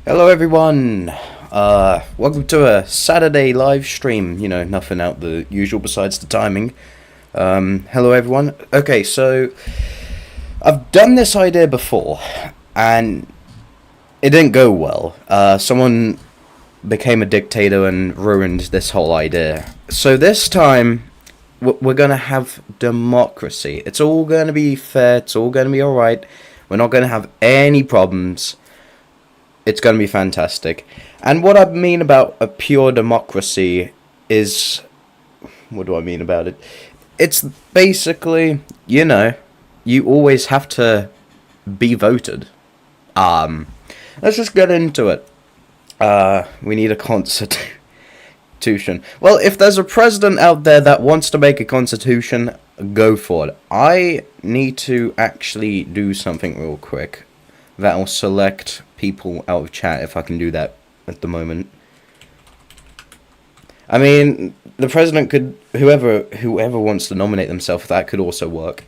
Hello everyone! Welcome to a Saturday live stream. You know, nothing out the usual besides the timing. Hello everyone. Okay, so I've done this idea before, and it didn't go well. Someone became a dictator and ruined this whole idea. So this time, we're gonna have democracy. It's all gonna be fair, it's all gonna be alright. We're not gonna have any problems. It's going to be fantastic. And what I mean about a pure democracy is... What do I mean about it? It's basically, you always have to be voted. Let's just get into it. We need a constitution. Well, if there's a president out there that wants to make a constitution, go for it. I need to actually do something real quick. That'll select people out of chat if I can do that at the moment. I mean, the president could, whoever wants to nominate themselves, that could also work.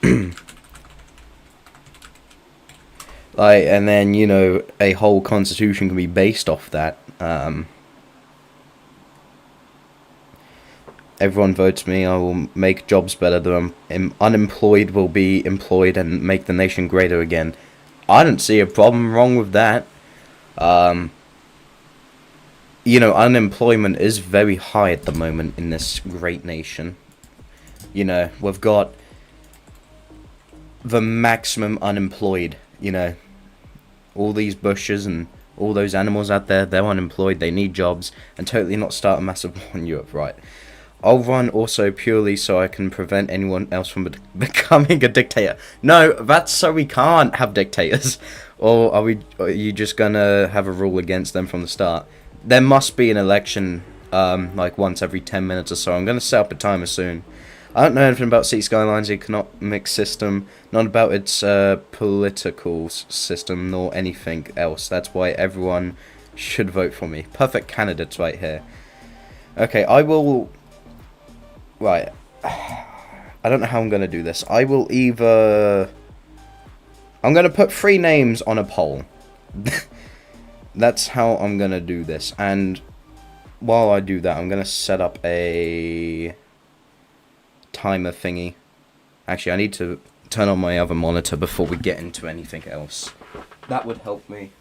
And then, a whole constitution can be based off that. Everyone votes me, I will make jobs better, the unemployed will be employed and make the nation greater again. I don't see a problem wrong with that. Unemployment is very high at the moment in this great nation. We've got the maximum unemployed, all these bushes and all those animals out there, they're unemployed, they need jobs, and totally not start a massive war in Europe, right? I'll run also purely so I can prevent anyone else from becoming a dictator. No, that's so we can't have dictators. Or are you just gonna have a rule against them from the start? There must be an election, like once every 10 minutes or so. I'm gonna set up a timer soon. I don't know anything about City Skylines' economic system, not about its political system, nor anything else. That's why everyone should vote for me. Perfect candidates right here. Okay, I will... Right. I don't know how I'm going to do this. I will either... I'm going to put 3 names on a poll. That's how I'm going to do this. And while I do that, I'm going to set up a timer thingy. Actually, I need to turn on my other monitor before we get into anything else. That would help me.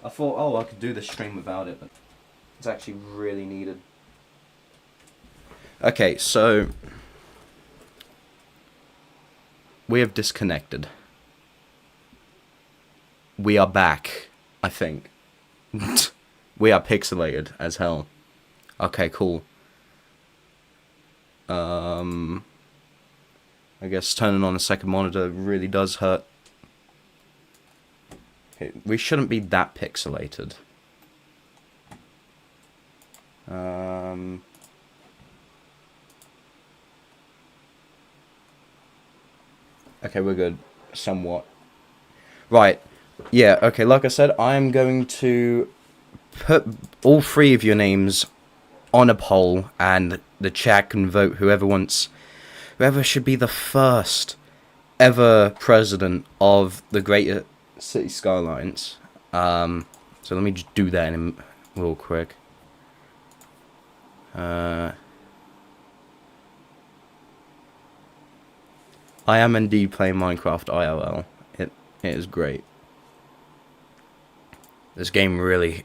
I thought, oh, I could do the stream without it, but it's actually really needed. Okay, so we have disconnected. We are back, I think. We are pixelated as hell. Okay, cool. I guess turning on a second monitor really does hurt. Okay, we shouldn't be that pixelated. Okay, we're good. Somewhat. Right. Yeah, okay, like I said, I'm going to put all 3 of your names on a poll, and the chat can vote whoever should be the first ever president of the Greater City Skylines. So let me just do that real quick. I am indeed playing Minecraft IRL. It is great. This game really...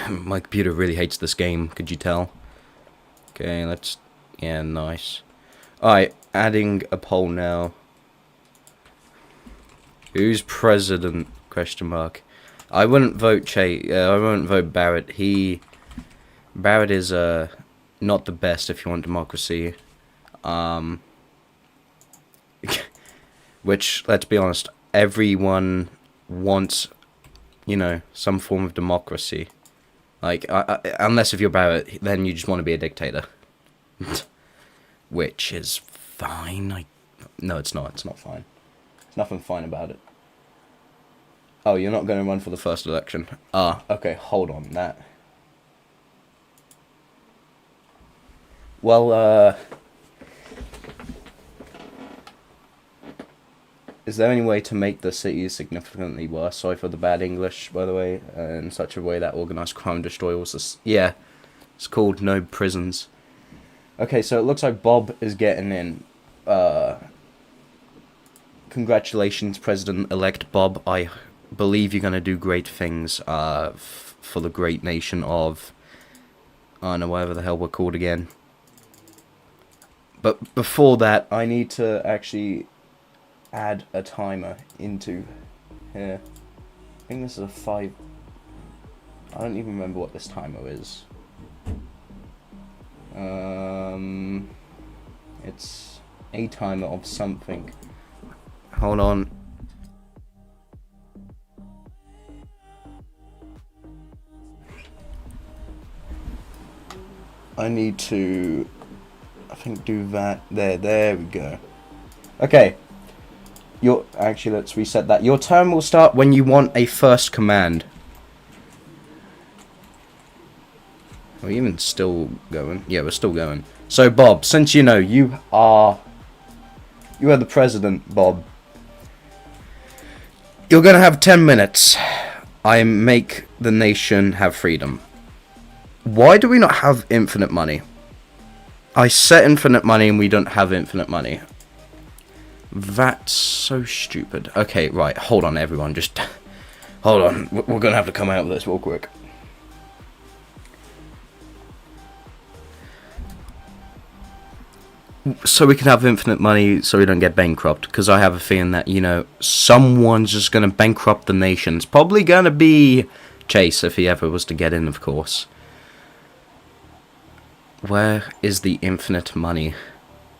My computer really hates this game, could you tell? Okay, let's... Yeah, nice. Alright, adding a poll now. Who's president? Question mark. I wouldn't vote I wouldn't vote Barrett. Barrett is, not the best if you want democracy. Which, let's be honest, everyone wants, some form of democracy. Like, unless if you're Barrett, then you just want to be a dictator. Which is fine. No, it's not. It's not fine. There's nothing fine about it. Oh, you're not going to run for the first election. Okay, hold on that. Well, is there any way to make the city significantly worse? Sorry for the bad English, by the way, in such a way that organized crime destroys us. Yeah, it's called no prisons. Okay, so it looks like Bob is getting in. Congratulations, President-elect Bob. I believe you're going to do great things for the great nation of... I don't know, whatever the hell we're called again. But before that, I need to actually add a timer into here. I think this is a 5... I don't even remember what this timer is. It's a timer of something. Hold on. I need to, I think, do that. There we go. Okay. Actually, let's reset that. Your turn will start when you want a first command. Are we even still going? Yeah, we're still going. So, Bob, since you know you are the president, Bob. You're gonna have 10 minutes. I make the nation have freedom. Why do we not have infinite money? I set infinite money and we don't have infinite money. That's so stupid. Okay, right. Hold on, everyone. Just hold on. We're gonna have to come out of this real quick. So we can have infinite money so we don't get bankrupt. Because I have a feeling that, you know, someone's just going to bankrupt the nation. It's probably going to be Chase, if he ever was to get in, of course. Where is the infinite money?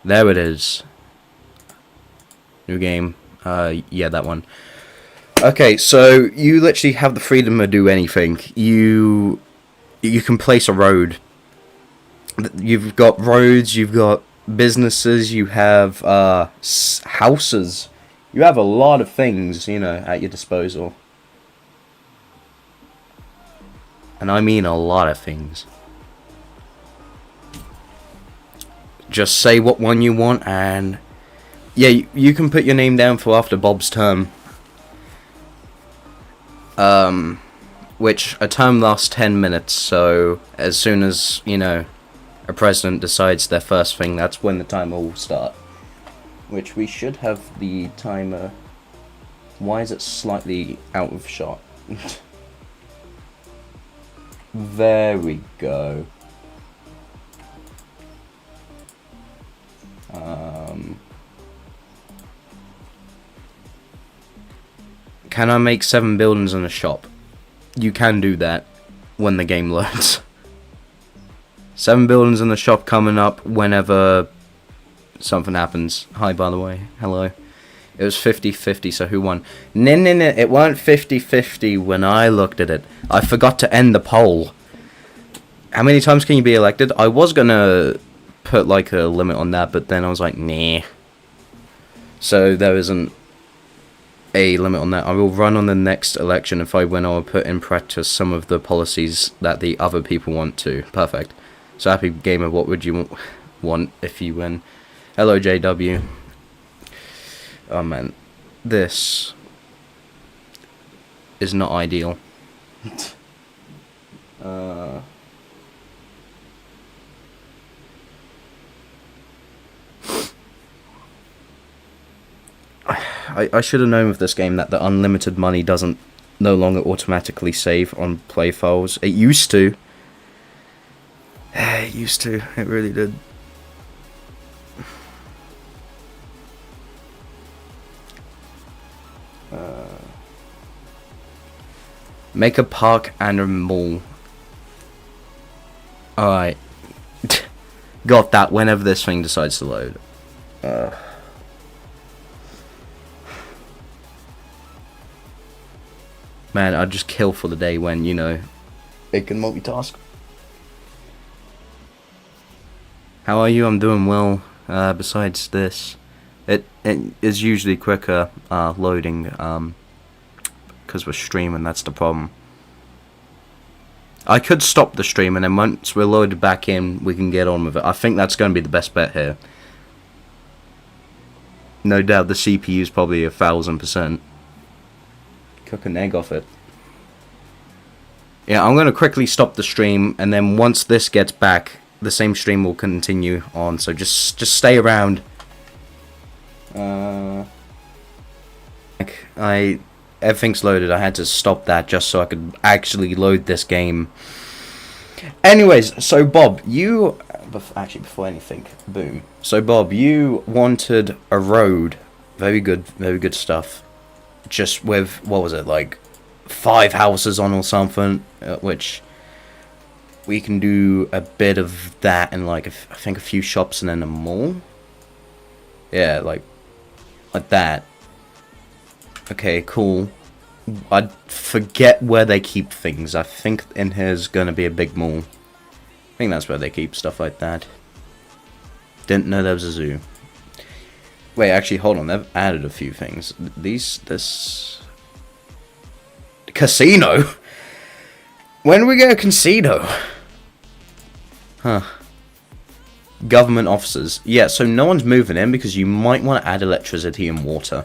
There it is. New game. Yeah, that one. Okay, so you literally have the freedom to do anything. You can place a road. You've got roads, you've got businesses, you have houses, you have a lot of things, you know, at your disposal. And I mean a lot of things. Just say what one you want, and yeah, you can put your name down for after Bob's term. Which a term lasts 10 minutes, so as soon as, you know, a president decides their first thing, that's when the timer will start. Which we should have the timer. Why is it slightly out of shot? There we go. Can I make 7 buildings in a shop? You can do that when the game loads. 7 buildings in the shop coming up whenever something happens. Hi, by the way. Hello. It was 50-50, so who won? No, it weren't 50-50 when I looked at it. I forgot to end the poll. How many times can you be elected? I was gonna put, like, a limit on that, but then I was like, nah. So there isn't a limit on that. I will run on the next election. If I win, I will put in practice some of the policies that the other people want to. Perfect. So, Happy Gamer, what would you want if you win? Hello, JW. Oh, man. This is not ideal. I should have known with this game that the unlimited money doesn't no longer automatically save on play files. It used to. It used to. It really did. Make a park and a mall. Alright. Got that whenever this thing decides to load. Man, I'd just kill for the day when, you know, it can multitask. How are you? I'm doing well. Besides this, it is usually quicker loading because we're streaming. That's the problem. I could stop the stream, and then once we're loaded back in, we can get on with it. I think that's going to be the best bet here. No doubt the CPU is probably 1000%. Cook an egg off it. Yeah, I'm going to quickly stop the stream, and then once this gets back, the same stream will continue on, so just stay around. Everything's loaded. I had to stop that just so I could actually load this game. Anyways, so Bob, you... Actually, before anything, boom. So Bob, you wanted a road. Very good stuff. Just with, what was it, like 5 houses on or something, which we can do a bit of that and like, I think a few shops and then a mall. Yeah, like that. Okay, cool. I forget where they keep things. I think in here's gonna be a big mall. I think that's where they keep stuff like that. Didn't know there was a zoo. Wait, actually, hold on. They've added a few things. This... Casino? When we get a casino? Huh. Government offices. Yeah, so no one's moving in because you might want to add electricity and water.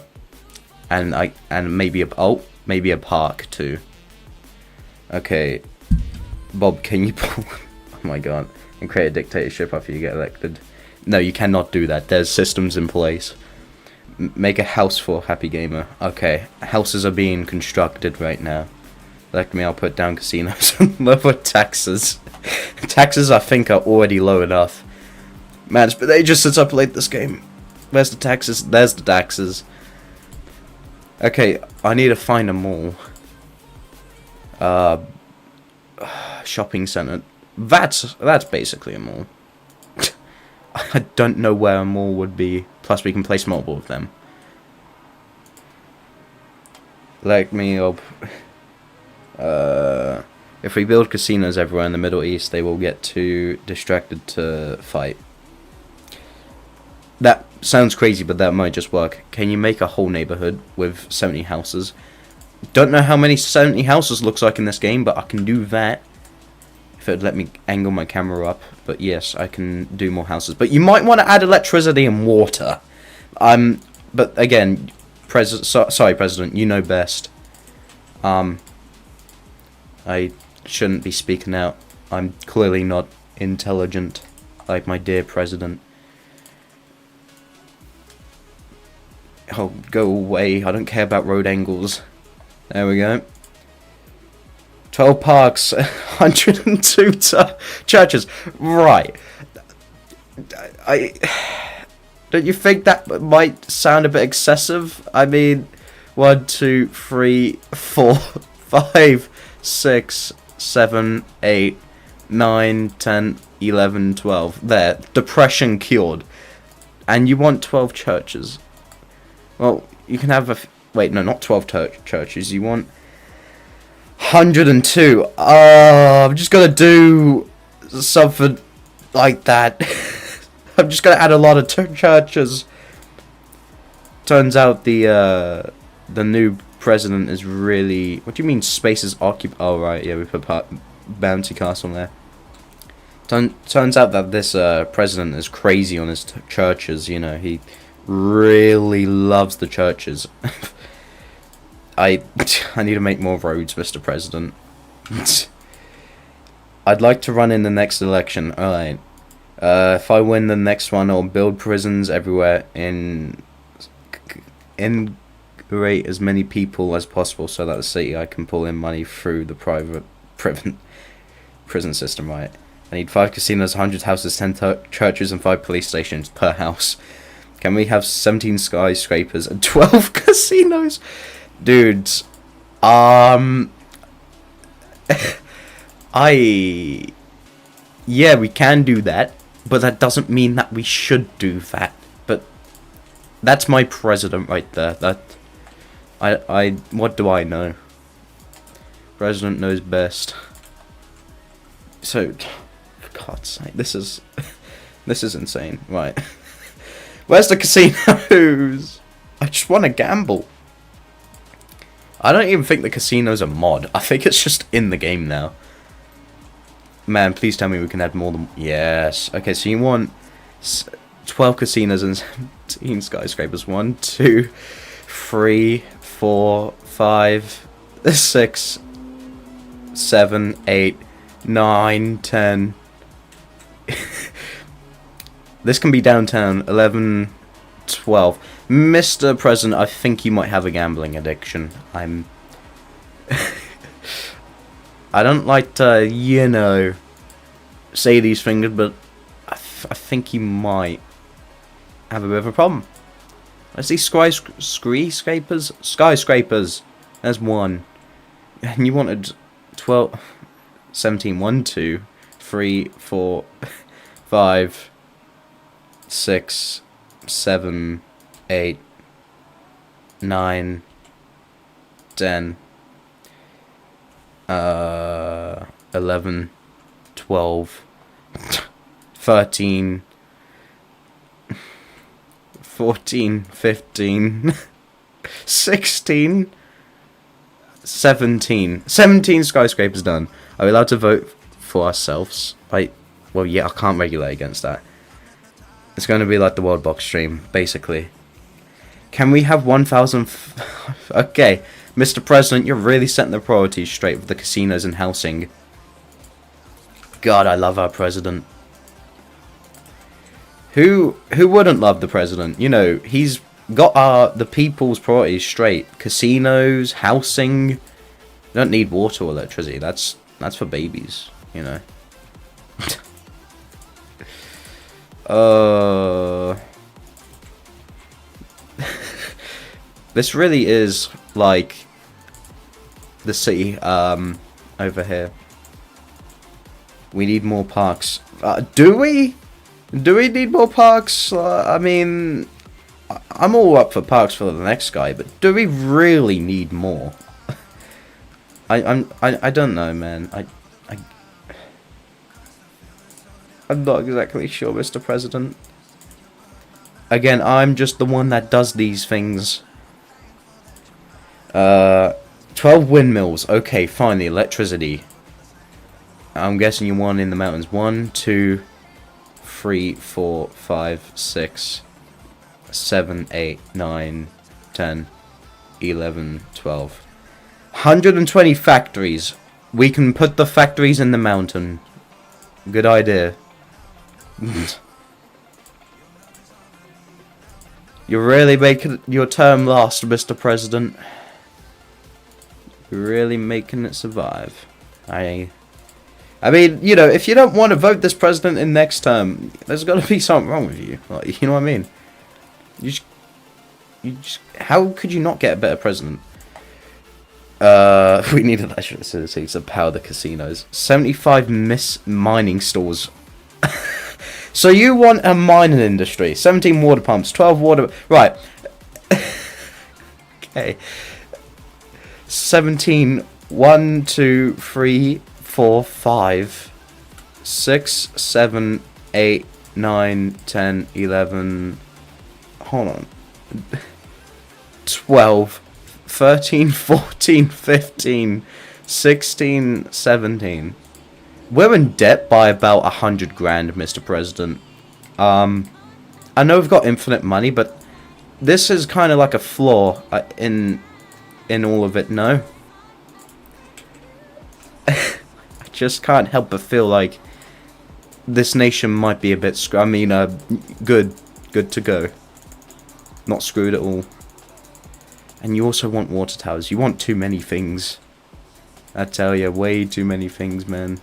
And maybe maybe a park too. Okay. Bob, can you pull... Oh my god. And create a dictatorship after you get elected. No, you cannot do that. There's systems in place. Make a house for Happy Gamer. Okay. Houses are being constructed right now. Like me, I'll put down casinos and lower taxes. Taxes, I think, are already low enough. Man, it's been ages since I played this game. Where's the taxes? There's the taxes. Okay, I need to find a mall. Shopping center. That's basically a mall. I don't know where a mall would be. Plus, we can place multiple of them. Like me up. If we build casinos everywhere in the Middle East, they will get too distracted to fight. That sounds crazy, but that might just work. Can you make a whole neighborhood with 70 houses? Don't know how many 70 houses looks like in this game, but I can do that. If it would let me angle my camera up. But yes, I can do more houses. But you might want to add electricity and water. But again, sorry, President, you know best. I shouldn't be speaking out. I'm clearly not intelligent, like my dear President. Oh, go away. I don't care about road angles. There we go. 12 parks, 102 churches. Right. Don't you think that might sound a bit excessive? I mean, 1, 2, 3, 4, 5, 6, 7, 8, 9, 10, 11, 12. There. Depression cured. And you want 12 churches. Well, you can have wait, no, not 12 churches. You want 102. I'm just gonna do something like that. I'm just gonna add a lot of churches. Turns out the new president is really... What do you mean space is occupied? Oh, right, yeah, we put bounty castle there. Turns out that this president is crazy on his churches, you know, he really loves the churches. I need to make more roads, Mr. President. I'd like to run in the next election. Alright. If I win the next one, I'll build prisons everywhere and integrate as many people as possible so that the city I can pull in money through the private prison system, right? I need 5 casinos, 100 houses, 10 churches, and 5 police stations per house. Can we have 17 skyscrapers and 12 casinos? Dudes, yeah, we can do that, but that doesn't mean that we should do that. But that's my president right there. What do I know? President knows best. So, for God's sake, this is insane, right? Where's the casinos? I just want to gamble. I don't even think the casino's a mod. I think it's just in the game now. Man, please tell me we can add more than... Yes. Okay, so you want 12 casinos and 17 skyscrapers. 1, 2, 3, 4, 5, 6, 7, 8, 9, 10. This can be downtown. 11, 12. Mr. President, I think you might have a gambling addiction. I don't like to, you know, say these things, but I think you might have a bit of a problem. I see skyscrapers. Skyscrapers. There's one. And you wanted 12, 17, 1, 2, 3, 4, 5, 6, 7, 8, 9, 10, 11, 12, 13, 14, 15, 16, 17. 17 skyscrapers done. Are we allowed to vote for ourselves? Well, yeah, I can't regulate against that. It's going to be like the Worldbox stream, basically. Can we have 1,000... Okay, Mr. President, you're really setting the priorities straight with the casinos and housing. God, I love our president. Who wouldn't love the president? You know, he's got the people's priorities straight. Casinos, housing. You don't need water or electricity. That's for babies, you know. This really is like the city over here. We need more parks. Do we? Do we need more parks? I mean, I'm all up for parks for the next guy, but do we really need more? I don't know, man. I'm not exactly sure, Mr. President. Again, I'm just the one that does these things. 12 windmills. Okay, fine, the electricity. I'm guessing you want in the mountains. 1, 2, 3, 4, 5, 6, 7, 8, 9, 10, 11, 12. 120 factories. We can put the factories in the mountain. Good idea. You're really making your term last, Mr. President. You're really making it survive. I mean, you know, if you don't want to vote this president in next term, there's got to be something wrong with you. Like, you know what I mean? You just, how could you not get a better president? We need electricity to power the casinos. 75 mining stores. So you want a mining industry? 17 water pumps, 12 water. Right. Okay. 17. 1, 2, 3, 4, 5, 6, 7, 8, 9, 10, 11. Hold on. 12, 13, 14, 15, 16, 17. We're in debt by about 100 grand, Mr. President. I know we've got infinite money, but this is kind of like a flaw in all of it, no? I just can't help but feel like this nation might be a bit good to go. Not screwed at all. And you also want water towers. You want too many things. I tell you, way too many things, man.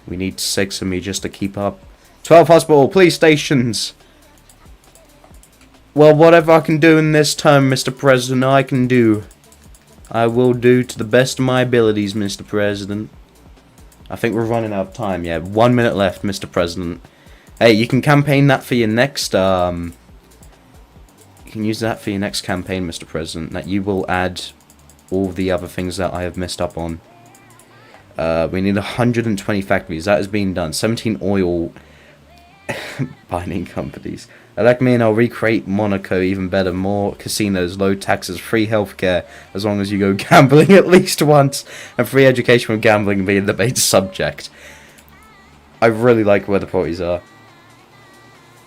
We need 6 of me just to keep up. 12 hospital, police stations. Well, whatever I can do in this term, Mr. President, I can do. I will do to the best of my abilities, Mr. President. I think we're running out of time. Yeah, 1 minute left, Mr. President. Hey, you can campaign that for your next, you can use that for your next campaign, Mr. President, that you will add all the other things that I have messed up on. We need 120 factories. That has been done. 17 oil mining companies. Elect me and I'll recreate Monaco even better. More casinos, low taxes, free healthcare, as long as you go gambling at least once, and free education with gambling being the main subject. I really like where the parties are.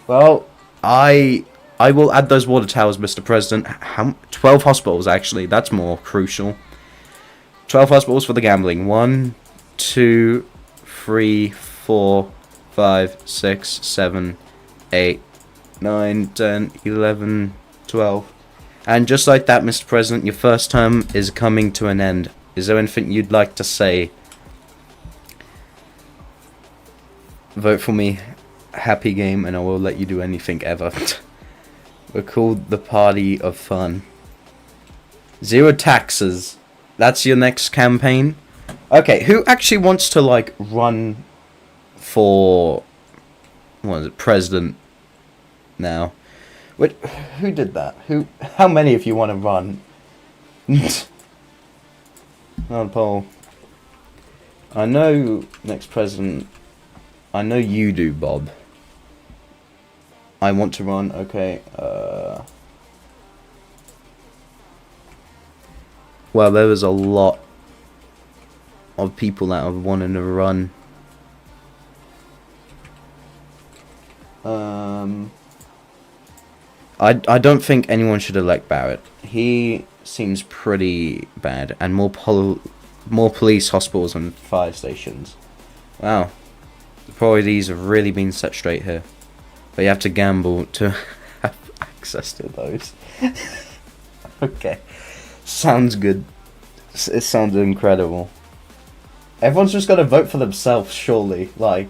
Well, I will add those water towers, Mr. President. 12 hospitals, actually. That's more crucial. 12 hospitals for the gambling. 1, 2, 3, 4, 5, 6, 7, 8, 9, 10, 11, 12. And just like that, Mr. President, your first term is coming to an end. Is there anything you'd like to say? Vote for me. Happy game, and I will let you do anything ever. We're called the Party of Fun. 0 taxes. That's your next campaign. Okay, who actually wants to, like, run for... what is it? President now. Wait, who did that? How many of you want to run? On poll. I know next president. I know you do, Bob. I want to run. Okay. Well, there was a lot of people that are wanting to run. I don't think anyone should elect Barrett. He seems pretty bad, and more police, hospitals, and fire stations. Wow, the priorities have really been set straight here. But you have to gamble to have access to those. Okay, sounds good. It sounds incredible. Everyone's just got to vote for themselves, surely. Like,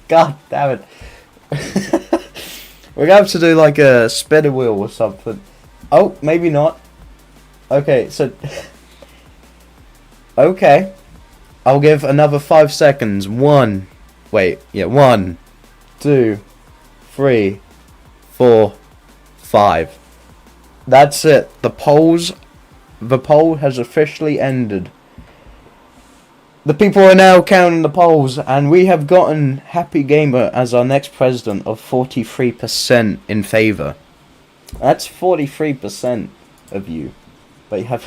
god damn it. We're gonna have to do like a spinner wheel or something. Oh, maybe not. Okay, so... okay. I'll give another 5 seconds. 1. Wait, yeah, 1, 2, 3, 4, 5. That's it. The poll has officially ended. The people are now counting the polls, and we have gotten Happy Gamer as our next president of 43% in favor. That's 43% of you. But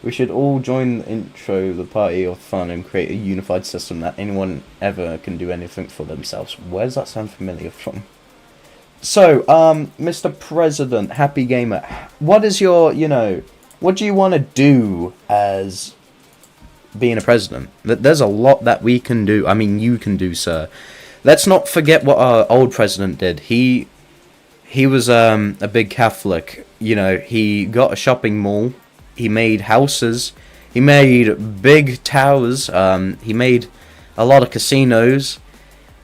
we should all join the intro, the Party of Fun, and create a unified system that anyone ever can do anything for themselves. Where does that sound familiar from? So, Mr. President, Happy Gamer, what is your, what do you want to do as being a president? There's a lot that we can do. I mean, you can do, sir. Let's not forget what our old president did. He was a big Catholic. He got a shopping mall. He made houses. He made big towers. He made a lot of casinos.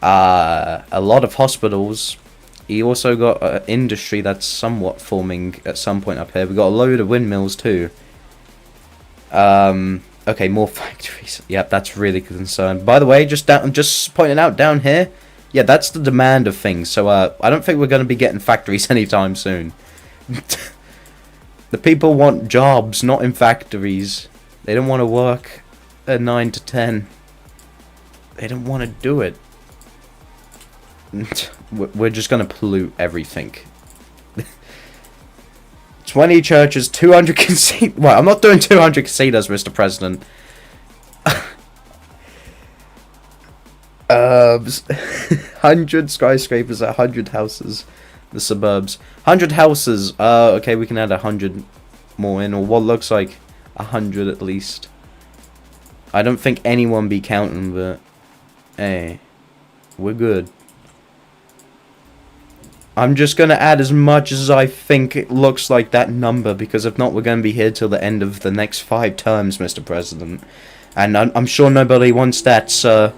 A lot of hospitals. He also got an industry that's somewhat forming at some point up here. We got a load of windmills too. Okay, more factories. Yep, that's really concerned. By the way, just pointing out down here. Yeah, that's the demand of things. So I don't think we're going to be getting factories anytime soon. The people want jobs, not in factories. They don't want to work at 9 to 10. They don't want to do it. We're just going to pollute everything. 20 churches, 200 casinos. Well, I'm not doing 200 casinos, Mr. President. 100 skyscrapers, 100 houses. The suburbs. 100 houses. Okay, we can add 100 more in, or what looks like 100 at least. I don't think anyone be counting, but hey, we're good. I'm just going to add as much as I think it looks like that number, because if not, we're going to be here till the end of the next 5 terms, Mr. President. And I'm sure nobody wants that, sir.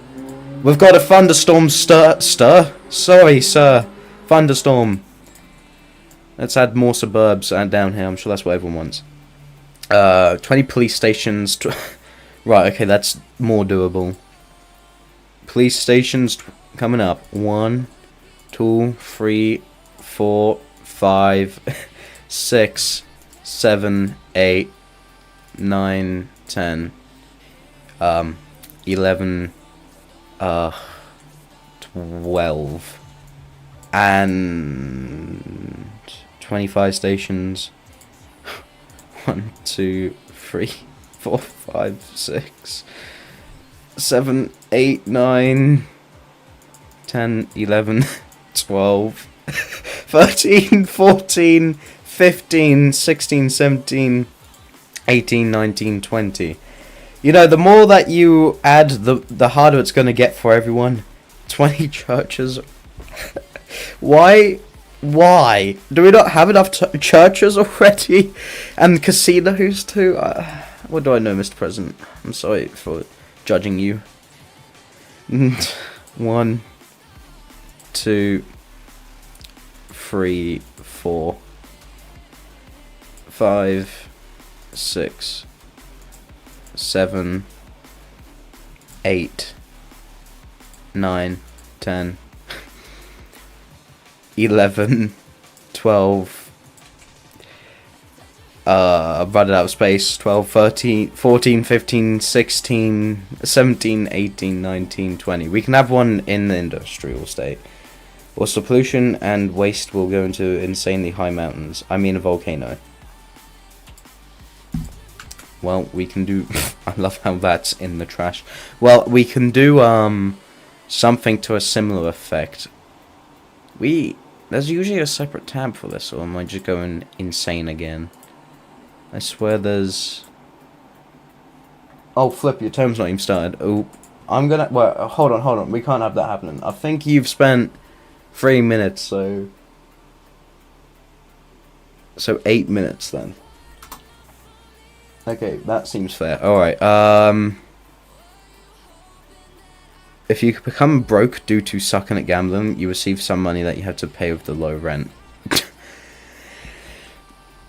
We've got a thunderstorm Sorry, sir. Thunderstorm. Let's add more suburbs down here. I'm sure that's what everyone wants. 20 police stations. Right, okay, that's more doable. Police stations coming up. 1, 2, 3, 4, 5, 6, 7, 8, 9, 10, 11, 12, and 25 stations. 1, 2, 3, 4, 5, 6, 7, 8, 9, 10, 11, 12, 13, 14, 15, 16, 17, 18, 19, 20. You know, the more that you add, the harder it's going to get for everyone. 20 churches. Why? Why? Do we not have enough churches already? And casinos too? What do I know, Mr. President? I'm sorry for judging you. 1, 2, 3, 4, 5, 6, 7, 8, 9, 10, 11, 12, I've run out of space, 12, 13, 14, 15, 16, 17, 18, 19, 20. We can have one in the industrial state. Also, pollution and waste will go into insanely high mountains. I mean a volcano. Well, we can do... I love how that's in the trash. Well, we can do something to a similar effect. There's usually a separate tab for this, or am I just going insane again? I swear there's... Oh, flip, your term's not even started. Oh, I'm gonna... Well, hold on. We can't have that happening. I think you've spent 3 minutes, so 8 minutes then. Okay, that seems fair. Alright, if you become broke due to sucking at gambling, you receive some money that you have to pay with the low rent.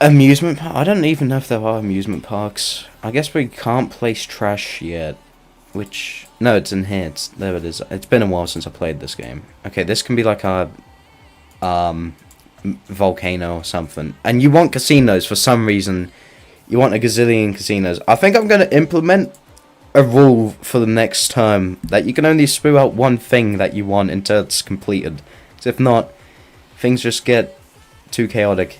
Amusement park? I don't even know if there are amusement parks. I guess we can't place trash yet. Which... No, it's in here. There it is. It's been a while since I played this game. Okay, this can be like a... volcano or something. And you want casinos for some reason. You want a gazillion casinos. I think I'm going to implement a rule for the next term that you can only spew out one thing that you want until it's completed. Because if not, things just get too chaotic.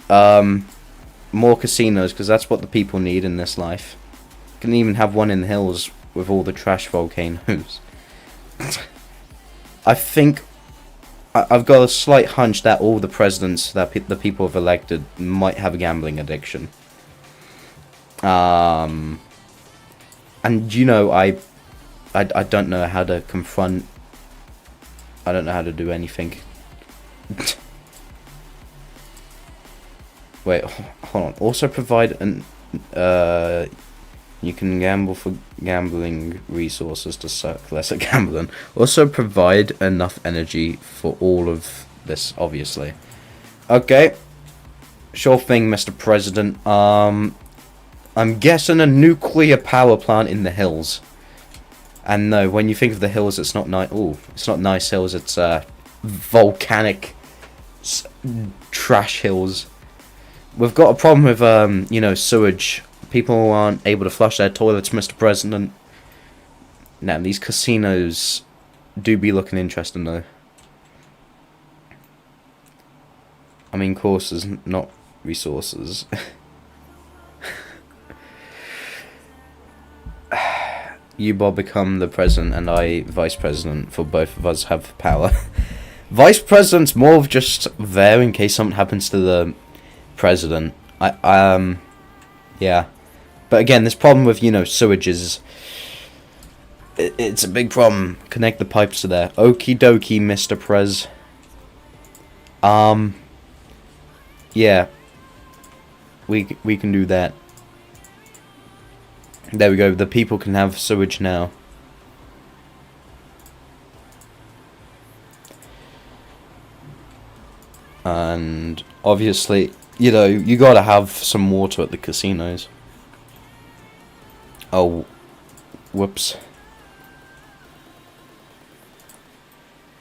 More casinos, because that's what the people need in this life. You can even have one in the hills with all the trash volcanoes. I think... I've got a slight hunch that all the presidents that the people have elected might have a gambling addiction. And you know, I don't know how to confront. I don't know how to do anything. Wait, hold on. Also provide an you can gamble for gambling resources to suck less at gambling. Also provide enough energy for all of this, obviously. Okay. Sure thing, Mr. President. I'm guessing a nuclear power plant in the hills. And no, when you think of the hills, it's not nice. Oh, it's not nice hills. It's volcanic trash hills. We've got a problem with you know, sewage. People aren't able to flush their toilets, Mr. President. Now, these casinos do be looking interesting, though. I mean, courses, not resources. You, Bob, become the president, and I, vice president, for both of us have power. Vice president's more of just there in case something happens to the president. Yeah. But again, this problem with, you know, sewage is... It's a big problem. Connect the pipes to there. Okie dokie, Mr. Prez. Yeah. We can do that. There we go. The people can have sewage now. And obviously, you know, you gotta have some water at the casinos. Oh, whoops.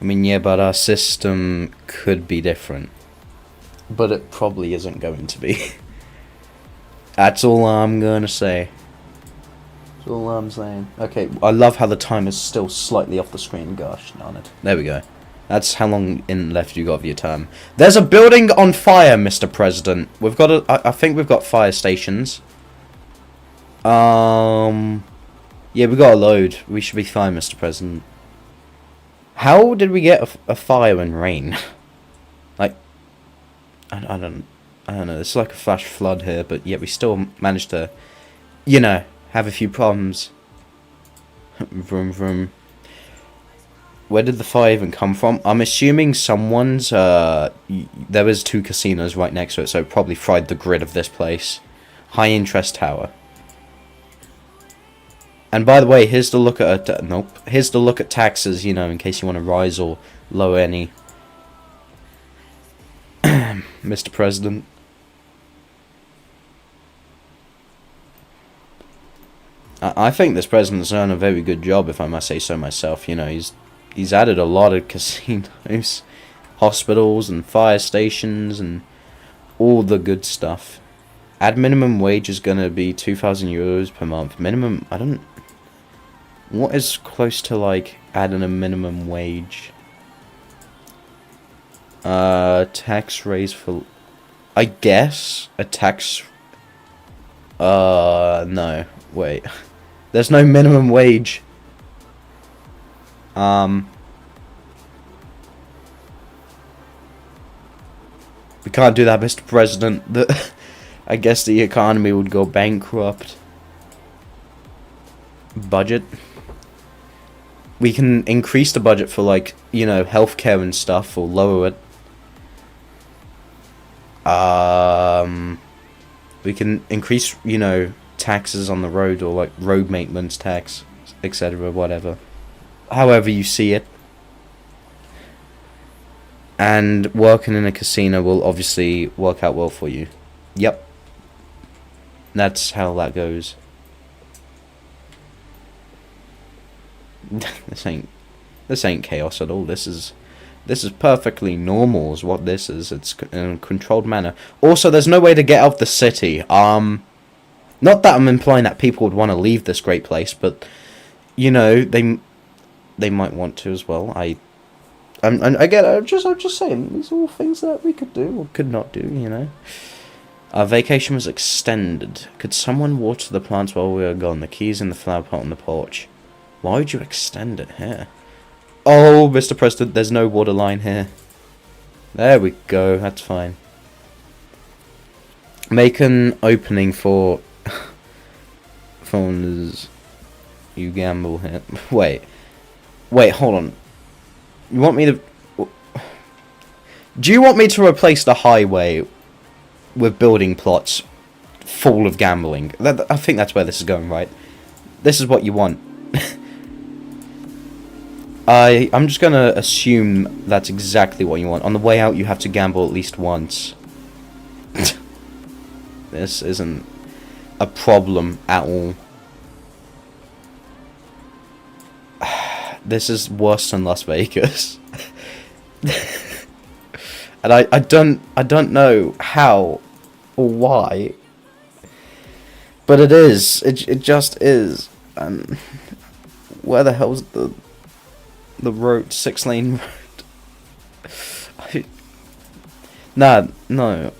I mean, yeah, but our system could be different. But it probably isn't going to be. That's all I'm gonna say. That's all I'm saying. Okay, I love how the time is still slightly off the screen. Gosh darn it. There we go. That's how long left you got of your term. There's a building on fire, Mr. President. We've got I think we've got fire stations. Yeah, we got a load. We should be fine, Mr. President. How did we get a fire and rain? Like, I don't know. It's like a flash flood here, but yet we still managed to, you know, have a few problems. Vroom vroom. Where did the fire even come from? I'm assuming someone's, there was 2 casinos right next to it, so it probably fried the grid of this place. High interest tower. And by the way, here's the look at, nope. Here's the look at taxes, you know, in case you want to rise or lower any. Mr. President. I think this president's done a very good job, if I must say so myself. You know, he's added a lot of casinos, hospitals, and fire stations, and all the good stuff. Add minimum wage is gonna be 2,000 euros per month. Minimum, I don't. What is close to like adding a minimum wage? Tax raise for, I guess a tax. No, wait. There's no minimum wage. We can't do that, Mr. President. I guess the economy would go bankrupt. Budget. We can increase the budget for, like, you know, healthcare and stuff, or lower it. We can increase, you know, taxes on the road, or like road maintenance tax, etc., whatever. However you see it. And working in a casino will obviously work out well for you. Yep. That's how that goes. This ain't chaos at all. This is perfectly normal is what this is. It's in a controlled manner. Also, there's no way to get out of the city. Not that I'm implying that people would want to leave this great place, but you know, they might want to as well. I'm just saying, these are all things that we could do or could not do, you know. Our vacation was extended. Could someone water the plants while we were gone? The keys in the flower pot on the porch. Why would you extend it here? Oh, Mr. President, there's no water line here. There we go, that's fine. Make an opening for phones. You gamble here. Wait, hold on. You want me to... Do you want me to replace the highway with building plots full of gambling? I think that's where this is going, right? This is what you want. I'm just gonna assume that's exactly what you want. On the way out, you have to gamble at least once. This isn't a problem at all. This is worse than Las Vegas. And I don't know how or why, but it is. It just is. Where the hell's the road? 6-lane road. No.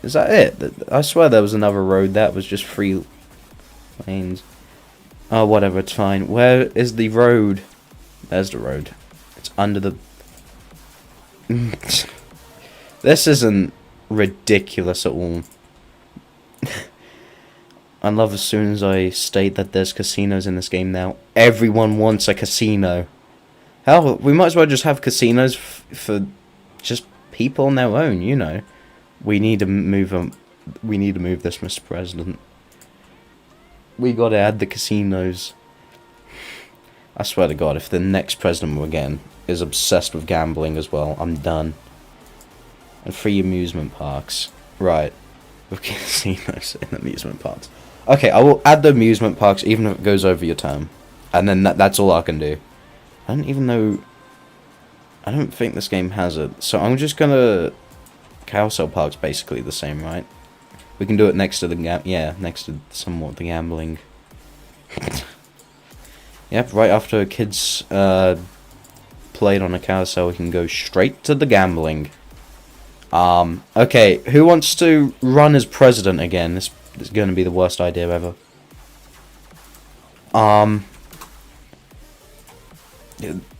Is that it? I swear there was another road that was just 3 lanes. Oh, whatever, it's fine. Where is the road? There's the road. It's under the... This isn't ridiculous at all. I love as soon as I state that there's casinos in this game now. Everyone wants a casino. Hell, we might as well just have casinos for just people on their own, you know. We need to move we need to move this, Mr. President. We gotta add the casinos. I swear to God, if the next president again is obsessed with gambling as well, I'm done. And free amusement parks. Right. With casinos in amusement parks. Okay, I will add the amusement parks even if it goes over your term. And then that's all I can do. I don't even know... I don't think this game has it. So I'm just gonna... Carousel Park's basically the same, right? We can do it next to the next to somewhat the gambling. Yep, right after kids played on a carousel, we can go straight to the gambling. Okay, who wants to run as president again? This is going to be the worst idea ever.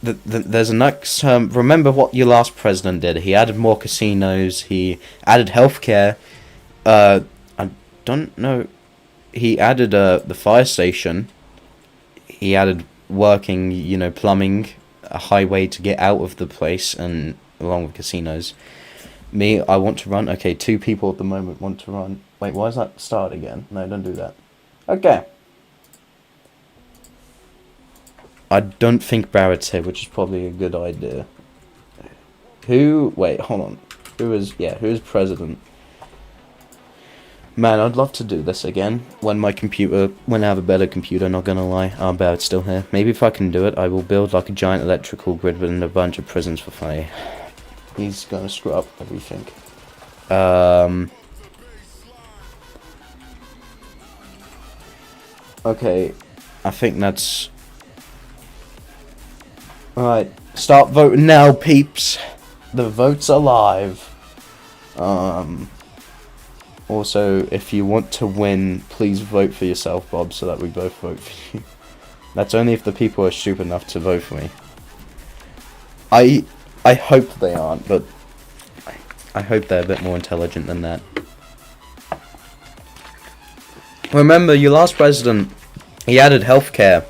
there's a next term. Remember what your last president did. He added more casinos. He added healthcare. I don't know. He added the fire station. He added working, plumbing, a highway to get out of the place, and along with casinos. Me, I want to run. Okay, 2 people at the moment want to run. Wait, why is that start again? No, don't do that. Okay. I don't think Barrett's here, which is probably a good idea. Wait, hold on. Who is president? Man, I'd love to do this again. When I have a better computer, not gonna lie. Barrett's still here. Maybe if I can do it, I will build like a giant electrical grid within a bunch of prisons for free. He's gonna screw up everything. Okay, I think that's... Alright, start voting now, peeps. The vote's alive. Also, if you want to win, please vote for yourself, Bob, so that we both vote for you. That's only if the people are stupid enough to vote for me. I hope they aren't, but I hope they're a bit more intelligent than that. Remember, your last president, he added healthcare.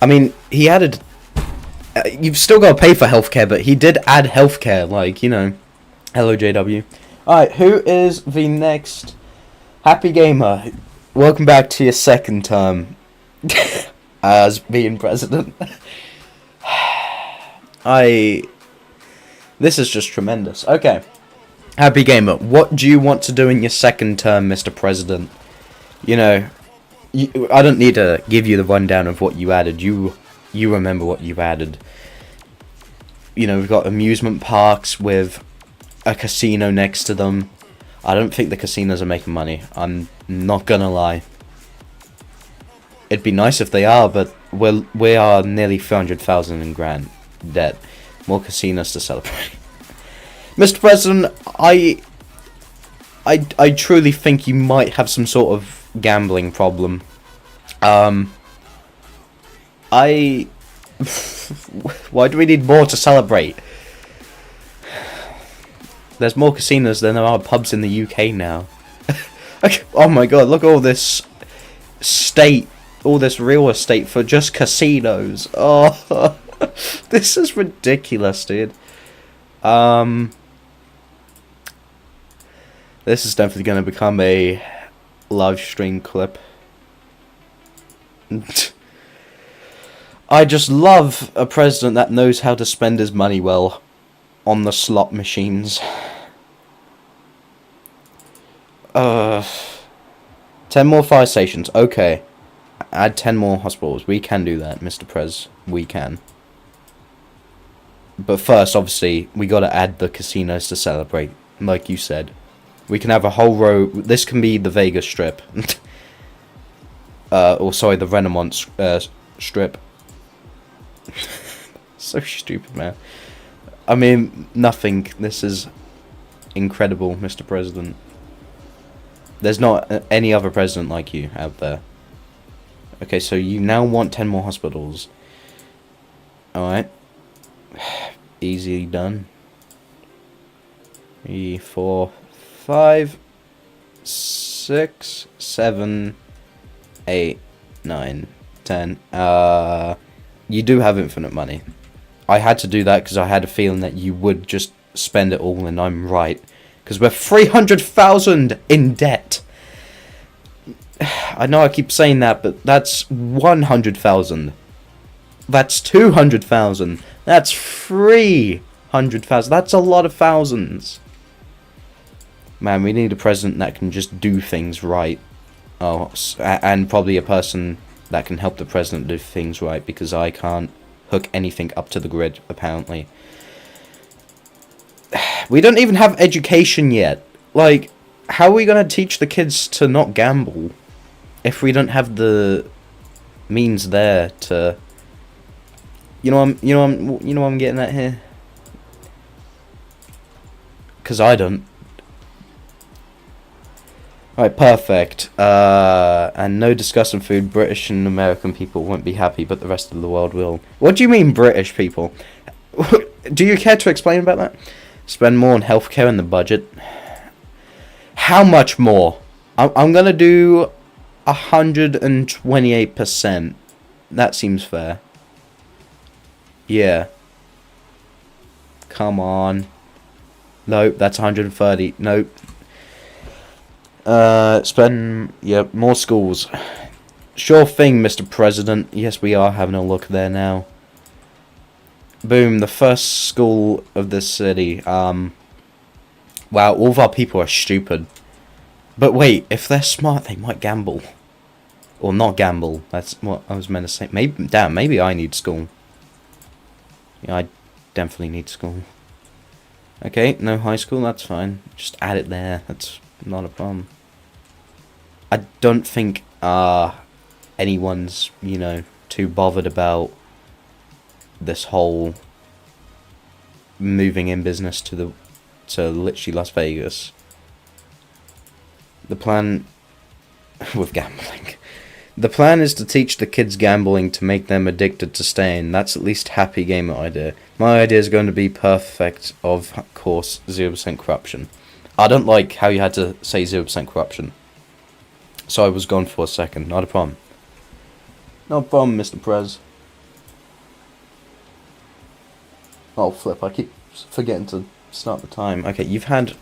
I mean, he added... you've still got to pay for healthcare, but he did add healthcare, like, Hello, JW. Alright, who is the next Happy Gamer? Welcome back to your second term as being president. This is just tremendous. Okay. Happy Gamer, what do you want to do in your second term, Mr. President? I don't need to give you the rundown of what you added. You remember what you added. We've got amusement parks with a casino next to them. I don't think the casinos are making money. I'm not gonna lie. It'd be nice if they are, but we are nearly 300,000 in grand debt. More casinos to celebrate. Mr. President, I truly think you might have some sort of gambling problem. Why do we need more to celebrate? There's more casinos than there are pubs in the UK now. Okay, oh my god, look at all this all this real estate for just casinos. Oh, this is ridiculous, dude. This is definitely going to become a live stream clip. I just love a president that knows how to spend his money well on the slot machines. 10 more fire stations. Okay. Add 10 more hospitals. We can do that, Mr. Prez. We can. But first, obviously, we gotta add the casinos to celebrate. Like you said. We can have a whole row. This can be the Vegas Strip. Or sorry, the Renaissance Strip. So stupid, man. I mean, nothing. This is incredible, Mr. President. There's not any other president like you out there. Okay, so you now want 10 more hospitals. Alright. Easily done. 3, 4, 5, 6, 7, 8, 9, 10. You do have infinite money. I had to do that because I had a feeling that you would just spend it all, and I'm right. Because we're 300,000 in debt. I know I keep saying that, but that's 100,000. That's 200,000. That's 300,000. That's a lot of thousands. Man, we need a president that can just do things right. Oh, and probably a person that can help the president do things right, because I can't hook anything up to the grid, apparently. We don't even have education yet. Like, how are we gonna teach the kids to not gamble if we don't have the means there to... You know what I'm getting at here? Because I don't. Alright, perfect. And no disgusting food. British and American people won't be happy, but the rest of the world will. What do you mean, British people? Do you care to explain about that? Spend more on healthcare in the budget. How much more? I'm gonna do 128%. That seems fair. Yeah. Come on. Nope, that's 130. Nope. More schools. Sure thing, Mr. President. Yes, we are having a look there now. Boom, the first school of this city. Wow, all of our people are stupid. But wait, if they're smart, they might gamble. Or not gamble. That's what I was meant to say. Maybe I need school. Yeah, I definitely need school. Okay, no high school, that's fine. Just add it there. That's not a problem. I don't think anyone's, too bothered about this whole moving in business to literally Las Vegas. The plan with gambling. The plan is to teach the kids gambling to make them addicted to staying. That's at least happy gamer idea. My idea is going to be perfect, of course, 0% corruption. I don't like how you had to say 0% corruption. So I was gone for a second. Not a problem. No problem, Mr. Prez. Oh, flip. I keep forgetting to start the time. Okay, you've had...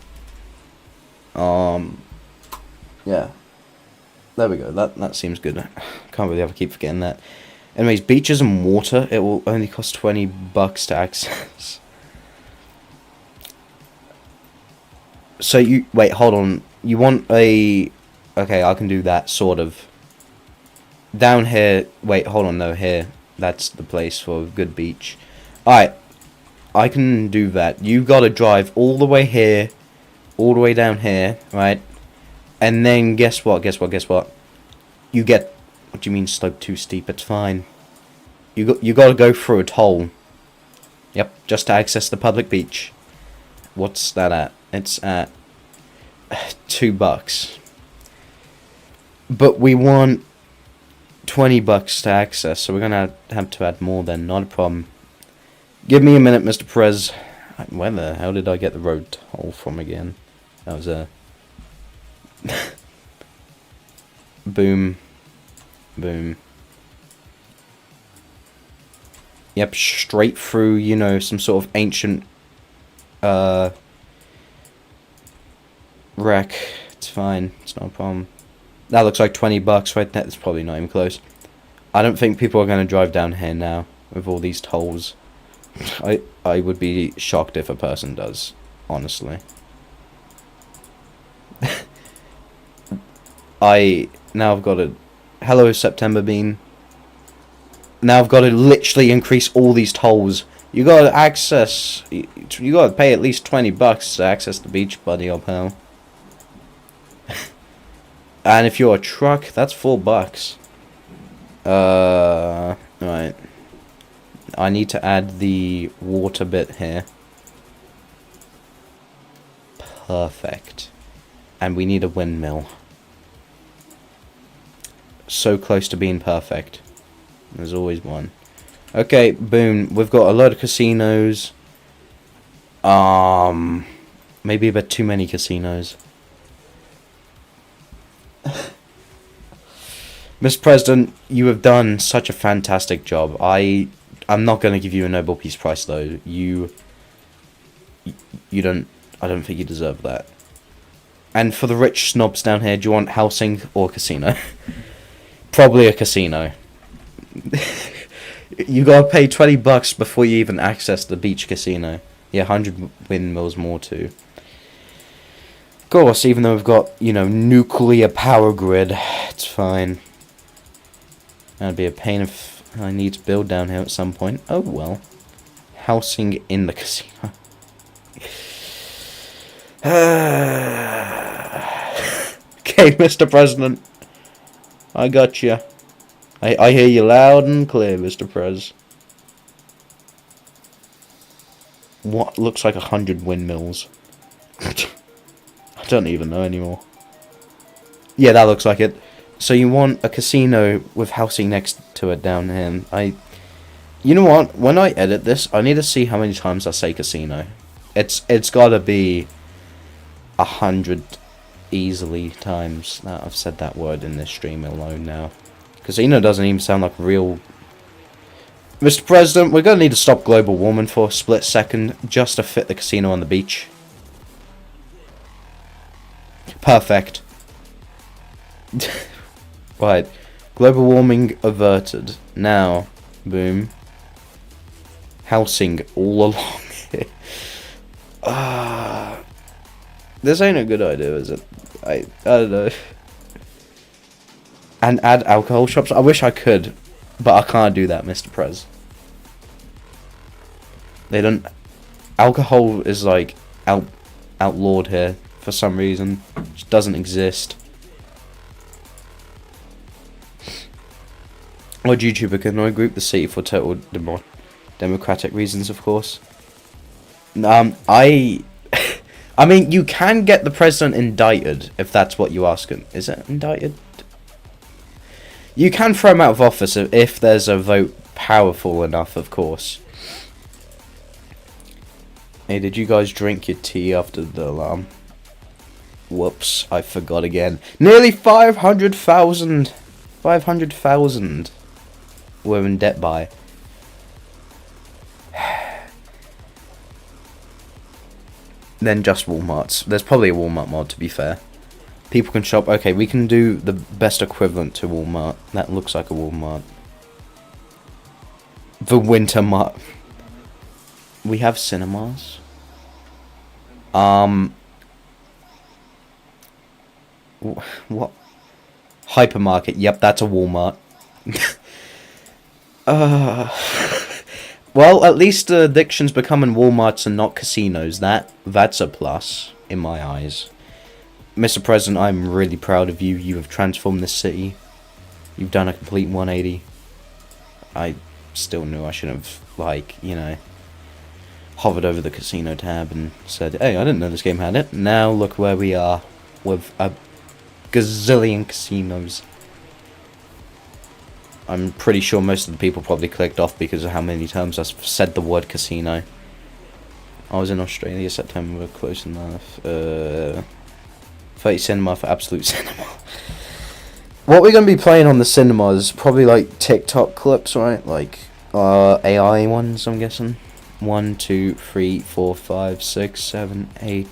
Yeah. There we go. That seems good. Can't believe I keep forgetting that. Anyways, beaches and water. It will only cost $20 to access. So you... Wait, hold on. You want a... Okay, I can do that, sort of. Down here... Wait, hold on, no, here. That's the place for a good beach. Alright. I can do that. You gotta drive all the way here. All the way down here, right? And then, guess what? You get... What do you mean, slope too steep? It's fine. You gotta go through a toll. Yep, just to access the public beach. What's that at? It's at... $2. But we want $20 to access, so we're gonna have to add more then, not a problem. Give me a minute, Mr. Prez. Where the hell did I get the road toll from again? That was a... Boom. Boom. Yep, straight through, some sort of ancient... wreck. It's fine, it's not a problem. That looks like $20 right there. It's probably not even close. I don't think people are going to drive down here now with all these tolls. I would be shocked if a person does, honestly. Now I've got to... Hello, September Bean. Now I've got to literally increase all these tolls. You got to access... You got to pay at least $20 to access the beach, buddy or pal. And if you're a truck, that's $4. Right. I need to add the water bit here. Perfect. And we need a windmill. So close to being perfect. There's always one. Okay, boom. We've got a load of casinos. Maybe a bit too many casinos. Mr. President, you have done such a fantastic job. I'm not going to give you a Nobel Peace Prize, though. You don't... I don't think you deserve that. And for the rich snobs down here, do you want housing or casino? Probably a casino. You gotta pay $20 before you even access the beach casino. Yeah, 100 windmills more too. Of course, even though we've got, nuclear power grid, it's fine. That'd be a pain if I need to build down here at some point. Oh well. Housing in the casino. Okay, Mr. President. I got you. I hear you loud and clear, Mr. Prez. What looks like 100 windmills? I don't even know anymore. Yeah, that looks like it. So you want a casino with housing next to it down here. You know what? When I edit this, I need to see how many times I say casino. It's gotta be 100 easily times that I've said that word in this stream alone now. Casino doesn't even sound like real. Mr. President, we're gonna need to stop global warming for a split second just to fit the casino on the beach. Perfect. Right. Global warming averted. Now, boom. Housing all along here. This ain't a good idea, is it? I don't know. And add alcohol shops? I wish I could, but I can't do that, Mr. Prez. They don't... Alcohol is, like, outlawed here for some reason. It just doesn't exist. Or YouTuber can I group the city for total democratic reasons, of course. I mean, you can get the president indicted, if that's what you ask him. Is it indicted? You can throw him out of office if there's a vote powerful enough, of course. Hey, did you guys drink your tea after the alarm? Whoops, I forgot again. Nearly 500,000. 500,000 we're in debt by. Then just Walmarts. There's probably a Walmart mod, to be fair. People can shop. Okay, we can do the best equivalent to Walmart. That looks like a Walmart. The Winter Mart. We have cinemas. What? Hypermarket. Yep, that's a Walmart. Well, at least the addictions becoming Walmarts and not casinos. That's a plus in my eyes. Mr. President, I'm really proud of you. You have transformed this city. You've done a complete 180. I still knew I should have, like, you know, hovered over the casino tab and said, hey, I didn't know this game had it. Now look where we are with a gazillion casinos. I'm pretty sure most of the people probably clicked off because of how many times I've said the word casino. I was in Australia, September, close enough. 30 cinema for absolute cinema. What we're going to be playing on the cinema is probably like TikTok clips, right? Like AI ones, I'm guessing. 1, 2, 3, 4, 5, 6, 7, 8,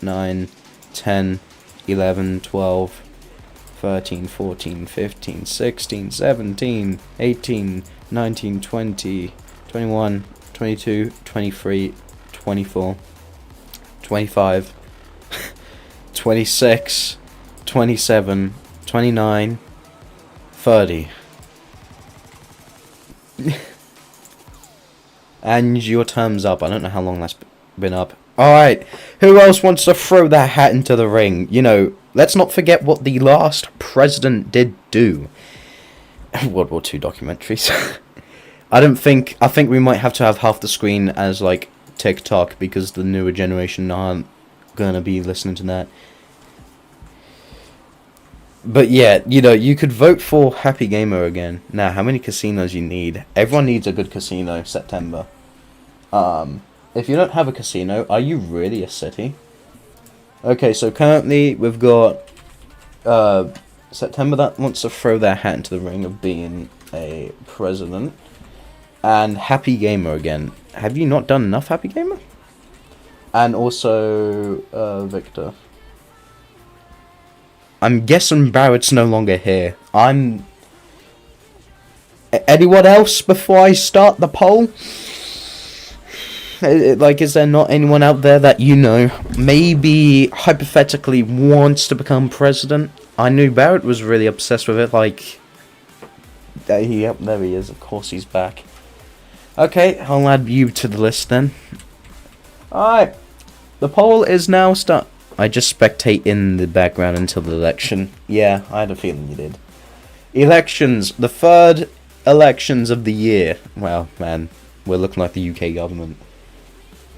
9, 10, 11, 12, 13, 14, 15, 16, 17, 18, 19, 20, 21, 22, 23, 24, 25, 26, 27, 29, 30. And your term's up. I don't know how long that's been up. Alright, who else wants to throw that hat into the ring? You know, let's not forget what the last president did do. World War II documentaries. I think we might have to have half the screen as, like, TikTok, because the newer generation aren't gonna be listening to that. But yeah, you know, you could vote for Happy Gamer again. Now, how many casinos you need? Everyone needs a good casino, September. If you don't have a casino, are you really a city? Okay, so currently we've got September that wants to throw their hat into the ring of being a president. And Happy Gamer again. Have you not done enough, Happy Gamer? And also Victor. I'm guessing Barrett's no longer here. Anyone else before I start the poll? Like, is there not anyone out there that you know maybe hypothetically wants to become president? I knew Barrett was really obsessed with it, like... Yep, there he is. Of course he's back. Okay, I'll add you to the list then. Alright. The poll is now start. I just spectate in the background until the election. Yeah, I had a feeling you did. Elections. The third elections of the year. Wow, man. We're looking like the UK government.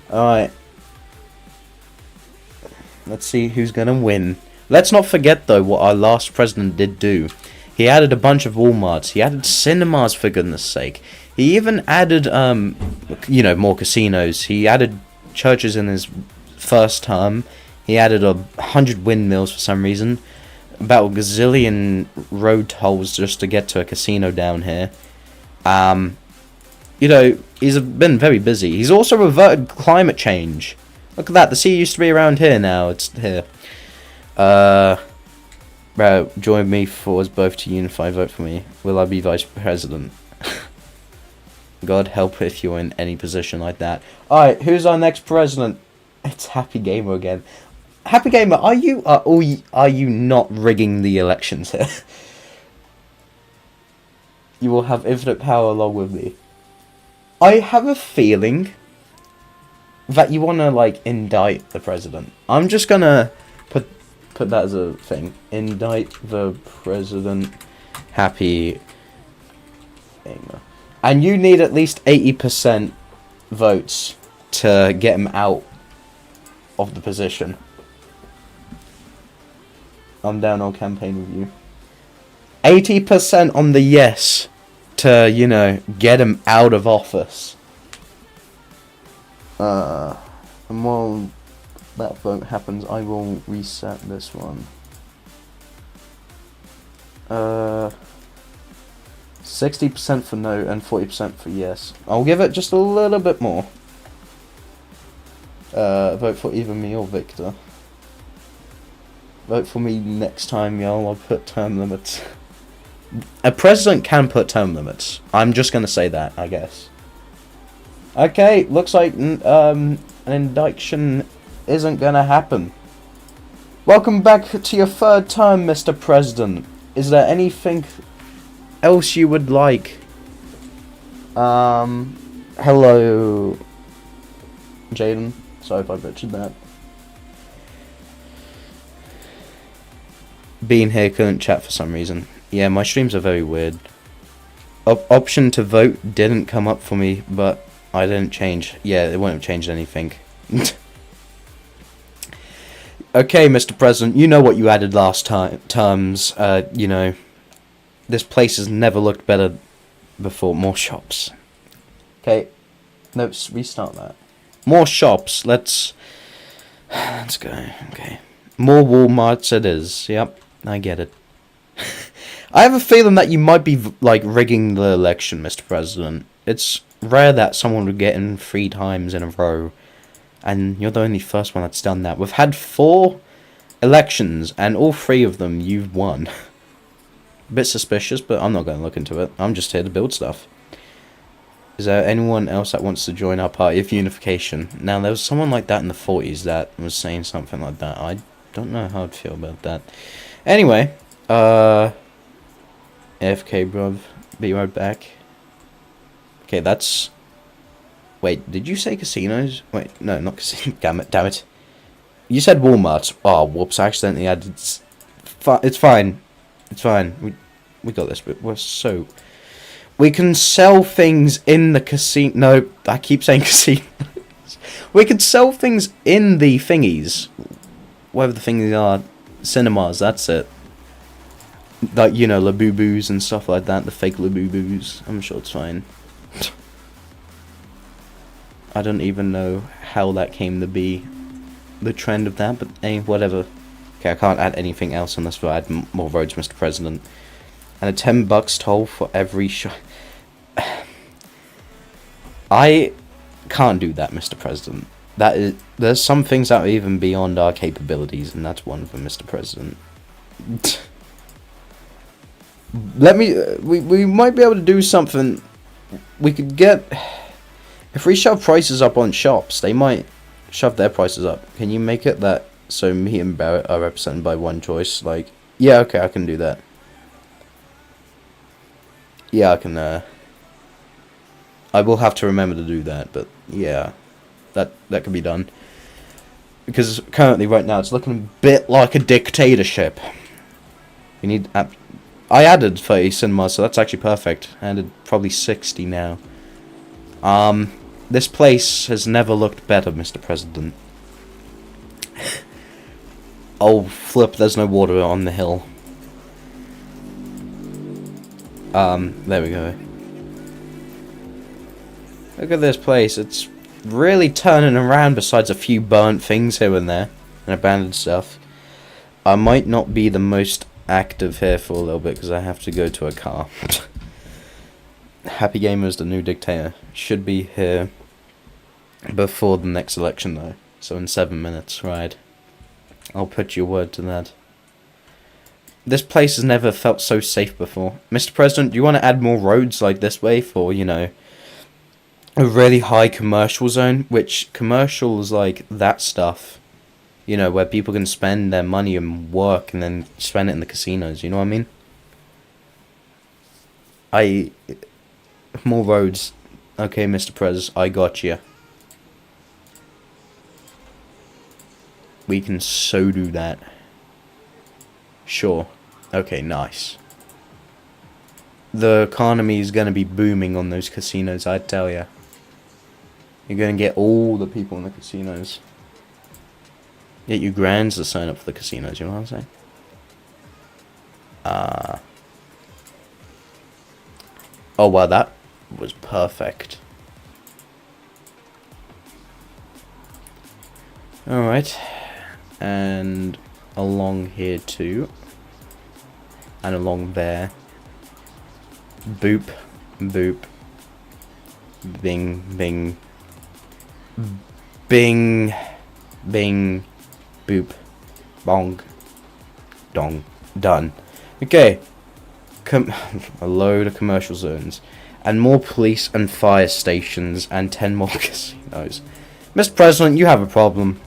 Alright. Let's see who's gonna win. Let's not forget, though, what our last president did do. He added a bunch of Walmarts. He added cinemas, for goodness sake. He even added, you know, more casinos. He added churches in his first term. He added 100 windmills for some reason. About a gazillion road tolls just to get to a casino down here. You know, he's been very busy. He's also reverted climate change. Look at that. The sea used to be around here, now it's here. Join me for us both to unify. Vote for me. Will I be vice president? God help if you're in any position like that. Alright, who's our next president? It's Happy Gamer again. Happy Gamer, are you not rigging the elections here? You will have infinite power along with me. I have a feeling that you want to, like, indict the president. I'm just gonna put that as a thing. Indict the president. Happy Gamer. And you need at least 80% votes to get him out of the position. I'm down on campaign with you. 80% on the yes to, you know, get him out of office. And while that vote happens, I will reset this one. 60% for no and 40% for yes. I'll give it just a little bit more. Vote for either me or Victor. Vote for me next time, y'all. I'll put term limits. A president can put term limits. I'm just gonna say that, I guess. Okay, looks like an indiction isn't gonna happen. Welcome back to your third term, Mr. President. Is there anything else you would like? Hello, Jaden. Sorry if I butchered that. Being here couldn't chat for some reason. Yeah, my streams are very weird. Option to vote didn't come up for me, but I didn't change. Yeah, it wouldn't have changed anything. Okay, Mr. President, you know what you added last terms. You know, this place has never looked better before. More shops. Okay, no, restart that. More shops. Let's go. Okay, more Walmarts. It is. Yep, I get it. I have a feeling that you might be like rigging the election, Mr. President. It's rare that someone would get in 3 times in a row, and you're the only first one that's done that. We've had 4 elections, and all 3 of them you've won. A bit suspicious, but I'm not going to look into it. I'm just here to build stuff. Is there anyone else that wants to join our party of unification? Now, there was someone like that in the 40s that was saying something like that. I don't know how I'd feel about that. Anyway, AFK, bruv. Be right back. Okay, that's... Wait, did you say casinos? Wait, no, not casinos. Damn it. You said Walmart. Oh, whoops, I accidentally added... It's fine. It's fine. We got this, but we're so... We can sell things in the casino... No, I keep saying casinos. We can sell things in the thingies. Whatever the thingies are. Cinemas, that's it. Like, you know, Labubu's and stuff like that. The fake Labubu's. I'm sure it's fine. I don't even know how that came to be. The trend of that, but hey, whatever. Okay, I can't add anything else unless we add more roads, Mr. President. And a $10 toll for every shot. I can't do that, Mr. President. There's some things that are even beyond our capabilities, and that's one of them, Mr. President. We might be able to do something. We could get... If we shove prices up on shops, they might shove their prices up. Can you make it that so me and Barrett are represented by one choice? Like, yeah, okay, I can do that. Yeah, I can, I will have to remember to do that, but yeah, that can be done. Because currently, right now, it's looking a bit like a dictatorship. We need... I added 30 cinemas, so that's actually perfect. I added probably 60 now. This place has never looked better, Mr. President. Oh, flip, there's no water on the hill. There we go. Look at this place. It's really turning around besides a few burnt things here and there. And abandoned stuff. I might not be the most active here for a little bit because I have to go to a car. Happy Gamer's the new dictator. Should be here before the next election though. So in 7 minutes, right? I'll put your word to that. This place has never felt so safe before. Mr. President, do you want to add more roads like this way for, you know, a really high commercial zone? Which commercial is like that stuff, you know, where people can spend their money and work and then spend it in the casinos, you know what I mean? More roads. Okay, Mr. Prez, I got you. We can so do that. Sure. Okay, nice. The economy is going to be booming on those casinos, I tell ya. You're going to get all the people in the casinos. Get your grands to sign up for the casinos, you know what I'm saying? Oh, wow, that was perfect. Alright. And along here too. And along there. Boop. Boop. Bing. Bing. Bing. Bing. Boop. Bong. Dong. Done. Okay. A load of commercial zones. And more police and fire stations. And 10 more casinos. Mr. President, you have a problem.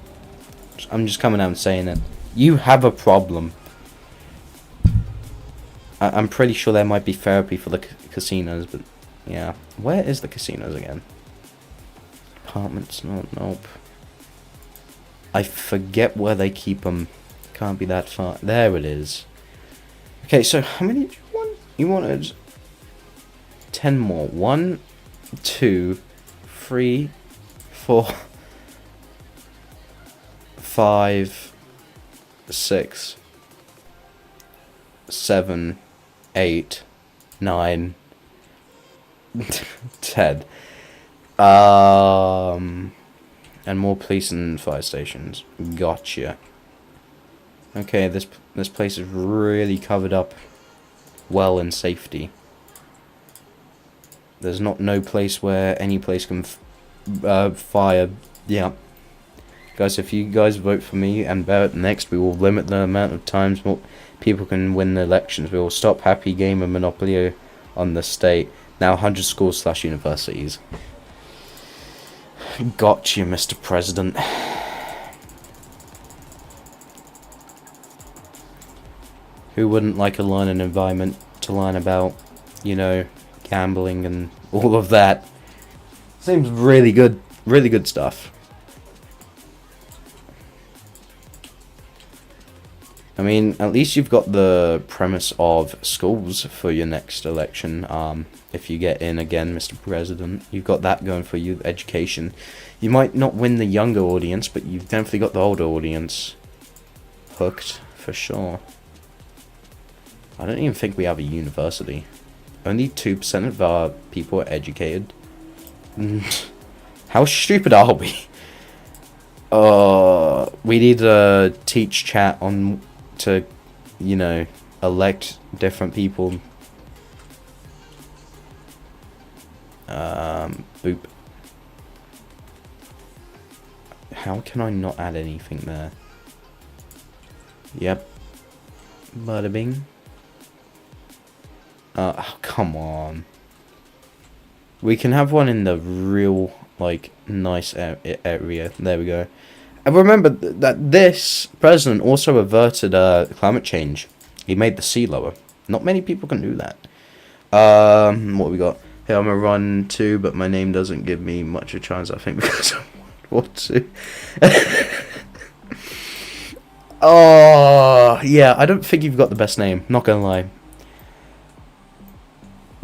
I'm just coming out and saying it. You have a problem. I'm pretty sure there might be therapy for the casinos, but yeah. Where is the casinos again? Apartments? No, nope. I forget where they keep them. Can't be that far. There it is. Okay, so how many did you want? You wanted 10 more. 1, 2, 3, 4, 5, 6, 7, 8, 9, 10. And more police and fire stations. Gotcha. Okay, this place is really covered up well in safety. There's no place where any place can fire. Yeah. Guys, if you guys vote for me and Barrett next, we will limit the amount of times more people can win the elections. We will stop Happy Gamer monopoly on the state. Now 100 schools / universities. Got you, Mr. President. Who wouldn't like a learning environment to learn about, you know, gambling and all of that? Seems really good. Really good stuff. I mean, at least you've got the premise of schools for your next election. If you get in again, Mr. President, you've got that going for you, education. You might not win the younger audience, but you've definitely got the older audience hooked, for sure. I don't even think we have a university. Only 2% of our people are educated. How stupid are we? We need to teach chat on to, you know, elect different people. Boop. How can I not add anything there? Yep. Bada bing. Oh, come on. We can have one in the real, like, nice area. There we go. And remember that this president also averted climate change. He made the sea lower. Not many people can do that. What we got? Here, I'm gonna run 2, but my name doesn't give me much of a chance, I think, because I'm World 2. Oh, yeah, I don't think you've got the best name. Not gonna lie.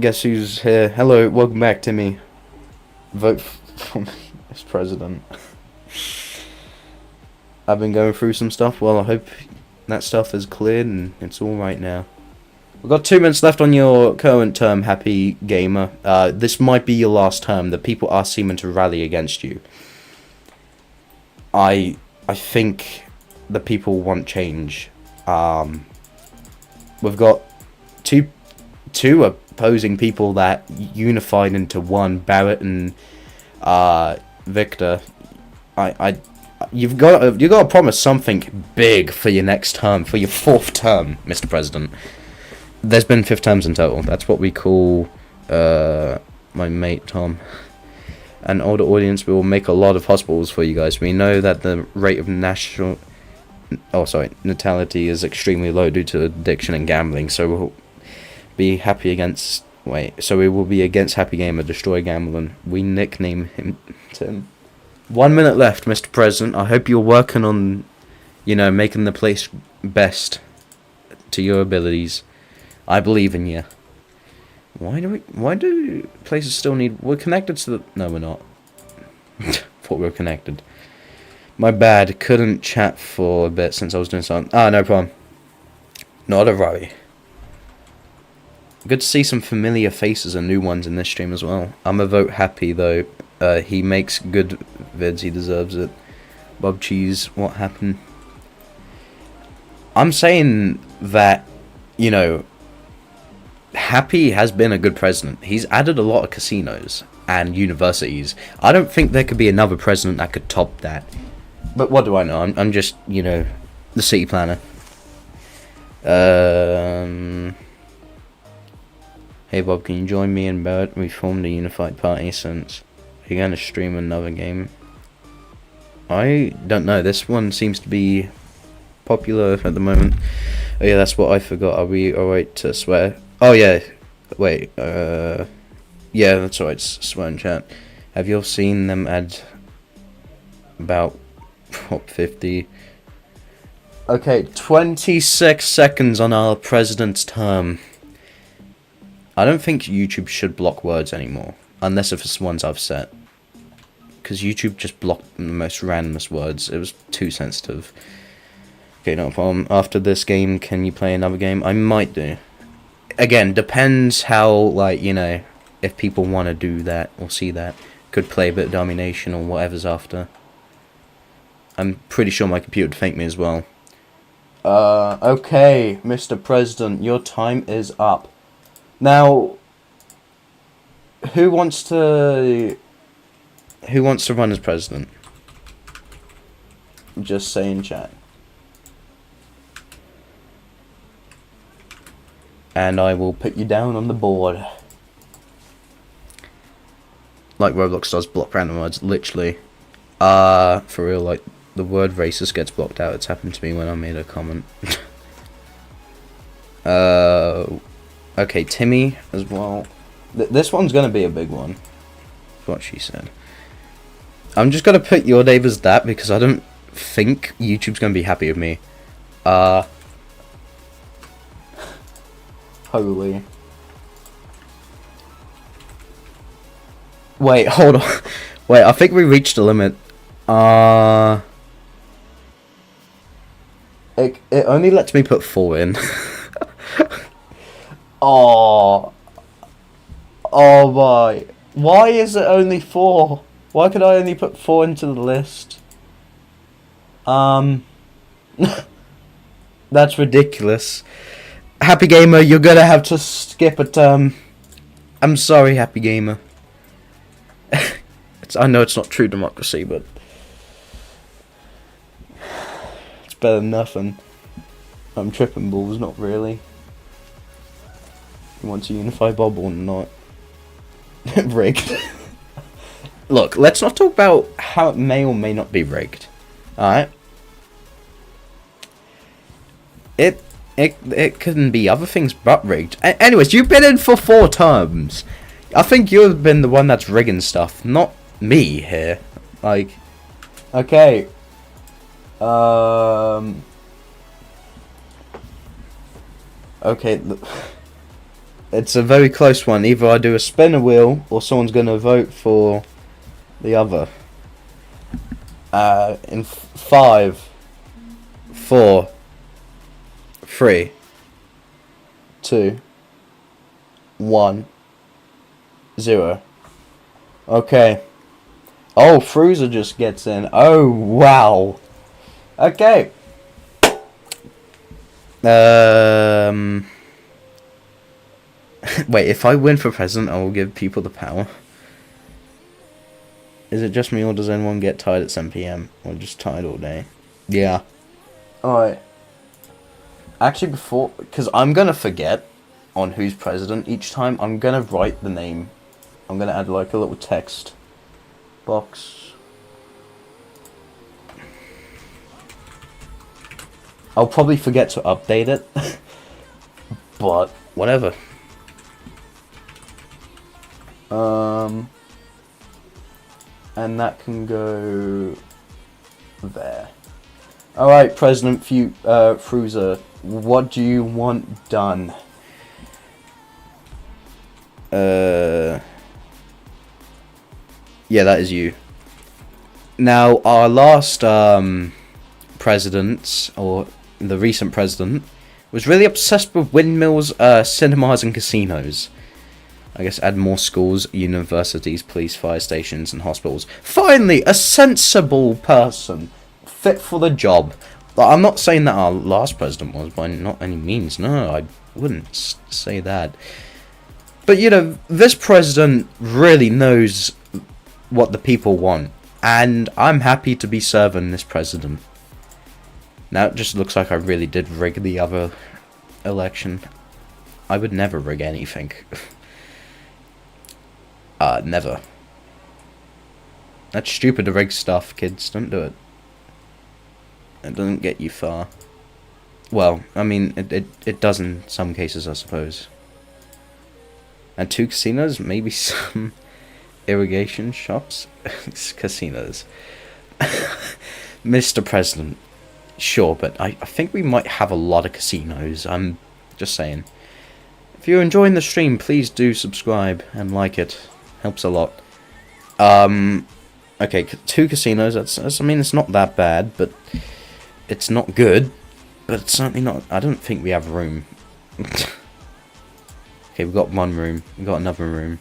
Guess who's here? Hello, welcome back, Timmy. Vote for me as president. I've been going through some stuff. Well, I hope that stuff is cleared and it's all right now. We've got 2 minutes left on your current term, Happy Gamer. This might be your last term. The people are seeming to rally against you. I think the people want change. We've got two opposing people that unified into one, Barrett and Victor. You've got to promise something big for your next term, for your 4th term, Mr. President. There's been 5 terms in total. That's what we call my mate Tom. An older audience will make a lot of hospitals for you guys. We know that the rate of natality is extremely low due to addiction and gambling. So we'll be happy against. We will be against Happy Gamer, destroy gambling. We nickname him Tim. 1 minute left, Mr. President. I hope you're working on, making the place best to your abilities. I believe in you. Why do places still need... We're connected to the... No, we're not. Thought we were connected. My bad. Couldn't chat for a bit since I was doing something. No problem. Not a worry. Good to see some familiar faces and new ones in this stream as well. I'm a vote Happy, though. He makes good vids. He deserves it. Bob Cheese, what happened? I'm saying that, Happy has been a good president. He's added a lot of casinos and universities. I don't think there could be another president that could top that. But what do I know? I'm just, the city planner. Hey Bob, can you join me and Barrett? We formed a unified party since. Are you going to stream another game? I don't know. This one seems to be popular at the moment. Oh yeah, that's what I forgot. Are we alright to swear? Oh yeah, wait, yeah, that's alright, swear in chat. Have you all seen them add about Prop 50? Okay, 26 seconds on our president's term. I don't think YouTube should block words anymore, unless if it's ones I've set. Because YouTube just blocked the most randomest words. It was too sensitive. Okay, no problem. After this game, can you play another game? I might do. Again, depends how, if people want to do that or see that. Could play a bit of Domination or whatever's after. I'm pretty sure my computer would thank me as well. Okay, Mr. President, your time is up. Now, who wants to run as president? Just say in chat. And I will put you down on the board. Like Worldbox does block random words, literally. For real, the word racist gets blocked out. It's happened to me when I made a comment. Okay, Timmy as well. This one's gonna be a big one. That's what she said. I'm just gonna put your name as that because I don't think YouTube's gonna be happy with me. Holy. Wait, hold on. Wait, I think we reached the limit. It only lets me put 4 in. Oh my. Why is it only 4? Why could I only put 4 into the list? That's ridiculous. Happy Gamer, you're gonna have to skip a term. I'm sorry, Happy Gamer. I know it's not true democracy, but it's better than nothing. I'm tripping balls, not really. You want to unify Bob or not? Rigged. Look, let's not talk about how it may or may not be rigged. Alright? It couldn't be other things but rigged. Anyways, you've been in for 4 terms. I think you've been the one that's rigging stuff, not me here. Okay. Okay. It's a very close one. Either I do a spinner wheel or someone's gonna vote for the other. In 5, 4, 3, 2, 1, 0. Okay. Oh, Fruza just gets in. Oh, wow. Okay. Wait, if I win for president, I will give people the power. Is it just me, or does anyone get tired at 7 PM? Or just tired all day? Yeah. Alright. Actually, before... Because I'm going to forget on who's president each time. I'm going to write the name. I'm going to add like a little text box. I'll probably forget to update it. But, whatever. And that can go there. Alright, President Fruza, what do you want done? Yeah, that is you. Now, our last president, or the recent president, was really obsessed with windmills, cinemas, and casinos. I guess add more schools, universities, police, fire stations, and hospitals. Finally, a sensible person fit for the job. I'm not saying that our last president was, by not any means. No, I wouldn't say that. But, you know, this president really knows what the people want. And I'm happy to be serving this president. Now, it just looks like I really did rig the other election. I would never rig anything. Never. That's stupid to rig stuff, kids. Don't do it. It doesn't get you far. Well, I mean, it does in some cases, I suppose. And 2 casinos, maybe some irrigation shops. Casinos. Mr. President. Sure, but I think we might have a lot of casinos. I'm just saying. If you're enjoying the stream, please do subscribe and like it. Helps a lot. Okay, 2 casinos. That's. I mean, it's not that bad, but it's not good. But it's certainly not. I don't think we have room. Okay, we've got 1 room. We've got another room.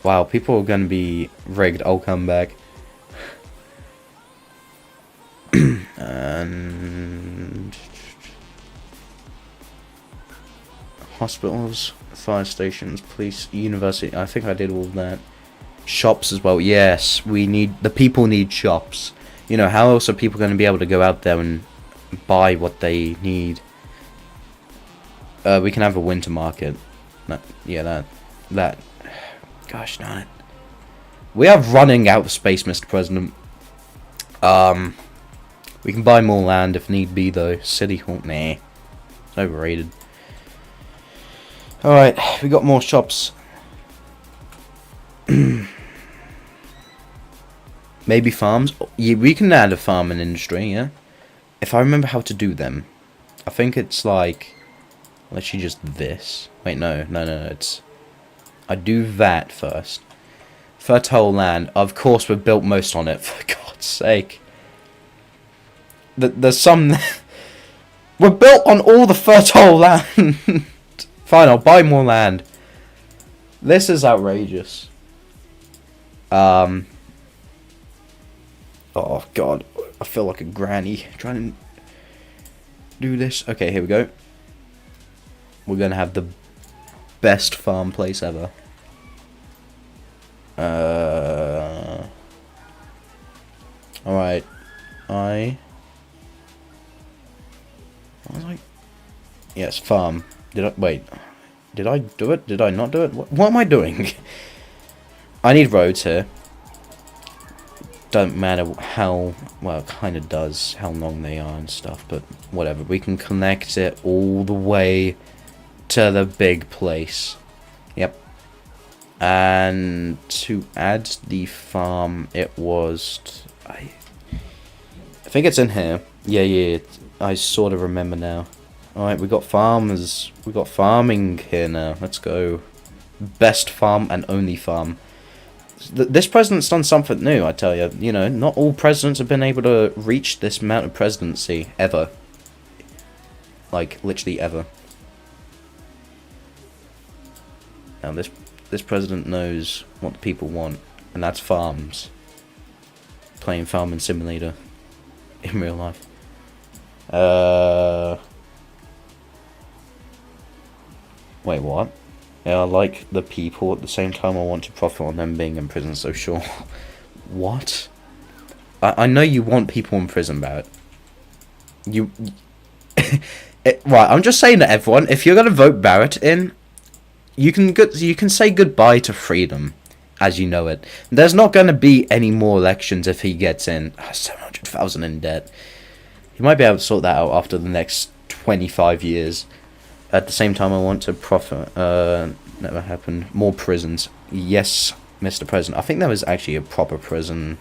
Wow, people are going to be rigged. I'll come back. And hospitals, fire stations, police, university. I think I did all of that. Shops as well. Yes, the people need shops. You know, how else are people going to be able to go out there and buy what they need? We can have a winter market. That. Gosh darn it. We are running out of space, Mr. President. We can buy more land if need be, though. City Hall, nah. It's overrated. Alright, we got more shops. Maybe farms. Yeah, we can add a farm and industry, yeah? If I remember how to do them. I think it's like... Literally just this. Wait, no, it's... I do that first. Fertile land. Of course, we've built most on it, for God's sake. There's some... We're built on all the fertile land. Fine, I'll buy more land. This is outrageous. Oh, God. I feel like a granny trying to do this. Okay, here we go. We're going to have the best farm place ever. Alright. What was I? Yes, farm. Wait. Did I do it? Did I not do it? What am I doing? I need roads here. Don't matter how... Well, it kind of does. How long they are and stuff. But whatever. We can connect it all the way to the big place. Yep. And to add the farm, it was... I think it's in here. Yeah. I sort of remember now. Alright, we got farmers. We got farming here now. Let's go. Best farm and only farm. This president's done something new, I tell you. You know, not all presidents have been able to reach this amount of presidency, ever. Like, literally ever. Now, this president knows what the people want, and that's farms. Playing Farming Simulator in real life. Wait, what? Yeah, I like the people, at the same time I want to profit on them being in prison, so sure. What? I know you want people in prison, Barrett. You... right, I'm just saying to everyone, if you're gonna vote Barrett in, you can say goodbye to freedom, as you know it. There's not gonna be any more elections if he gets in. 700,000 in debt. He might be able to sort that out after the next 25 years. At the same time, I want to profit. Never happened. More prisons. Yes, Mr. President. I think there was actually a proper prison.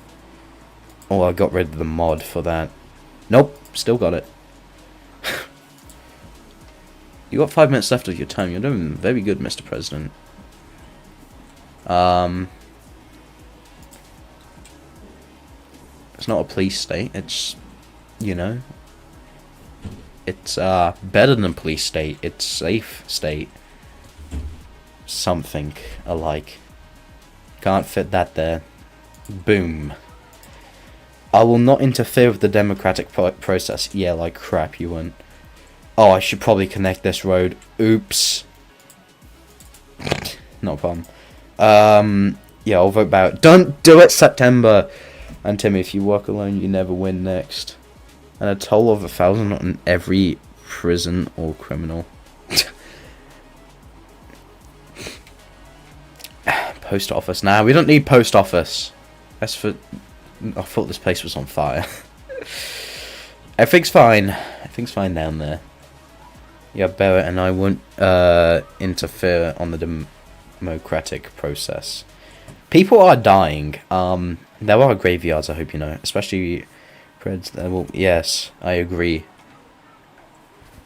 Oh, I got rid of the mod for that. Nope, still got it. You got 5 minutes left of your time. You're doing very good, Mr. President. It's not a police state. It's, you know, it's better than a police state. It's safe state. Something alike. Can't fit that there. Boom. I will not interfere with the democratic process. Yeah, like crap, you won't. Oh, I should probably connect this road. Oops. Not a problem. Yeah, I'll vote Barrett. Don't do it, September. And Timmy, if you work alone, you never win next. And a toll of 1,000 on every prison or criminal. Post office. Nah, we don't need post office. That's for... I thought this place was on fire. Everything's fine. Everything's fine down there. Yeah, Barrett and I won't interfere on the democratic process. People are dying. There are graveyards, I hope you know. Especially... Well, yes, I agree.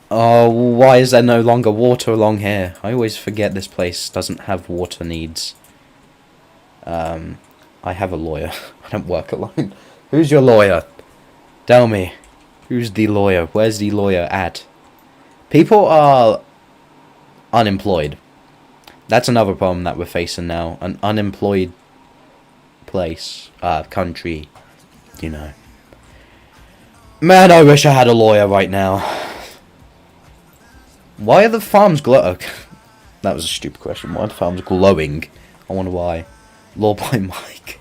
Oh, why is there no longer water along here? I always forget this place doesn't have water needs. I have a lawyer. I don't work alone. Who's your lawyer? Tell me. Who's the lawyer? Where's the lawyer at? People are unemployed. That's another problem that we're facing now. An unemployed place. Country. You know. Man, I wish I had a lawyer right now. Why are the farms glowing? That was a stupid question. Why are the farms glowing? I wonder why. Law by Mike.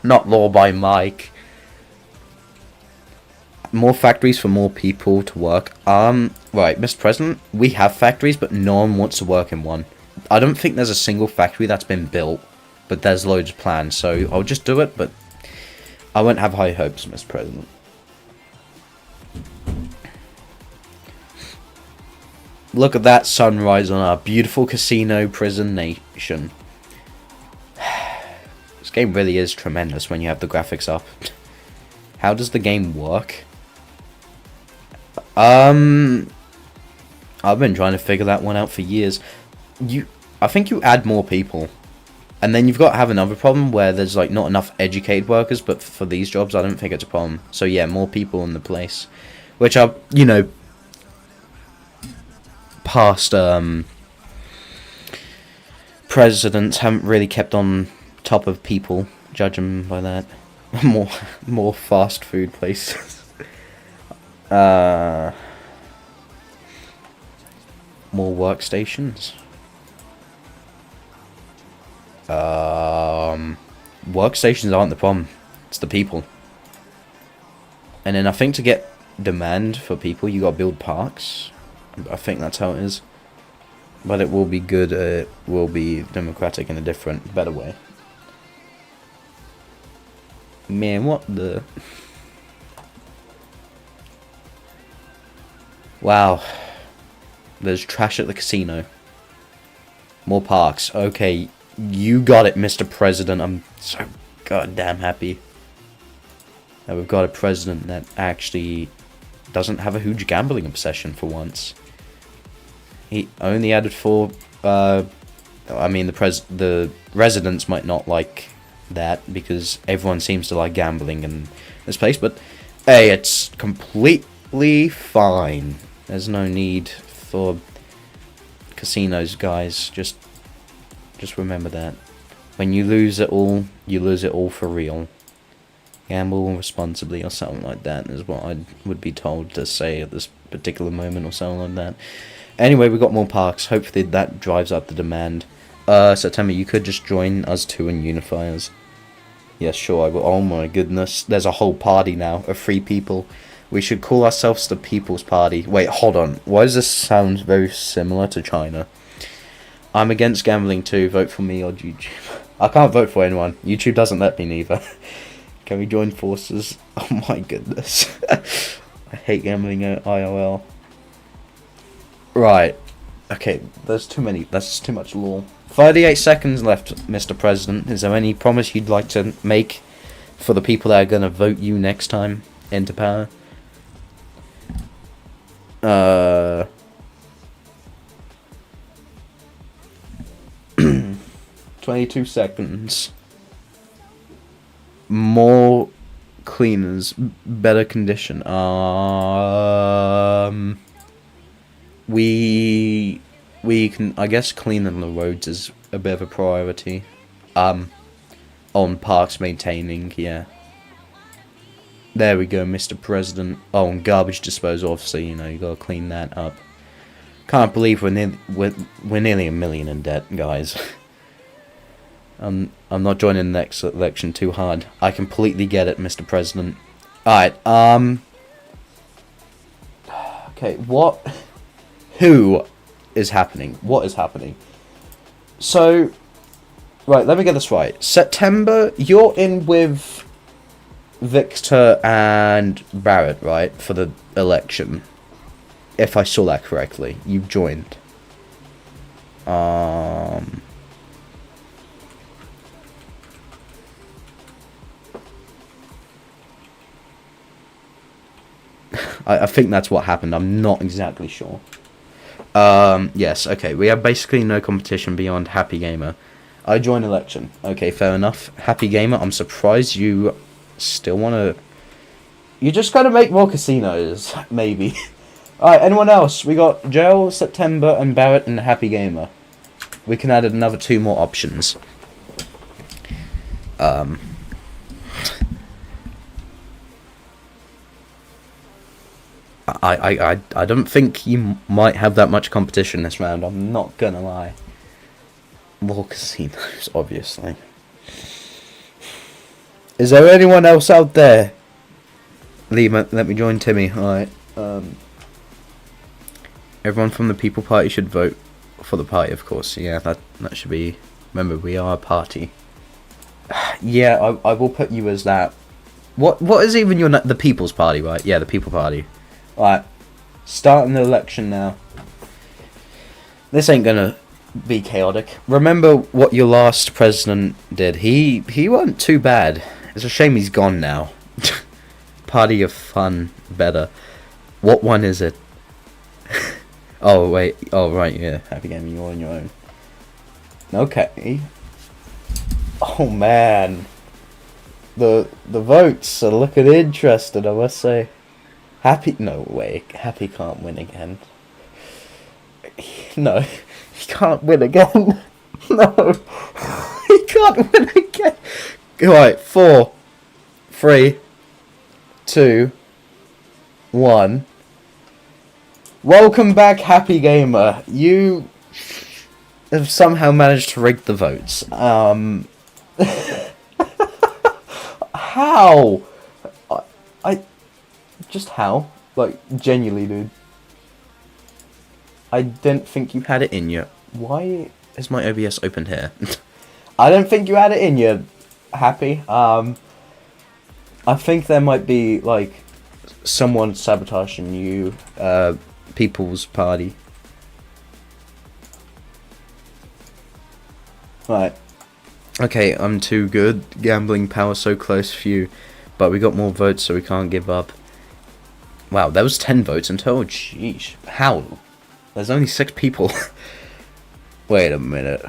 Not law by Mike. More factories for more people to work. Right, Mr. President, we have factories, but no one wants to work in one. I don't think there's a single factory that's been built, but there's loads of plans, so I'll just do it, but I won't have high hopes, Mr. President. Look at that sunrise on our beautiful casino prison nation. This game really is tremendous when you have the graphics up. How does the game work? I've been trying to figure that one out for years. I think you add more people. And then you've got to have another problem where there's like not enough educated workers, but for these jobs I don't think it's a problem. So yeah, more people in the place. Which are, you know, past presidents haven't really kept on top of people, judging by that. more fast food places. More workstations. Workstations aren't the problem. It's the people. And then I think to get demand for people, you gotta build parks. I think that's how it is. But it will be good. It will be democratic in a different, better way. Man, what the... Wow. There's trash at the casino. More parks. Okay, you got it, Mr. President. I'm so goddamn happy that we've got a president that actually doesn't have a huge gambling obsession for once. He only added 4... I mean, the residents might not like that because everyone seems to like gambling in this place, but hey, it's completely fine. There's no need for casinos, guys. Just remember that. When you lose it all for real. Gamble responsibly or something like that is what I would be told to say at this particular moment or something like that. Anyway, we got more parks. Hopefully that drives up the demand. September, you could just join us two and unify us. Yeah, sure, I will. Oh my goodness. There's a whole party now of 3 people. We should call ourselves the People's Party. Wait, hold on. Why does this sound very similar to China? I'm against gambling too. Vote for me or YouTube. I can't vote for anyone. YouTube doesn't let me neither. Can we join forces? Oh my goodness. I hate gambling at IOL. Right. Okay, there's too many. That's too much law. 38 seconds left, Mr. President. Is there any promise you'd like to make for the people that are going to vote you next time into power? 22 seconds. More cleaners, better condition. We can, I guess, cleaning the roads is a bit of a priority. On parks maintaining, yeah. There we go, Mr. President. Oh, and garbage disposal, obviously, you know, you gotta clean that up. Can't believe we're nearly $1 million in debt, guys. I'm not joining the next election too hard. I completely get it, Mr. President. Alright, okay, what? Who is happening? What is happening? So, right, let me get this right. September, you're in with Victor and Barrett, right, for the election. If I saw that correctly, you've joined. I think that's what happened. I'm not exactly sure. Yes, okay. We have basically no competition beyond Happy Gamer. I join election. Okay, fair enough. Happy Gamer, I'm surprised you still want to... You just got to make more casinos, maybe. Alright, anyone else? We got Joel, September, and Barrett, and Happy Gamer. We can add another 2 more options. I don't think you might have that much competition this round, I'm not gonna lie. More casinos, obviously. Is there anyone else out there? Let me join Timmy. Alright. Everyone from the People Party should vote for the party, of course. Yeah, that should be... Remember, we are a party. Yeah, I will put you as that. What is even your... The People's Party, right? Yeah, the People Party. Alright. Starting the election now. This ain't gonna be chaotic. Remember what your last president did. He wasn't too bad. It's a shame he's gone now. Party of fun, better. What one is it? Oh wait. Oh right, yeah. Happy Gaming, you're on your own. Okay. Oh man. The votes are looking interesting, I must say. Happy... No way. Happy can't win again. No. He can't win again. No. He can't win again. Alright, 4, 3, 2, 1. Welcome back, Happy Gamer. You have somehow managed to rig the votes. How? Just how? Like, genuinely, dude. I didn't think you had it in you. Why is my OBS open here? I don't think you had it in you, Happy. I think there might be, like, someone sabotaging you, People's Party. Right. Okay, I'm too good. Gambling power so close for you. But we got more votes, so we can't give up. Wow, there was 10 votes in total. Jeez. How? There's only 6 people. Wait a minute.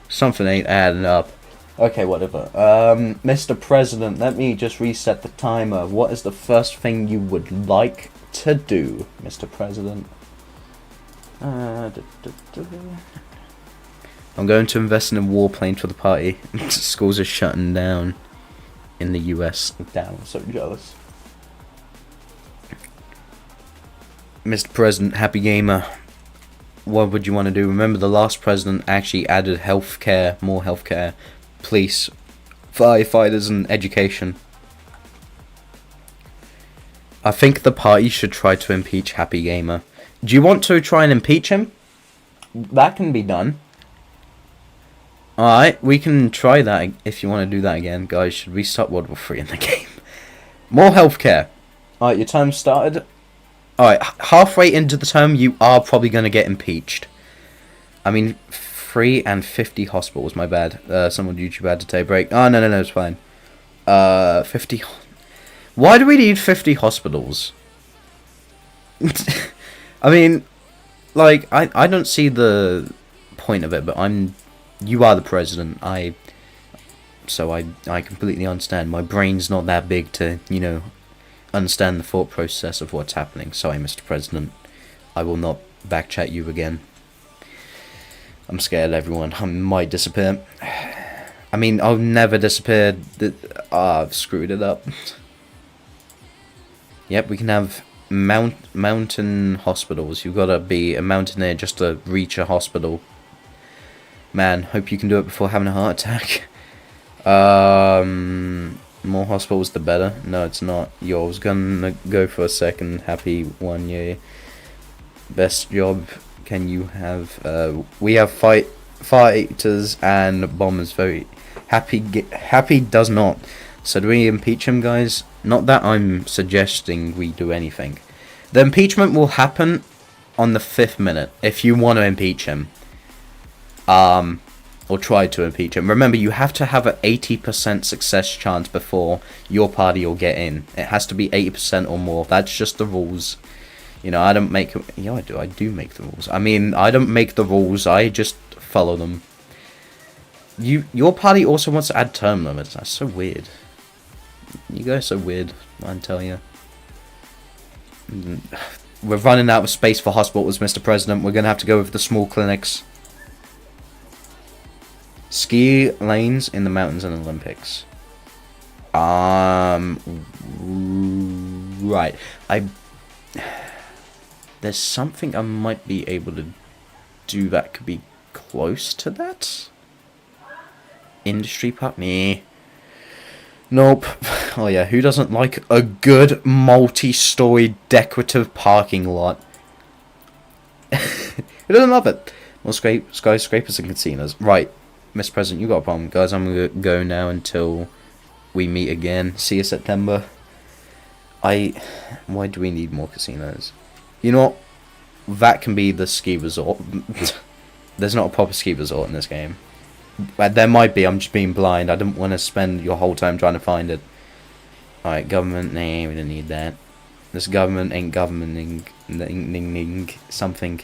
Something ain't adding up. Okay, whatever. Mr. President, let me just reset the timer. What is the first thing you would like to do, Mr. President? I'm going to invest in a warplane for the party. Schools are shutting down in the US. Damn, I'm so jealous. Mr. President, happy gamer. What would you want to do? Remember, the last president actually added healthcare, more healthcare, police, firefighters, and education. I think the party should try to impeach Happy Gamer. Do you want to try and impeach him? That can be done. Alright, we can try that if you want to do that again. Guys, should we start World War 3 in the game? More healthcare. Alright, your time started. Alright, halfway into the term, you are probably going to get impeached. I mean, 3 and 50 hospitals, my bad. Someone YouTube had to take a break. Oh, no, it's fine. 50... Why do we need 50 hospitals? I mean, like, I don't see the point of it, but you are the president. So I completely understand. My brain's not that big to, you know, understand the thought process of what's happening. Sorry, Mr. President. I will not backchat you again. I'm scared, everyone. I might disappear. I mean, I'll never disappear. I've screwed it up. Yep, we can have mountain hospitals. You've got to be a mountaineer just to reach a hospital. Man, hope you can do it before having a heart attack. More hospitals, the better. No, it's not. Yo, I was gonna go for a second. Happy 1 year. Best job can you have? We have fighters and bombers. Very happy does not. So do we impeach him, guys? Not that I'm suggesting we do anything. The impeachment will happen on the 5th minute if you want to impeach him. Or try to impeach him. Remember, you have to have an 80% success chance before your party will get in. It has to be 80% or more. That's just the rules. You know, I don't make... Yeah, I do. I do make the rules. I mean, I don't make the rules. I just follow them. Your party also wants to add term limits. That's so weird. You guys are so weird, I tell you. We're running out of space for hospitals, Mr. President. We're going to have to go with the small clinics. Ski lanes in the mountains and Olympics. Right. There's something I might be able to do that could be close to that. Industry park? Nah. Nope. Oh yeah, who doesn't like a good multi-story decorative parking lot? Who doesn't love it? More skyscrapers and casinos. Right, Mr. President, you got a problem. Guys, I'm going to go now until we meet again. See you September. Why do we need more casinos? You know what? That can be the ski resort. There's not a proper ski resort in this game. There might be, I'm just being blind. I don't want to spend your whole time trying to find it. Alright, government, nah, we don't need that. This government ain't governing something.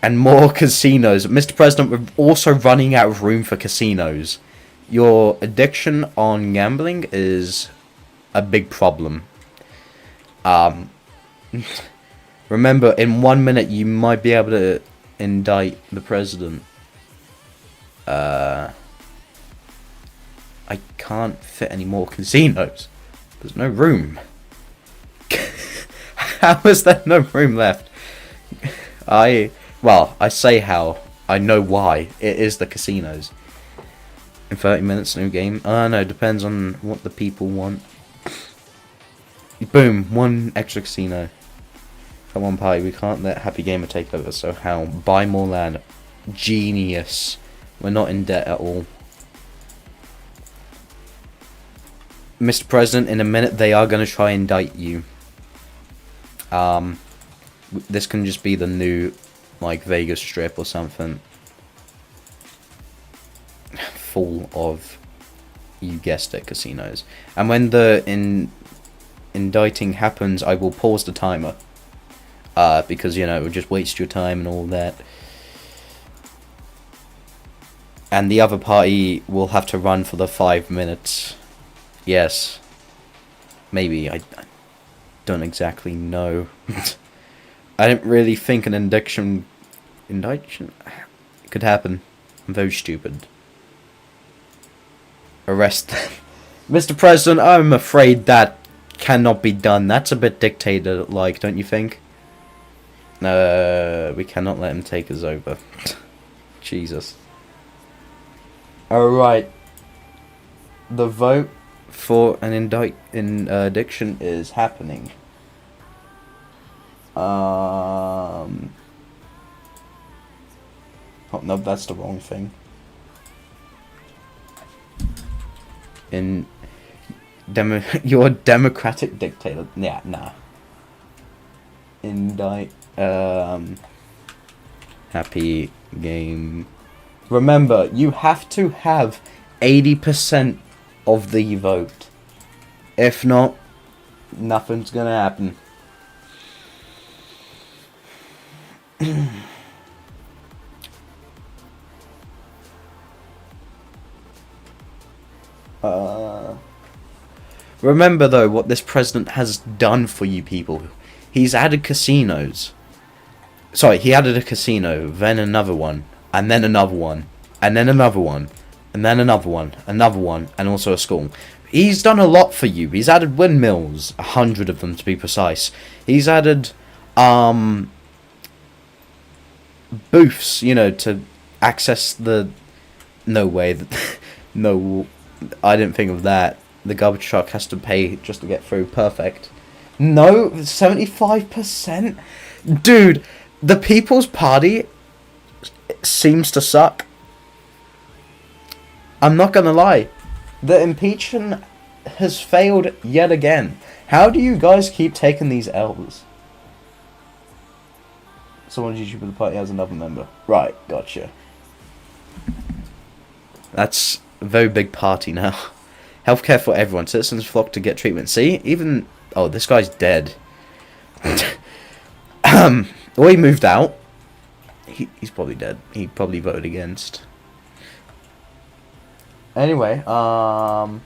And more casinos. Mr. President, we're also running out of room for casinos. Your addiction on gambling is a big problem. Remember, in 1 minute you might be able to indict the president. I can't fit any more casinos. There's no room. How is there no room left? Well, I say how. I know why. It is the casinos. In 30 minutes, new game. No, depends on what the people want. Boom, 1 extra casino. Come on, party, we can't let Happy Gamer take over, so how? Buy more land. Genius. We're not in debt at all. Mr. President, in a minute they are going to try and indict you. This can just be the new, like, Vegas Strip or something. Full of, you guessed it, casinos. And when the indicting happens, I will pause the timer. Because, you know, it would just waste your time and all that. And the other party will have to run for the 5 minutes. Yes. Maybe. don't exactly know. I didn't really think an indiction could happen. I'm very stupid. Arrest them. Mr. President, I'm afraid that cannot be done. That's a bit dictator-like, don't you think? We cannot let him take us over. Jesus. Alright. The vote for an indiction is happening. Oh, no, that's the wrong thing. You're a democratic dictator. Yeah, nah. Happy game. Remember, you have to have 80% of the vote. If not, nothing's gonna happen. Remember though what this president has done for you people. He's added casinos. Sorry, he added a casino, then another one, and then another one, and then another one, and then another one, and also a school. He's done a lot for you. He's added windmills, 100 of them to be precise. He's added booths, you know, to access the... No way. No, I didn't think of that. The garbage truck has to pay just to get through. Perfect. No, 75%? Dude, the People's Party seems to suck. I'm not gonna lie. The impeachment has failed yet again. How do you guys keep taking these L's? Someone's YouTube of the party has another member. Right, gotcha. That's a very big party now. Healthcare for everyone. Citizens flock to get treatment. See? Even... Oh, this guy's dead. Well, he moved out. He's probably dead. He probably voted against. Anyway, yeah,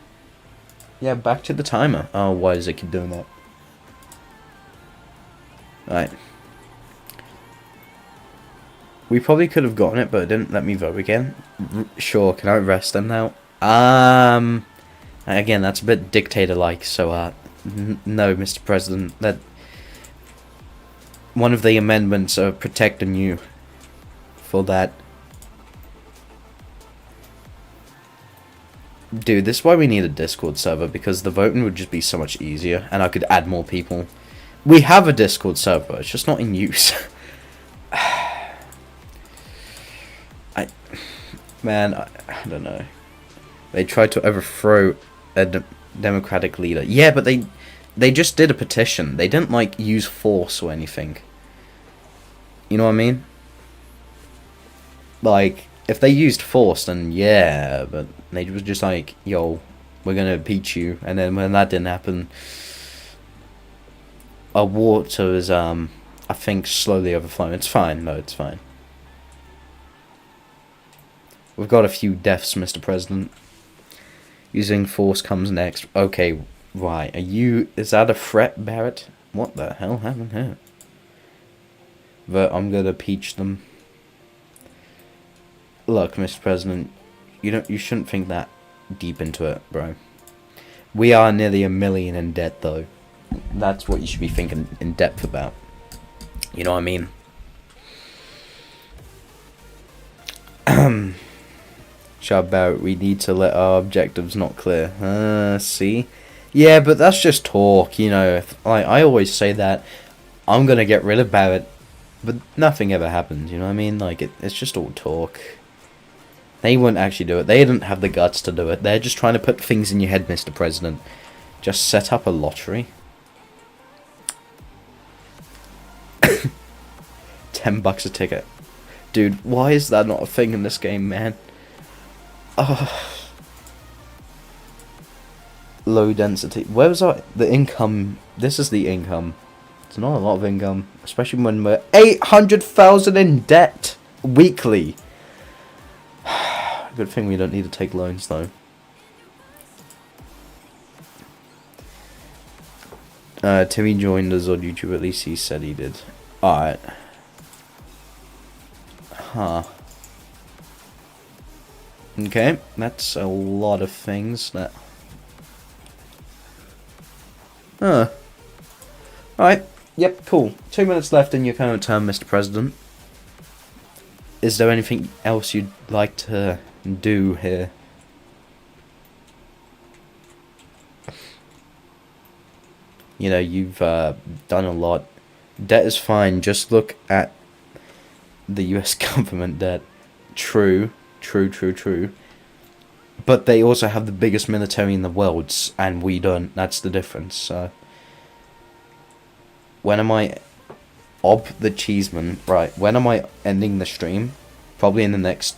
back to the timer. Oh, why does it keep doing that? Right. We probably could have gotten it, but it didn't let me vote again. Sure, can I arrest them now? Again, that's a bit dictator-like, so, no, Mr. President. That one of the amendments are protecting you for that. Dude, this is why we need a Discord server, because the voting would just be so much easier, and I could add more people. We have a Discord server, it's just not in use. I don't know. They tried to overthrow a democratic leader. Yeah, but they just did a petition. They didn't, like, use force or anything. You know what I mean? Like, if they used force, then yeah, but they was just like, yo, we're gonna impeach you, and then when that didn't happen, our water is, I think, slowly overflowing. It's fine, no, it's fine. We've got a few deaths, Mr. President. Using force comes next. Okay, right, is that a threat, Barrett? What the hell happened here? But I'm gonna impeach them. Look, Mr. President, you shouldn't think that deep into it, bro. We are nearly $1 million in debt, though. That's what you should be thinking in depth about. You know what I mean? Shut about, we need to let our objectives not clear. See? Yeah, but that's just talk, you know. I always say that. I'm gonna get rid of Barrett, but nothing ever happens, you know what I mean? Like, it's just all talk. They wouldn't actually do it. They didn't have the guts to do it. They're just trying to put things in your head, Mr. President. Just set up a lottery. $10 a ticket. Dude, why is that not a thing in this game, man? Oh. Low density. Where was I? The income. This is the income. It's not a lot of income. Especially when we're 800,000 in debt weekly. Good thing we don't need to take loans, though. Timmy joined us on YouTube, at least he said he did. Alright. Huh. Okay, that's a lot of things that... Huh. Alright, yep, cool. 2 minutes left in your current term, Mr. President. Is there anything else you'd like to do here? You know, you've done a lot. Debt is fine, just look at the US government debt. True. But they also have the biggest military in the world, and we don't. That's the difference, so... When am I... the Cheeseman. Right, when am I ending the stream? Probably in the next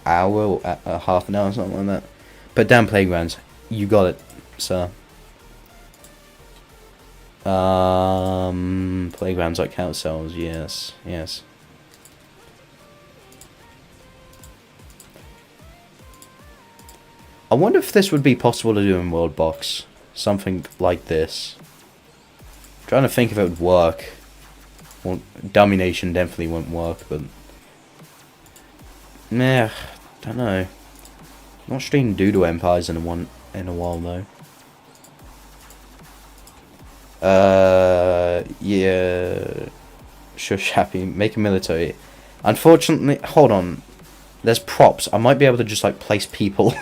hour or half an hour or something like that. But damn Playgrounds, you got it, sir. Playgrounds like carousels, yes. I wonder if this would be possible to do in Worldbox. Something like this. I'm trying to think if it would work. Well, Domination definitely won't work, but... Meh, don't know. Not streamed Doodle Empires in a while though. Yeah. Shush happy. Make a military. Unfortunately, hold on. There's props. I might be able to just like place people.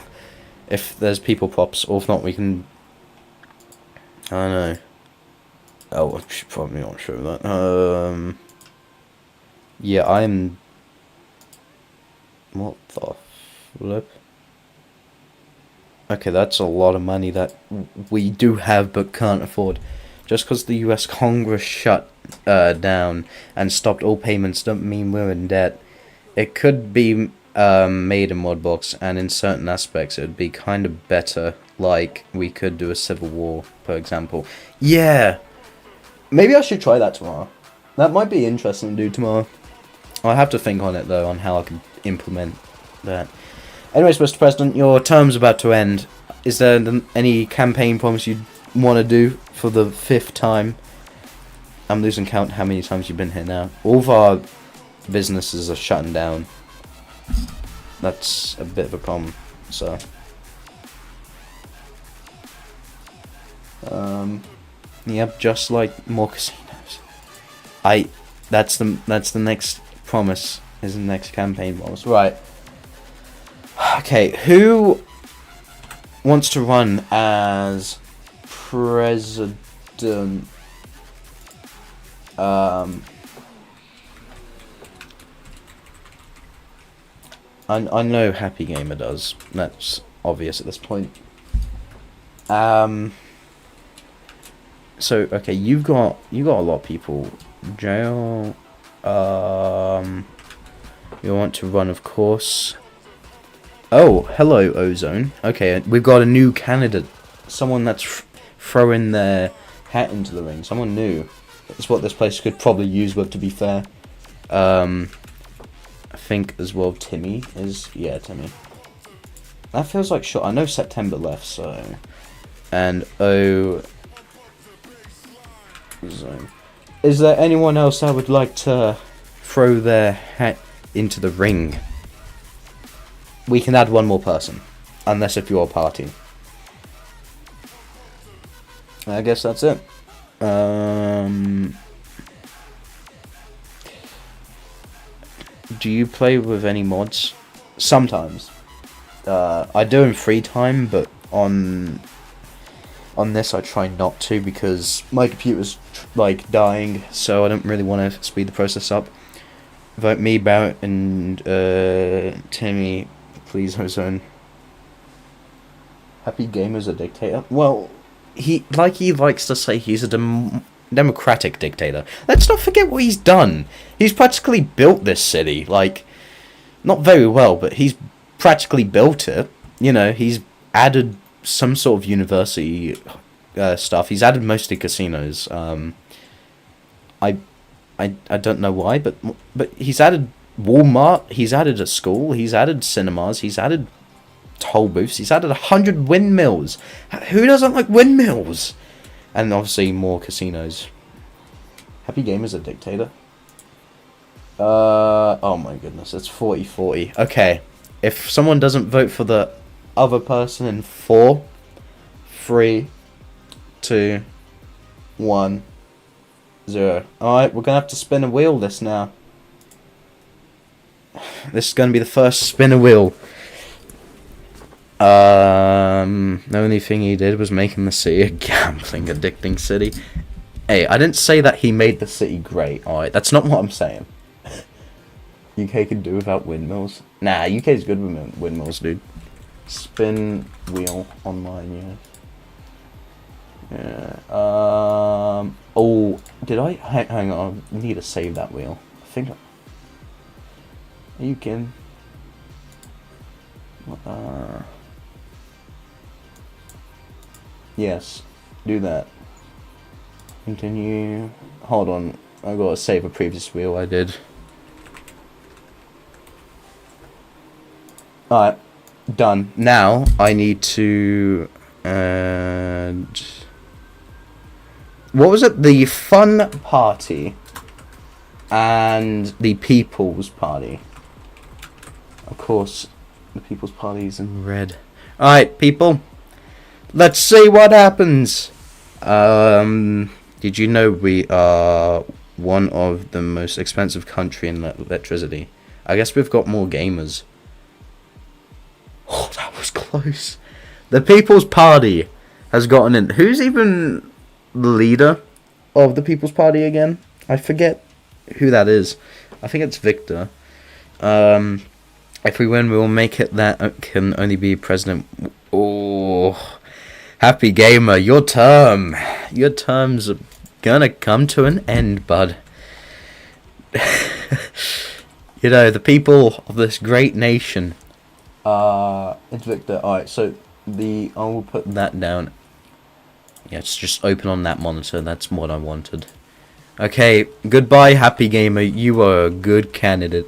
If there's people props, or if not, we can... I don't know. Oh, I should probably not show that. Yeah, I'm... What the flip? Okay, that's a lot of money that we do have but can't afford. Just because the US Congress shut down and stopped all payments doesn't mean we're in debt. It could be made in Worldbox, and in certain aspects it would be kind of better. Like, we could do a civil war, for example. Yeah! Maybe I should try that tomorrow. That might be interesting to do tomorrow. I'll have to think on it, though, on how I can implement that. Anyways, Mr. President, your term's about to end. Is there any campaign promise you'd want to do for the 5th time? I'm losing count how many times you've been here now. All of our businesses are shutting down. That's a bit of a problem, so... Yep, just like more casinos. That's the next promise, is the next campaign promise. Right. Okay, who wants to run as president? I know Happy Gamer does. That's obvious at this point. So okay, you got a lot of people. Jail. You want to run, of course. Oh, hello, Ozone. Okay, we've got a new candidate. Someone that's throwing their hat into the ring. Someone new. That's what this place could probably use with, to be fair. I think as well Timmy is... Yeah, Timmy. That feels like short. I know September left, so... And Ozone. Is there anyone else that would like to throw their hat into the ring? We can add one more person, unless if you're a party. I guess that's it. Do you play with any mods? Sometimes. I do in free time, but on this I try not to because my computer's like dying, so I don't really want to speed the process up. Vote me, Barrett, and Timmy, please, Ozone. Happy Gamer's a dictator? Well, he likes to say he's a democratic dictator. Let's not forget what he's done. He's practically built this city, like, not very well, but he's practically built it. You know, he's added some sort of university stuff. He's added mostly casinos. I don't know why, but he's added Walmart. He's added a school. He's added cinemas. He's added toll booths. He's added 100 windmills. Who doesn't like windmills? And obviously more casinos. Happy Gamer's a dictator. Oh my goodness, it's 40-40. Okay, if someone doesn't vote for the other person in 4, 3, 2, 1, 0. Alright, we're gonna have to spin a wheel this now. This is gonna be the first spin a wheel. The only thing he did was making the city a gambling, addicting city. Hey, I didn't say that he made the city great, alright? That's not what I'm saying. UK could do without windmills. Nah, UK's good with windmills, dude. Spin wheel online, yeah. Oh, did I? Hang on, I need to save that wheel. I think. You can. Yes, do that. Continue. Hold on, I gotta save a previous wheel I did. Alright, done. Now I need to add. What was it? The fun party and the people's party. Of course, the people's party is in red. Alright, people. Let's see what happens. Did you know we are one of the most expensive country in electricity? I guess we've got more gamers. Oh, that was close. The People's Party has gotten in. Who's even the leader of the People's Party again? I forget who that is. I think it's Victor. If we win, we will make it that can only be president. Oh, Happy Gamer, your term's gonna come to an end, bud. You know, the people of this great nation. It's Victor. Alright, so I will put that down. Yeah, it's just open on that monitor. That's what I wanted. Okay, goodbye, Happy Gamer. You are a good candidate.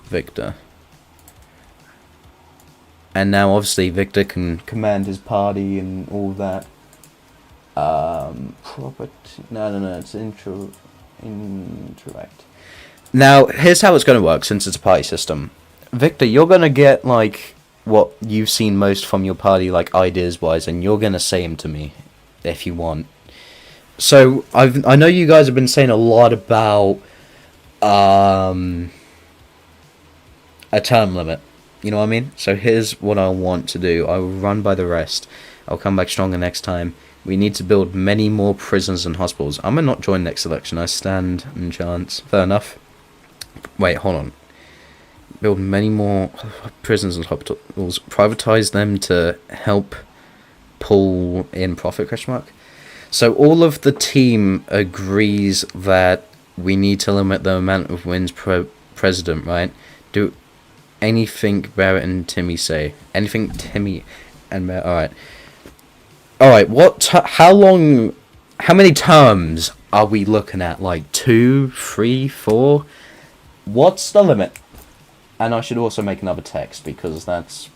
Victor. And now, obviously, Victor can command his party and all that. Property. No, it's interact. Now, here's how it's going to work, since it's a party system. Victor, you're going to get, like, what you've seen most from your party, like, ideas-wise, and you're going to say them to me, if you want. So, I know you guys have been saying a lot about, a term limit. You know what I mean? So, here's what I want to do. I will run by the rest. I'll come back stronger next time. We need to build many more prisons and hospitals. I'm going to not join next election. I stand in chance. Fair enough. Wait, hold on. Build many more prisons and hospitals. Privatize them to help pull in profit, question mark. So all of the team agrees that we need to limit the amount of wins per president, right? Do anything Barrett and Timmy say. Anything Timmy and Barrett. Alright, how many terms are we looking at? Like 2, 3, 4? What's the limit? And I should also make another text because that's,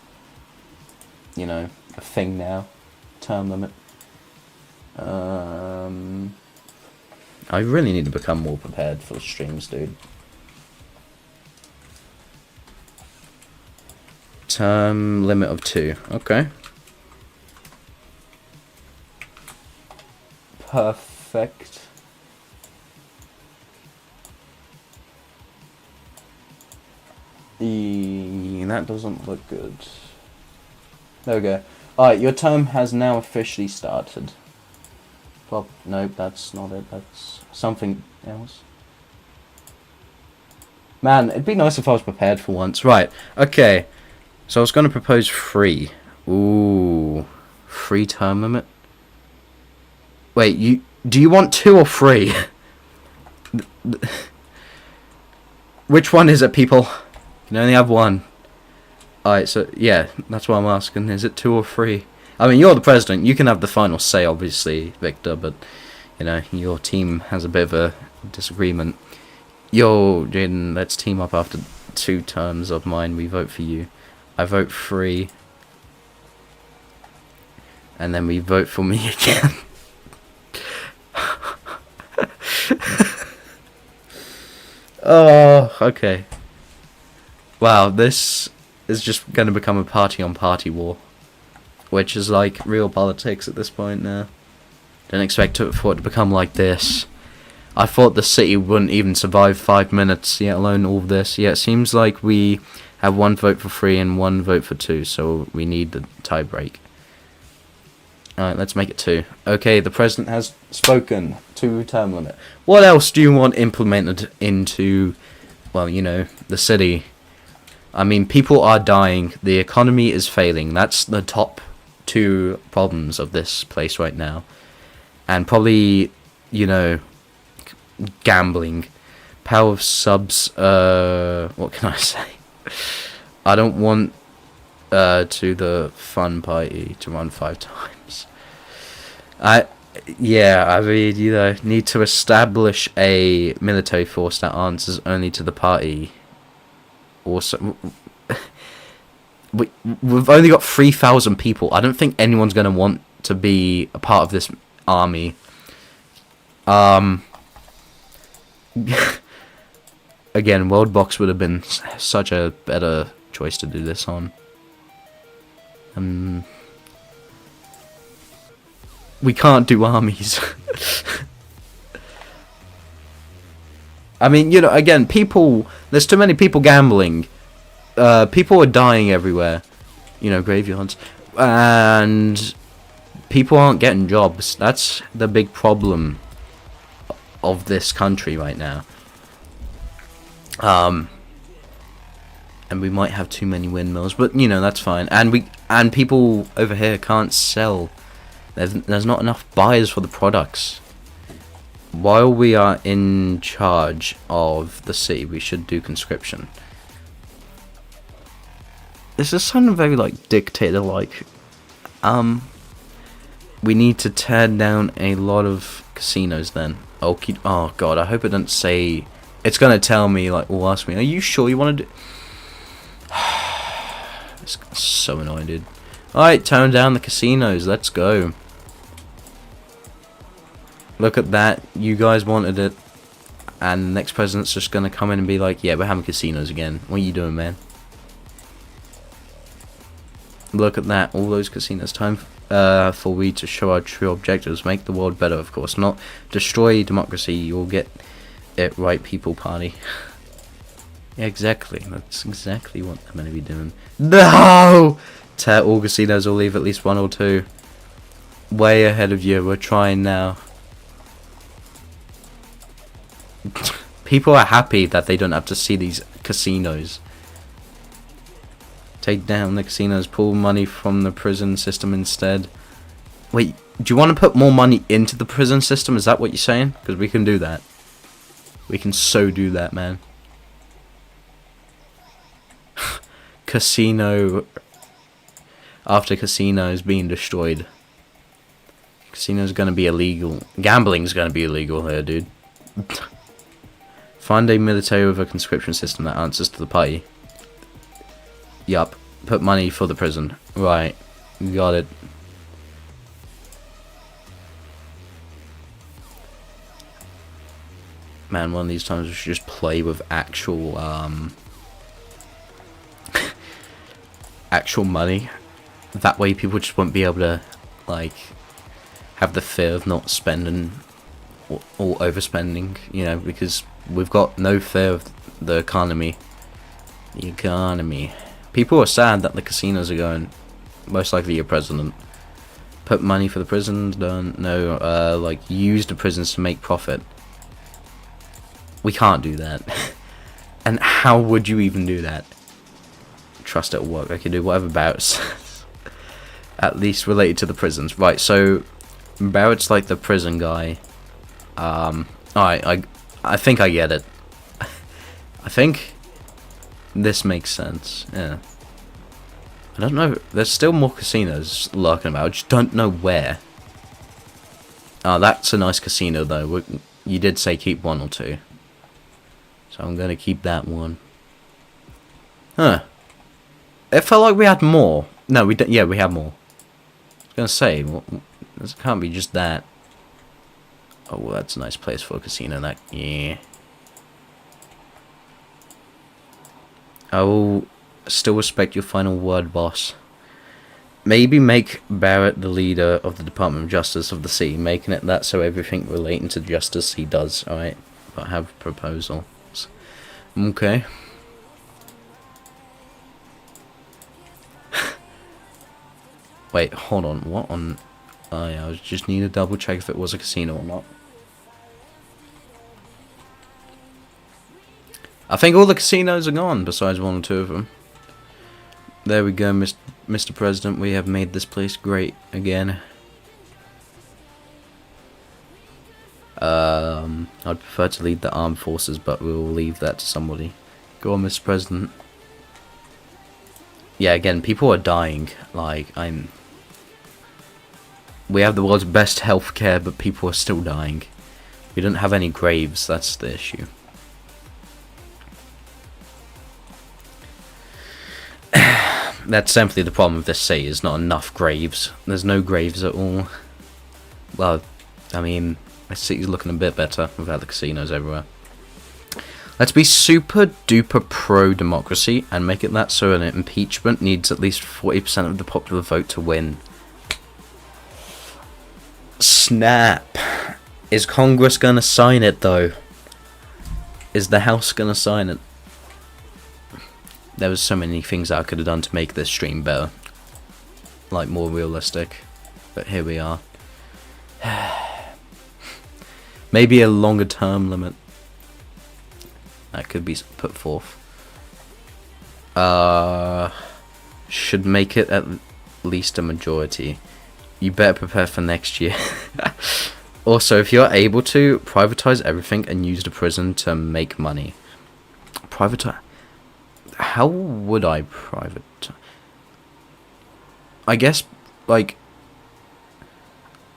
you know, a thing now. Term limit. I really need to become more prepared for streams, dude. Term limit of 2. Okay. Perfect. That doesn't look good. There we go. Alright, your term has now officially started. Well, nope, that's not it. That's something else. Man, it'd be nice if I was prepared for once. Right, okay. So I was going to propose 3. Ooh. 3 term limit? Wait, do you want 2 or 3? Which one is it, people? You can only have one. Alright, so, yeah, that's what I'm asking. Is it 2 or 3? I mean, you're the president. You can have the final say, obviously, Victor, but, you know, your team has a bit of a disagreement. Yo, Jaden, let's team up after 2 terms of mine. We vote for you. I vote 3. and then we vote for me again. Oh, okay. Wow, this is just going to become a party-on-party war, which is like real politics at this point now. Didn't expect for it to become like this. I thought the city wouldn't even survive 5 minutes, yet alone all of this. Yeah, it seems like we have 1 vote for 3 and 1 vote for 2, so we need the tie break. Alright, let's make it 2. Okay, the president has spoken. 2-term limit. What else do you want implemented into, well, you know, the city? I mean, people are dying. The economy is failing. That's the top 2 problems of this place right now. And probably, you know, gambling. Power of subs, what can I say? I don't want to the fun party to run 5 times. Yeah, I mean, you know, need to establish a military force that answers only to the party. Also, we've only got 3,000 people. I don't think anyone's going to want to be a part of this army. Again, Worldbox would have been such a better choice to do this on. We can't do armies. I mean, you know, again, there's too many people gambling. People are dying everywhere. You know, graveyards. And people aren't getting jobs. That's the big problem of this country right now. And we might have too many windmills, but you know, that's fine. And people over here can't sell. There's not enough buyers for the products. While we are in charge of the city, we should do conscription. This is something very like dictator-like. We need to tear down a lot of casinos then. Oh god, I hope it doesn't say. It's gonna tell me, like, or ask me, are you sure you want to do? It's so annoying, dude. Alright, tone down the casinos. Let's go. Look at that. You guys wanted it. And the next president's just gonna come in and be like, yeah, we're having casinos again. What are you doing, man? Look at that. All those casinos. Time for we to show our true objectives. Make the world better, of course. Not destroy democracy. You'll get it right, people party. Yeah, exactly. That's exactly what I'm going to be doing. No! Tear all casinos or leave at least 1 or 2. Way ahead of you. We're trying now. People are happy that they don't have to see these casinos. Take down the casinos. Pull money from the prison system instead. Wait, do you want to put more money into the prison system? Is that what you're saying? Because we can do that. We can so do that, man. Casino after casino is being destroyed. Casino's gonna be illegal. Gambling's gonna be illegal here, dude. Find a military with a conscription system that answers to the party. Yup. Put money for the prison. Right. Got it. Man, one of these times we should just play with actual, actual money. That way people just won't be able to, like, have the fear of not spending or overspending, you know, because we've got no fear of the economy. The economy. People are sad that the casinos are going. Most likely your president. Put money for the prisons, don't know, like, use the prisons to make profit. We can't do that. And how would you even do that? Trust it'll work. I can do whatever Barrett says. At least related to the prisons. Right, so Barrett's like the prison guy. Alright, I think I get it. I think this makes sense. Yeah. I don't know. There's still more casinos lurking about. I just don't know where. Oh, that's a nice casino though. You did say keep 1 or 2. So I'm gonna keep that one. Huh. It felt like we had more. No, we don't. Yeah, we have more. gonna say, well, it can't be just that. Oh, well, that's a nice place for a casino. That, yeah. I will still respect your final word, boss. Maybe make Barrett the leader of the Department of Justice of the city, making it that so everything relating to justice he does, alright? But I have a proposal. Okay. Wait, hold on, what on... Oh yeah, I just need to double check if it was a casino or not. I think all the casinos are gone, besides one or two of them. There we go, Mr. President. We have made this place great again. I'd prefer to lead the armed forces, but we'll leave that to somebody. Go on, Mr. President. Yeah, again, people are dying. Like, we have the world's best healthcare, but people are still dying. We don't have any graves, that's the issue. That's simply the problem with this city, is not enough graves. There's no graves at all. Well, I mean, my city's looking a bit better without the casinos everywhere. Let's be super duper pro-democracy and make it that so an impeachment needs at least 40% of the popular vote to win. Snap. Is Congress gonna sign it though? Is the House gonna sign it? There was so many things I could have done to make this stream better. Like, more realistic. But here we are. Maybe a longer term limit. That could be put forth. Should make it at least a majority. You better prepare for next year. Also, if you're able to, privatize everything and use the prison to make money. Privatize... How would I private? I guess, like...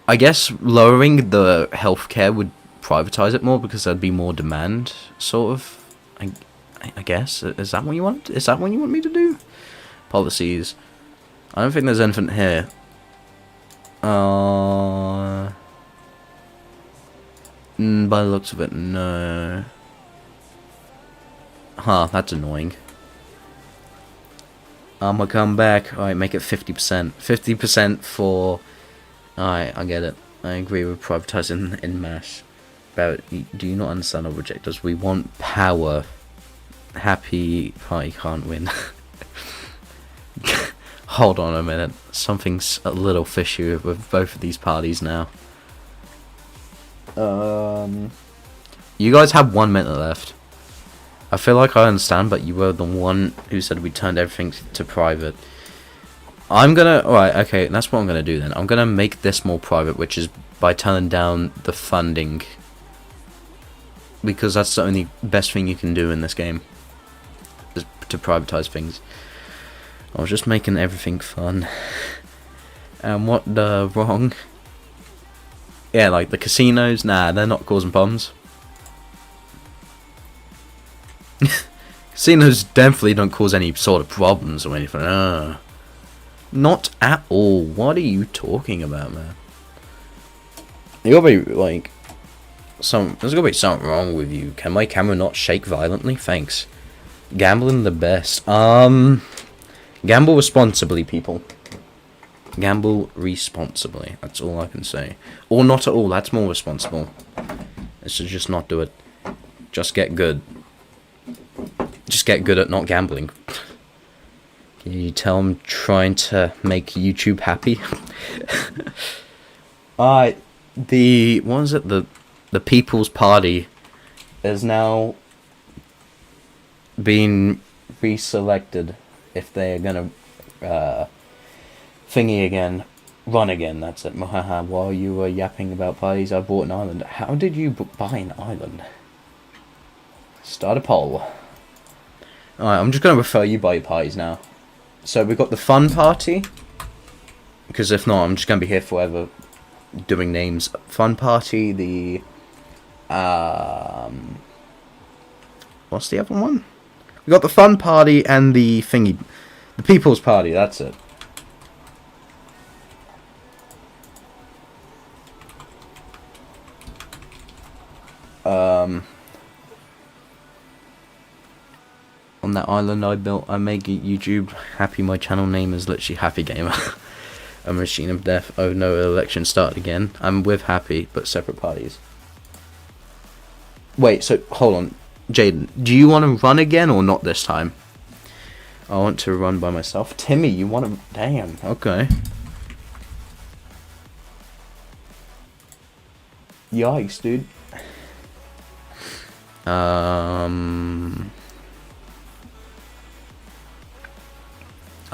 I guess lowering the healthcare would privatize it more because there'd be more demand, sort of. I guess. Is that what you want? Is that what you want me to do? Policies. I don't think there's anything here. By the looks of it, no. Huh, that's annoying. I'ma come back. Alright, make it 50%. 50% for... Alright, I get it. I agree with privatizing in mass. But do you not understand or reject us? We want power. Happy party can't win. Hold on a minute. Something's a little fishy with both of these parties now. You guys have 1 minute left. I feel like I understand, but you were the one who said we turned everything to private. Alright, okay, that's what I'm gonna do then. I'm gonna make this more private, which is by turning down the funding. Because that's the only best thing you can do in this game. Is to privatize things. I was just making everything fun. And what the wrong? Yeah, like the casinos, nah, they're not causing problems. Casinos definitely don't cause any sort of problems or anything. Not at all. What are you talking about, man? You gotta be like, there's gotta be something wrong with you. Can my camera not shake violently? Thanks. Gambling the best. Gamble responsibly, people. Gamble responsibly. That's all I can say. Or not at all. That's more responsible. It's to just not do it. Just get good. Just get good at not gambling. Can you tell I'm trying to make YouTube happy? What is it? The People's Party is now being reselected if they're gonna thingy again, run again. That's it. While you were yapping about parties, I bought an island. How did you buy an island? Start a poll. Alright, I'm just gonna refer you by your parties now. So we've got the Fun Party, because if not, I'm just gonna be here forever doing names. Fun Party, the what's the other one? We got the Fun Party and the thingy, the People's Party. That's it. that island I built. I make YouTube happy. My channel name is literally Happy Gamer. A machine of death. Oh no, election started again. I'm with Happy, but separate parties. Wait, so hold on, Jaden. Do you want to run again or not this time? I want to run by myself. Timmy, you want to? Damn. Okay. Yikes, dude. I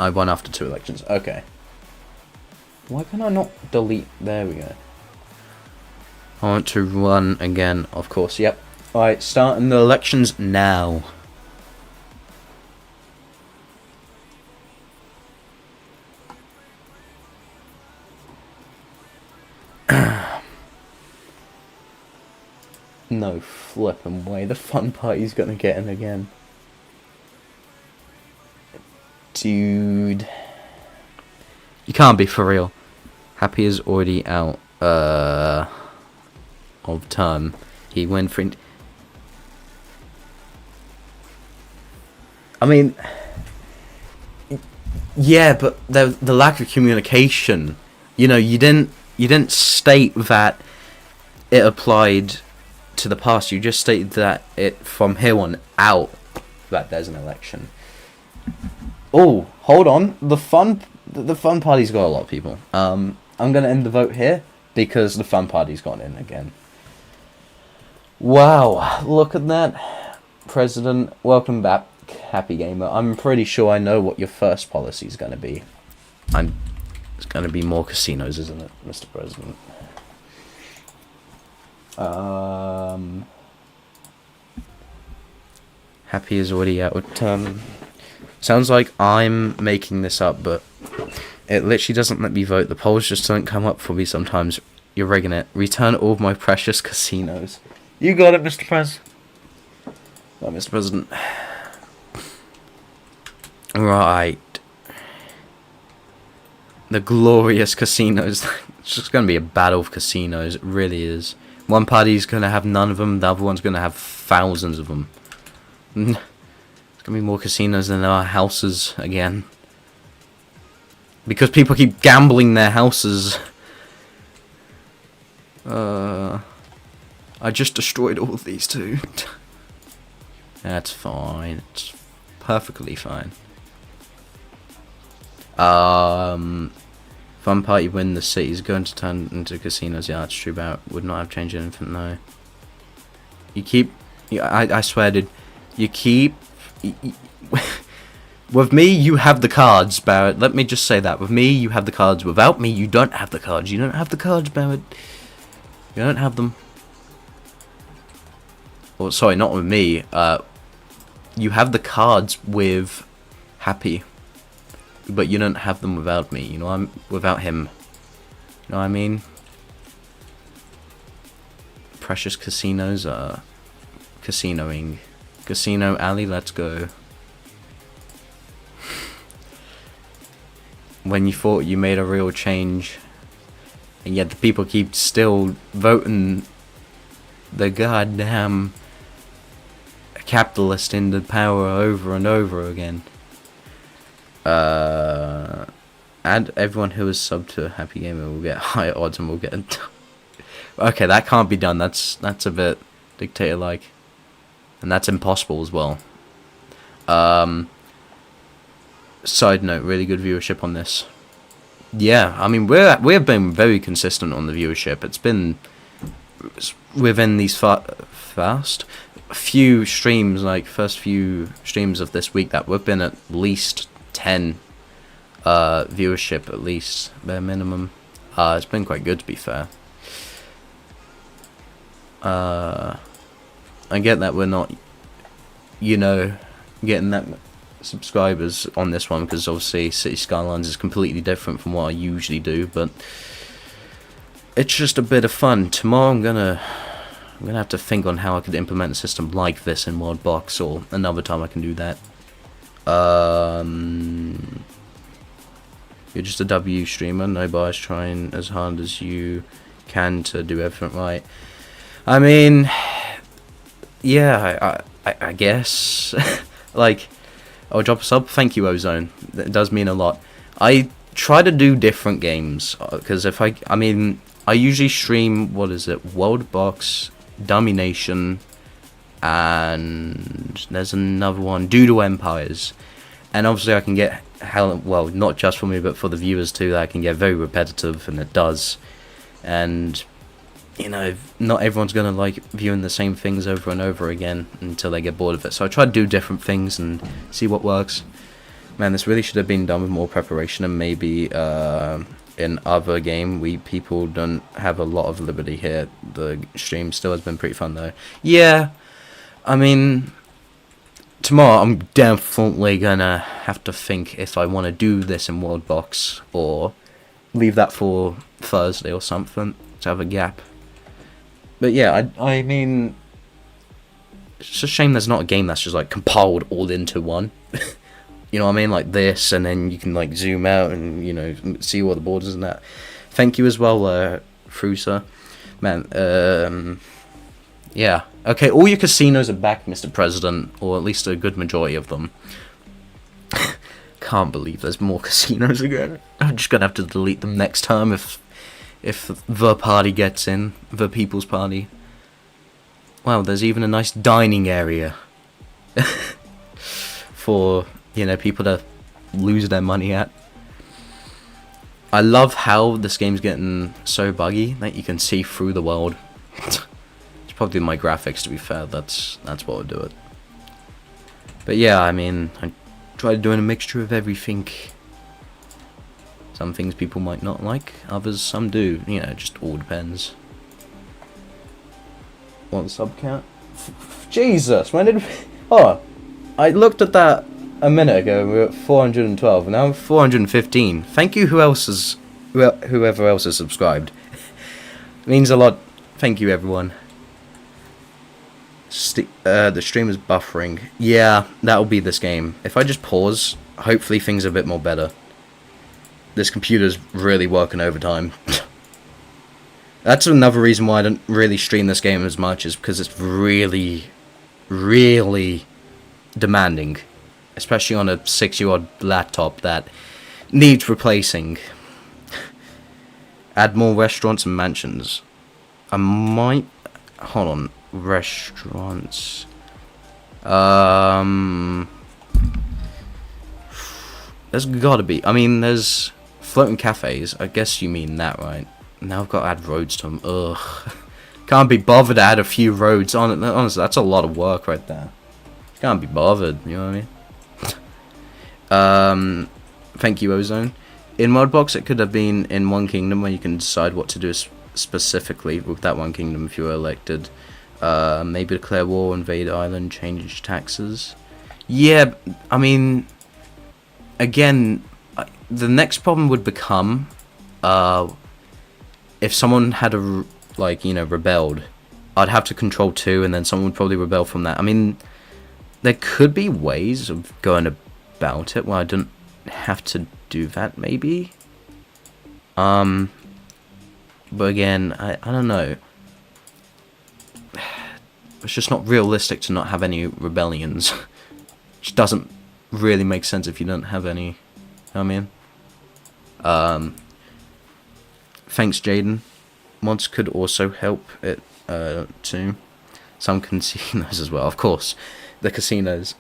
won after 2 elections. Okay. Why can I not delete? There we go. I want to run again, of course. Yep. Alright, starting the elections now. No flippin' way. The fun party's gonna get in again. Dude. You can't be for real. Happy is already out of term. He went for... I mean... Yeah, but the lack of communication. You know, you didn't state that it applied to the past. You just stated that it from here on out that there's an election. Oh, hold on. The fun party's got a lot of people. I'm gonna end the vote here because the fun party's gone in again. Wow, look at that. President, welcome back, Happy Gamer. I'm pretty sure I know what your first policy is gonna be. It's gonna be more casinos, isn't it, Mr. President? Happy is already out of term. Sounds like I'm making this up, but it literally doesn't let me vote. The polls just don't come up for me sometimes. You're rigging it. Return all of my precious casinos. You got it, Mr. Pres. Oh, Mr. President. Right. The glorious casinos. It's just going to be a battle of casinos. It really is. One party's going to have none of them. The other one's going to have thousands of them. There's going to be more casinos than there are houses again. Because people keep gambling their houses. I just destroyed all of these too. That's fine. It's perfectly fine. Fun party when the city's going to turn into casinos. Yeah, that's true, but would not have changed anything, no. You keep... I swear, dude. You keep... With me, you have the cards, Barrett. Let me just say that. With me, you have the cards. Without me, you don't have the cards. You don't have the cards, Barrett. You don't have them. Oh, sorry, not with me. You have the cards with Happy. But you don't have them without me. You know, I'm without him. You know what I mean? Precious casinos are casinoing. Casino alley, let's go. When you thought you made a real change, and yet the people keep still voting the goddamn capitalist into power over and over again. And everyone who is subbed to Happy Gamer will get higher odds and will get... Okay, that can't be done. That's a bit dictator-like. And that's impossible as well. Side note, really good viewership on this. Yeah, I mean, we've been very consistent on the viewership. It's been within these fast few streams, like first few streams of this week, that we've been at least 10 viewership, at least bare minimum. It's been quite good, to be fair. I get that we're not, you know, getting that subscribers on this one because obviously City Skylines is completely different from what I usually do, but it's just a bit of fun. Tomorrow I'm gonna have to think on how I could implement a system like this in Worldbox, or another time I can do that. You're just a W streamer, nobody's trying as hard as you can to do everything right. I mean, yeah, I guess. Like, Oh, drop a sub. Thank you, Ozone. That does mean a lot. I try to do different games because if I mean, I usually stream, what is it? Worldbox, Dummy Nation, and there's another one, Doodle Empires. And obviously I can get well, not just for me but for the viewers too, that I can get very repetitive, and it does. And you know, not everyone's gonna like viewing the same things over and over again until they get bored of it. So I try to do different things and see what works. Man, this really should have been done with more preparation, and maybe in other game people don't have a lot of liberty here. The stream still has been pretty fun though. Yeah, I mean, tomorrow I'm definitely gonna have to think if I want to do this in Worldbox or leave that for Thursday or something to have a gap. But yeah, I mean, it's a shame there's not a game that's just like compiled all into one. You know what I mean? Like this, and then you can like zoom out and, you know, see all the borders and that. Thank you as well, Frusa. Man, yeah. Okay, all your casinos are back, Mr. President, or at least a good majority of them. Can't believe there's more casinos again. I'm just gonna have to delete them next time if the party gets in, the People's Party. Wow, there's even a nice dining area for, you know, people to lose their money at. I love how this game's getting so buggy that you can see through the world. It's probably my graphics, to be fair. That's what would do it. But yeah, I mean, I tried doing a mixture of everything. Some things people might not like, others some do. You know, it just all depends. One sub count? Jesus, when did we... Oh, I looked at that a minute ago. We were at 412, and now I'm 415. Thank you, whoever else has subscribed. It means a lot. Thank you, everyone. The stream is buffering. Yeah, that'll be this game. If I just pause, hopefully things are a bit more better. This computer's really working overtime. That's another reason why I don't really stream this game as much, is because it's really, really demanding. Especially on a 6-year-old laptop that needs replacing. Add more restaurants and mansions. I might... Hold on. Restaurants. There's gotta be... I mean, there's floating cafes. I guess you mean that, right? Now I've got to add roads to them. Ugh. Can't be bothered to add a few roads on it. Honestly, that's a lot of work right there. Can't be bothered, you know what I mean? Thank you, Ozone. In Worldbox, it could have been in one kingdom where you can decide what to do specifically with that one kingdom if you were elected. Maybe declare war, invade island, change taxes. Yeah, I mean, again, the next problem would become, if someone had rebelled, I'd have to control 2, and then someone would probably rebel from that. I mean, there could be ways of going about it where I don't have to do that, maybe. But again, I don't know. It's just not realistic to not have any rebellions. Which doesn't really make sense if you don't have any. You know what I mean? Thanks, Jaden. Mods could also help it too. Some casinos as well, of course. The casinos.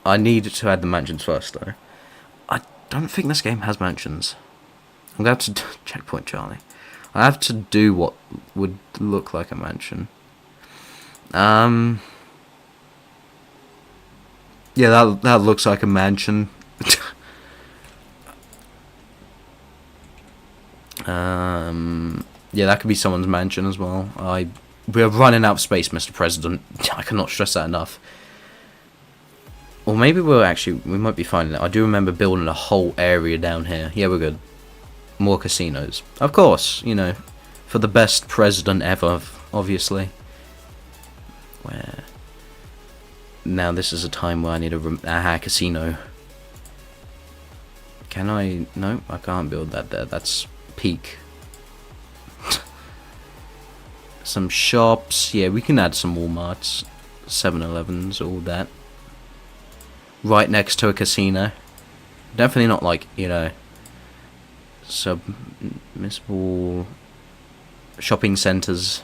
I need to add the mansions first, though. I don't think this game has mansions. I'm going to have to checkpoint Charlie. I have to do what would look like a mansion. Yeah, that looks like a mansion. Yeah, that could be someone's mansion as well. We're running out of space, Mr. President. I cannot stress that enough. Or maybe we might be finding it. I do remember building a whole area down here. Yeah, we're good. More casinos. Of course, you know, for the best president ever, obviously. Where... Now this is a time where I need a casino. Can I... No, I can't build that there. That's peak. Some shops. Yeah, we can add some Walmarts. 7-Elevens, all that. right next to a casino. Definitely not like, you know, submissible shopping centres.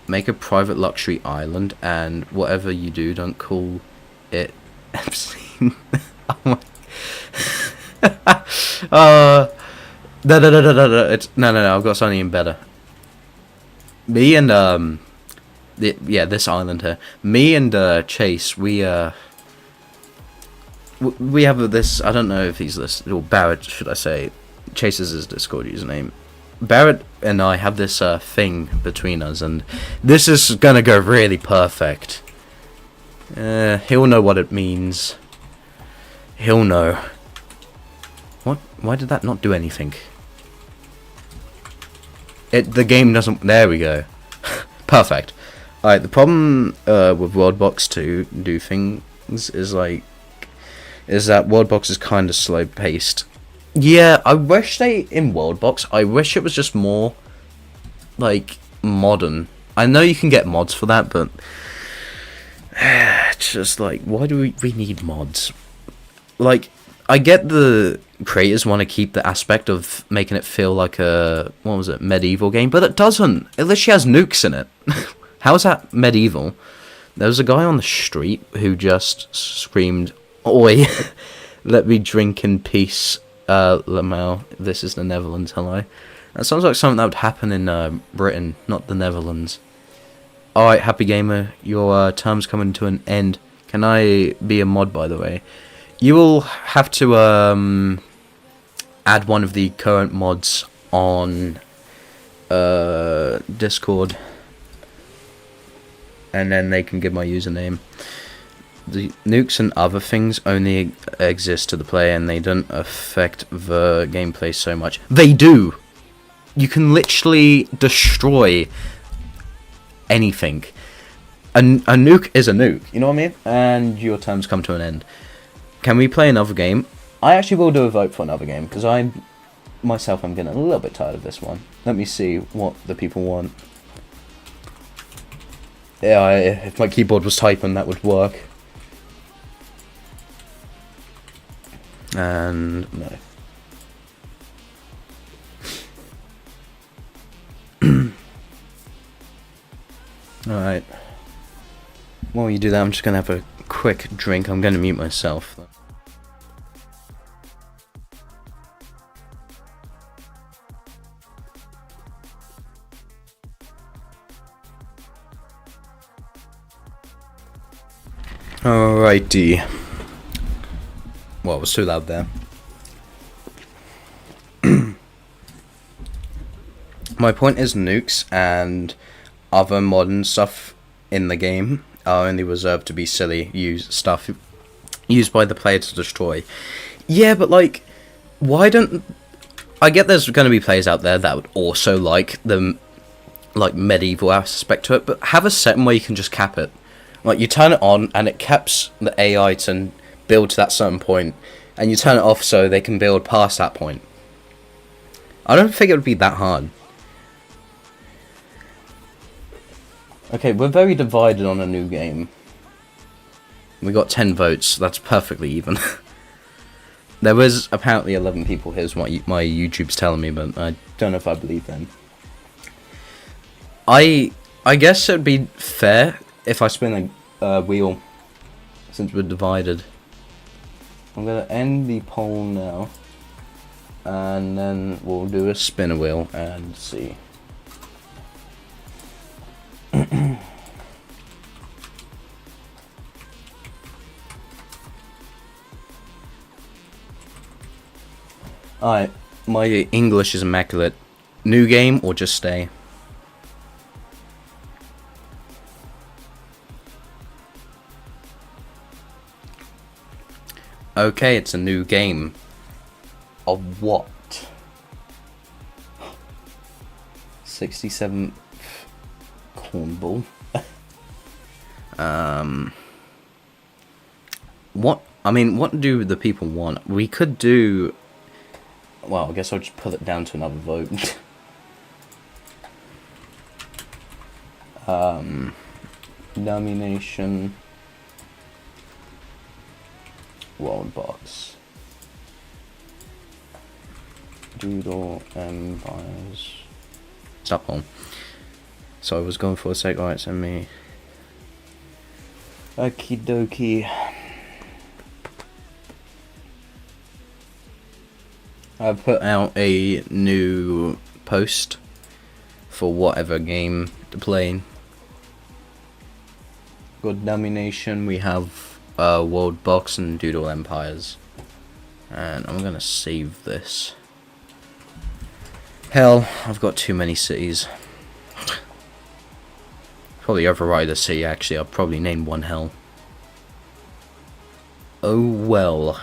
Make a private luxury island, and whatever you do, don't call it obscene. Oh my. No. It's no. I've got something even better. Me and this island here. Me and Chase, we have this. I don't know if he's listed, or Barrett, should I say? Chase is his Discord username. Barrett and I have this thing between us, and this is gonna go really perfect. He'll know what it means. He'll know. What? Why did that not do anything? The game doesn't... There we go. Perfect. Alright, the problem with Worldbox to do things is that Worldbox is kind of slow paced. Yeah, I wish in Worldbox, I wish it was just more like modern. I know you can get mods for that, but it's just like, why do we need mods? Like, I get the creators want to keep the aspect of making it feel like a, what was it, medieval game, but it doesn't. It literally has nukes in it. How is that medieval? There was a guy on the street who just screamed, "Oi, let me drink in peace, Lamau. This is the Netherlands, hello." That sounds like something that would happen in Britain, not the Netherlands. Alright, Happy Gamer, your term's coming to an end. Can I be a mod, by the way? You will have to add one of the current mods on Discord, and then they can give my username. The nukes and other things only exist to the player, and they don't affect the gameplay so much. They do! You can literally destroy anything. A nuke is a nuke, you know what I mean? And your terms come to an end. Can we play another game? I actually will do a vote for another game, because I'm getting a little bit tired of this one. Let me see what the people want. Yeah, if my keyboard was typing, that would work. And no. Alright. While you do that, I'm just gonna have a quick drink. I'm gonna mute myself. Alrighty. Well, it was too loud there. My point is, nukes and other modern stuff in the game are only reserved to be silly stuff used by the player to destroy. Yeah, but like, why don't... I get there's going to be players out there that would also like the medieval aspect to it, but have a setting where you can just cap it. Like, you turn it on and it caps the AI to build to that certain point, and you turn it off so they can build past that point. I don't think it would be that hard. Okay, we're very divided on a new game. We got 10 votes, that's perfectly even. There was apparently 11 people, here's what my YouTube's telling me, but I don't know if I believe them. I guess it'd be fair if I spin a wheel, since we're divided. I'm gonna end the poll now, and then we'll do a spin a wheel and see. Alright, my English is immaculate. New game or just stay? Okay, it's a new game. Of what? 67th Cornball. What do the people want? We could do... Well, I guess I'll just put it down to another vote. Nomination. Worldbox. Doodle Empires. Stop on. So I was going for a sec, right, send me. Okie dokie. I put out a new post for whatever game to play. Got Domination, we have Worldbox and Doodle Empires. And I'm gonna save this. Hell, I've got too many cities. Probably override a city, actually. I'll probably name one hell. Oh well.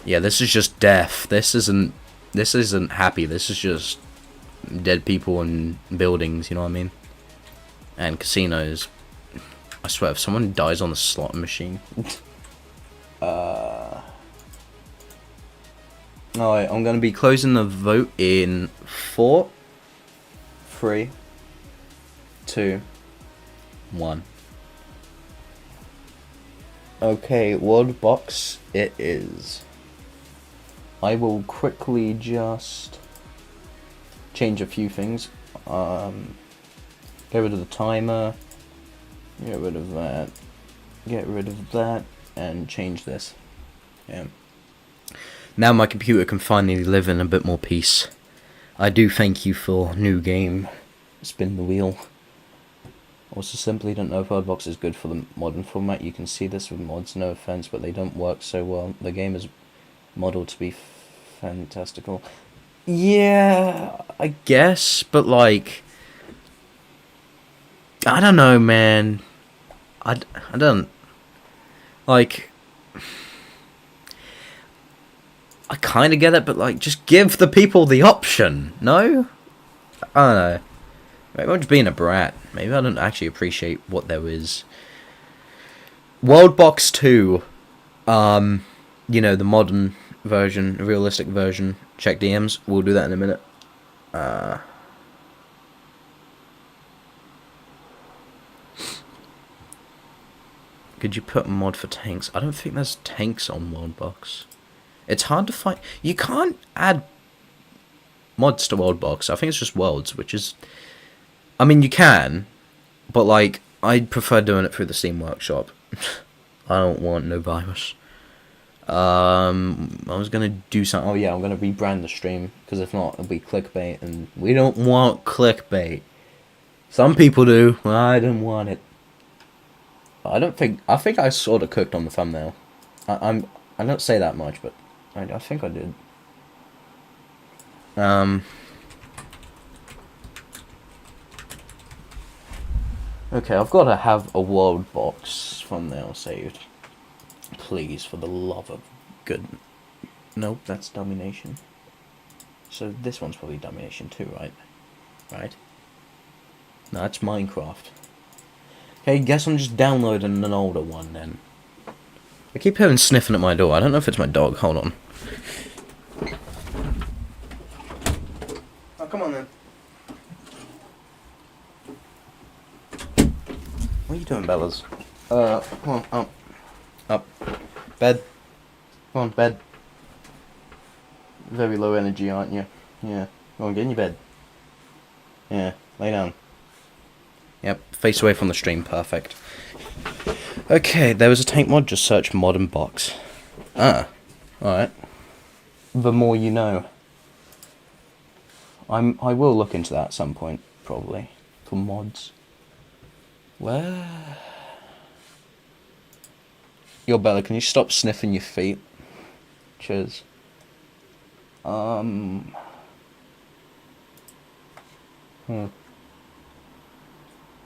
Yeah, this is just death. This isn't happy. This is just dead people and buildings, you know what I mean? And casinos. I swear, if someone dies on the slot machine. Alright, I'm gonna be closing the vote in 4, 3, 2, 1. Okay, Worldbox it is. I will quickly just change a few things. Get rid of the timer. Get rid of that. Get rid of that. And change this. Yeah. Now my computer can finally live in a bit more peace. I do thank you for new game. Spin the wheel. Also simply don't know if Worldbox is good for the modern format. You can see this with mods, no offense, but they don't work so well. The game is modeled to be fantastical. Yeah, I guess, but like, I don't know, man. I don't, like, I kind of get it, but like, just give the people the option, no? I don't know. Maybe I'm just being a brat. Maybe I don't actually appreciate what there is. Worldbox 2, you know, the modern version, realistic version. Check DMs. We'll do that in a minute. Could you put a mod for tanks? I don't think there's tanks on Worldbox. It's hard to find. You can't add mods to Worldbox. I think it's just worlds, which is, I mean, you can, but like, I'd prefer doing it through the Steam Workshop. I don't want no virus. I was gonna do something. Oh yeah, I'm gonna rebrand the stream, because if not, it'll be clickbait, and we don't want clickbait. Some people do. I don't want it. I think I sort of cooked on the thumbnail. I don't say that much, but I think I did. Okay, I've got to have a Worldbox thumbnail saved. Please, for the love of good. Nope, that's Domination. So this one's probably Domination too, right? Right? No, that's Minecraft. Okay, guess I'm just downloading an older one then. I keep hearing sniffing at my door. I don't know if it's my dog. Hold on. Oh, come on then. What are you doing, Bellas? Come on, up. Up. Bed. Come on, bed. Very low energy, aren't you? Yeah. Go on, get in your bed. Yeah, lay down. Yep, face away from the stream, perfect. Okay, there was a tank mod, just search modern box. Ah, alright. The more you know. I will look into that at some point, probably. For mods. Where? Yo, Bella, can you stop sniffing your feet? Cheers. Man,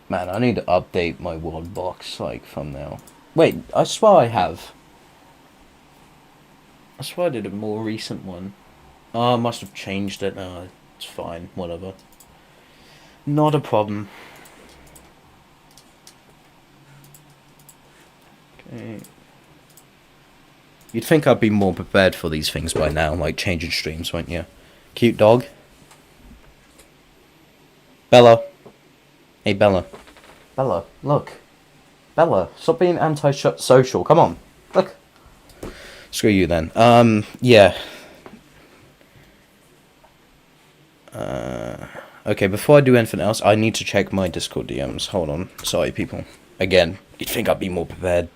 I need to update my Worldbox, like, thumbnail. Wait, I swear I have. I swear I did a more recent one. Oh, I must have changed it. No, it's fine, whatever. Not a problem. Okay. You'd think I'd be more prepared for these things by now, like changing streams, wouldn't you? Cute dog. Bella. Hey, Bella. Bella, look. Bella, stop being anti-social. Come on. Screw you then. Yeah. Okay, before I do anything else, I need to check my Discord DMs. Hold on. Sorry, people. Again, you'd think I'd be more prepared.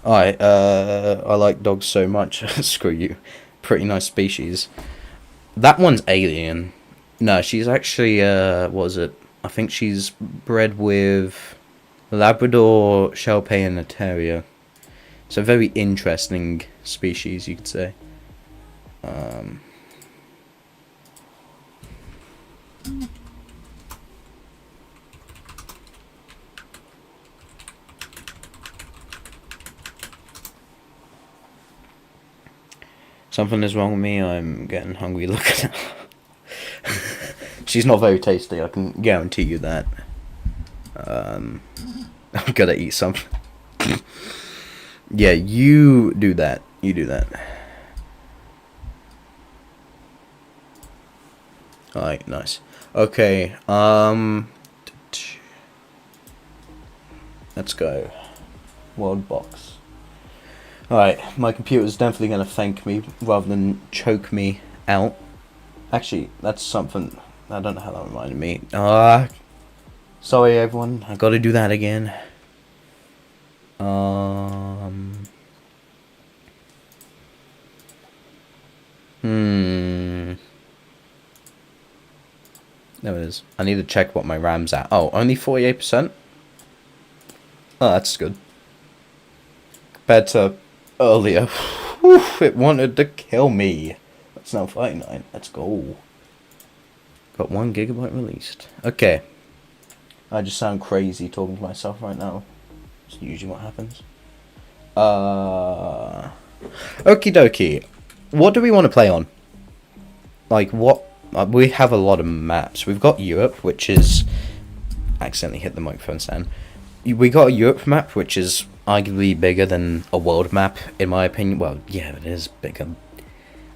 I like dogs so much. Screw you. Pretty nice species. That one's alien. No, she's actually, what was it? I think she's bred with Labrador, Shar-Pei, and a Terrier. It's a very interesting species, you could say. Something is wrong with me. I'm getting hungry looking at her. She's not very tasty, I can guarantee you that. I'm gonna eat something. Yeah, you do that. You do that. Alright, nice. Okay, let's go. Worldbox. Alright, my computer's definitely gonna thank me rather than choke me out. Actually, that's something, I don't know how that reminded me. Sorry everyone, I gotta do that again. There it is. I need to check what my RAM's at. Oh, only 48%? Oh, that's good. Compared to earlier. Whew, it wanted to kill me. That's now 59. Let's go. Got 1 gigabyte released. Okay. I just sound crazy talking to myself right now. It's usually what happens. Okie dokie. What do we want to play on? Like, what? We have a lot of maps. We've got Europe, which is... accidentally hit the microphone stand. We got a Europe map, which is arguably bigger than a world map, in my opinion. Well, yeah, it is bigger.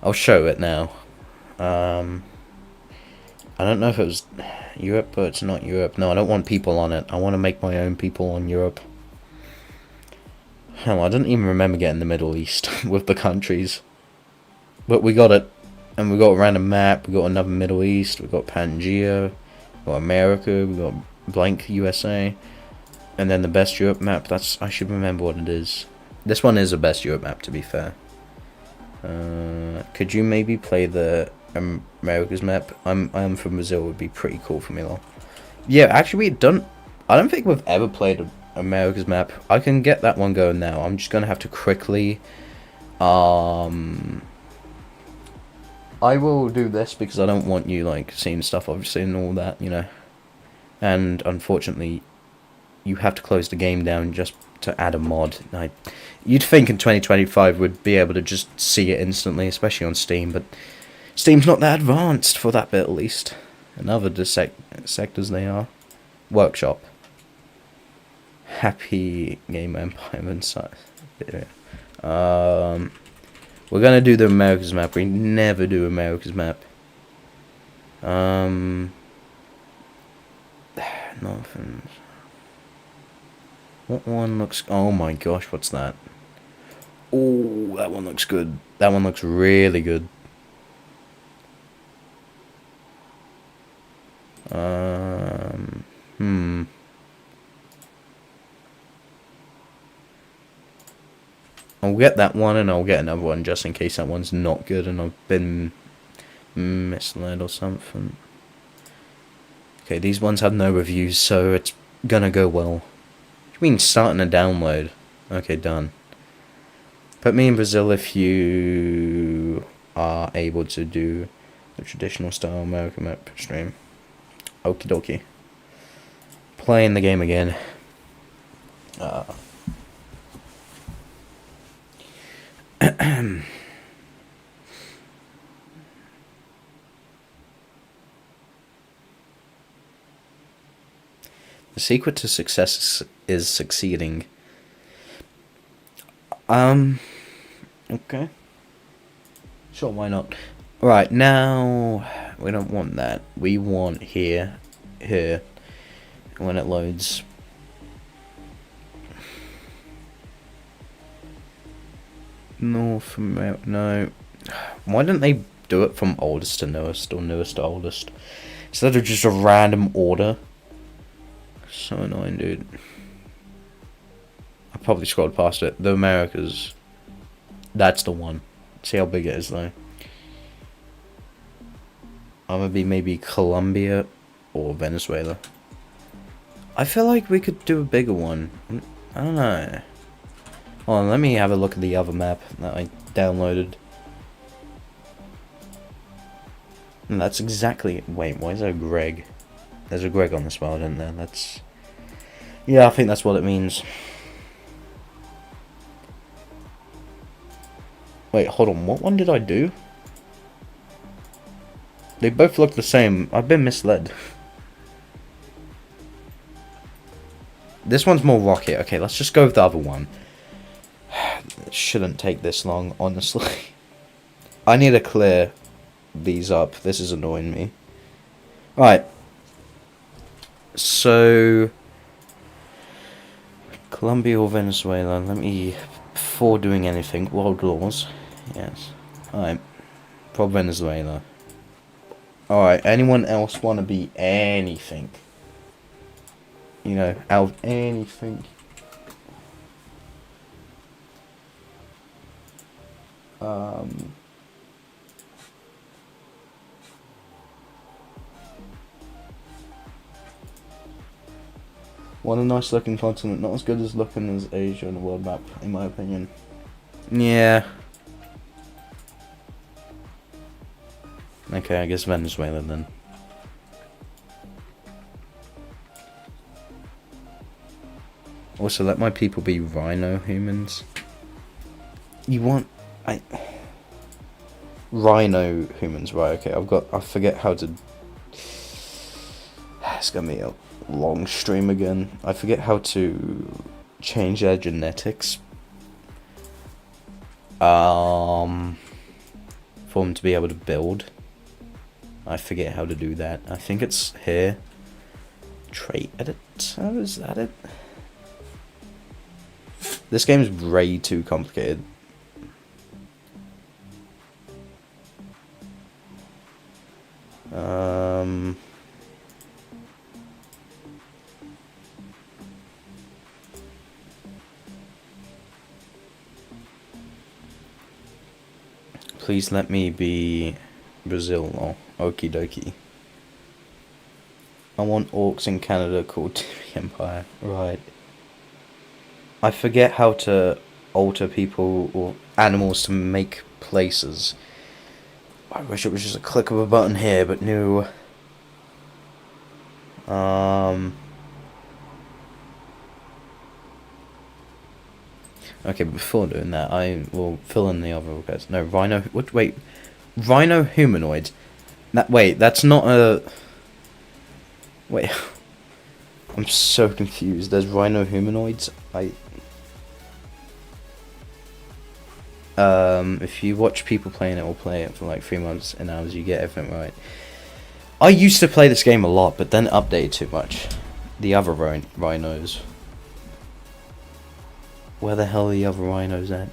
I'll show it now. I don't know if it was Europe, but it's not Europe. No, I don't want people on it. I want to make my own people on Europe. Hell, I didn't even remember getting the Middle East with the countries. But we got it. And we got a random map, we got another Middle East, we got Pangea, we got America, we got blank USA. And then the best Europe map, that's, I should remember what it is. This one is the best Europe map, to be fair. Could you maybe play the America's map? I'm from Brazil, it would be pretty cool for me though. Yeah, actually I don't think we've ever played America's map. I can get that one going now. I'm just gonna have to quickly, I will do this because I don't want you, like, seeing stuff, obviously, and all that, you know. And, unfortunately, you have to close the game down just to add a mod. You'd think in 2025 we'd be able to just see it instantly, especially on Steam, but Steam's not that advanced for that bit, at least. In other sectors they are. Workshop. Happy Game Empire Inside. We're gonna do the America's map. We never do America's map. Nothing. What one looks... oh my gosh, what's that? Oh, that one looks good. That one looks really good. I'll get that one and I'll get another one just in case that one's not good and I've been misled or something. Okay, these ones have no reviews, so it's gonna go well. What do you mean starting a download? Okay, done. Put me in Brazil if you are able to do the traditional style American map stream. Okie dokie. playing the game again. The secret to success is succeeding. Okay. Sure, why not? Right, now, we don't want that. We want here, when it loads. North America, no. Why didn't they do it from oldest to newest, or newest to oldest? Instead of just a random order. So annoying, dude. I probably scrolled past it. The Americas. That's the one. See how big it is, though. I'm gonna be maybe Colombia or Venezuela. I feel like we could do a bigger one. I don't know. Hold on, let me have a look at the other map that I downloaded. And that's exactly... Wait, why is there a Greg? There's a Greg on this world, isn't there? That's... Yeah, I think that's what it means. Wait, hold on. What one did I do? They both look the same. I've been misled. This one's more rocket. Okay, let's just go with the other one. It shouldn't take this long, honestly. I need to clear these up. This is annoying me. Right. So... Colombia or Venezuela? Let me... Before doing anything, world laws. Yes. Alright. Probably Venezuela. Alright, anyone else want to be anything? You know, out of anything. What a nice looking continent. Not as good as looking as Asia on the world map, in my opinion. Yeah. Okay, I guess Venezuela then. Also, let my people be rhino humans. You want... Rhino humans, right, okay, I forget how to... It's gonna be a long stream again. I forget how to change their genetics. For them to be able to build. I forget how to do that. I think it's here. Trait edit? How is that it? This game is way too complicated. Please let me be Brazil. Oh, okie dokie. I want orcs in Canada called TV Empire. Right. I forget how to alter people or animals to make places. I wish it was just a click of a button here, but no. Okay, before doing that, I will fill in the other requests. No, rhino... What? Wait. Rhino humanoid. Wait, that's not a... Wait. I'm so confused. There's rhino humanoids. If you watch people playing it or play it for like 3 months and hours, you get everything right. I used to play this game a lot, but then it updated too much. The other rhinos. Where the hell are the other rhinos at?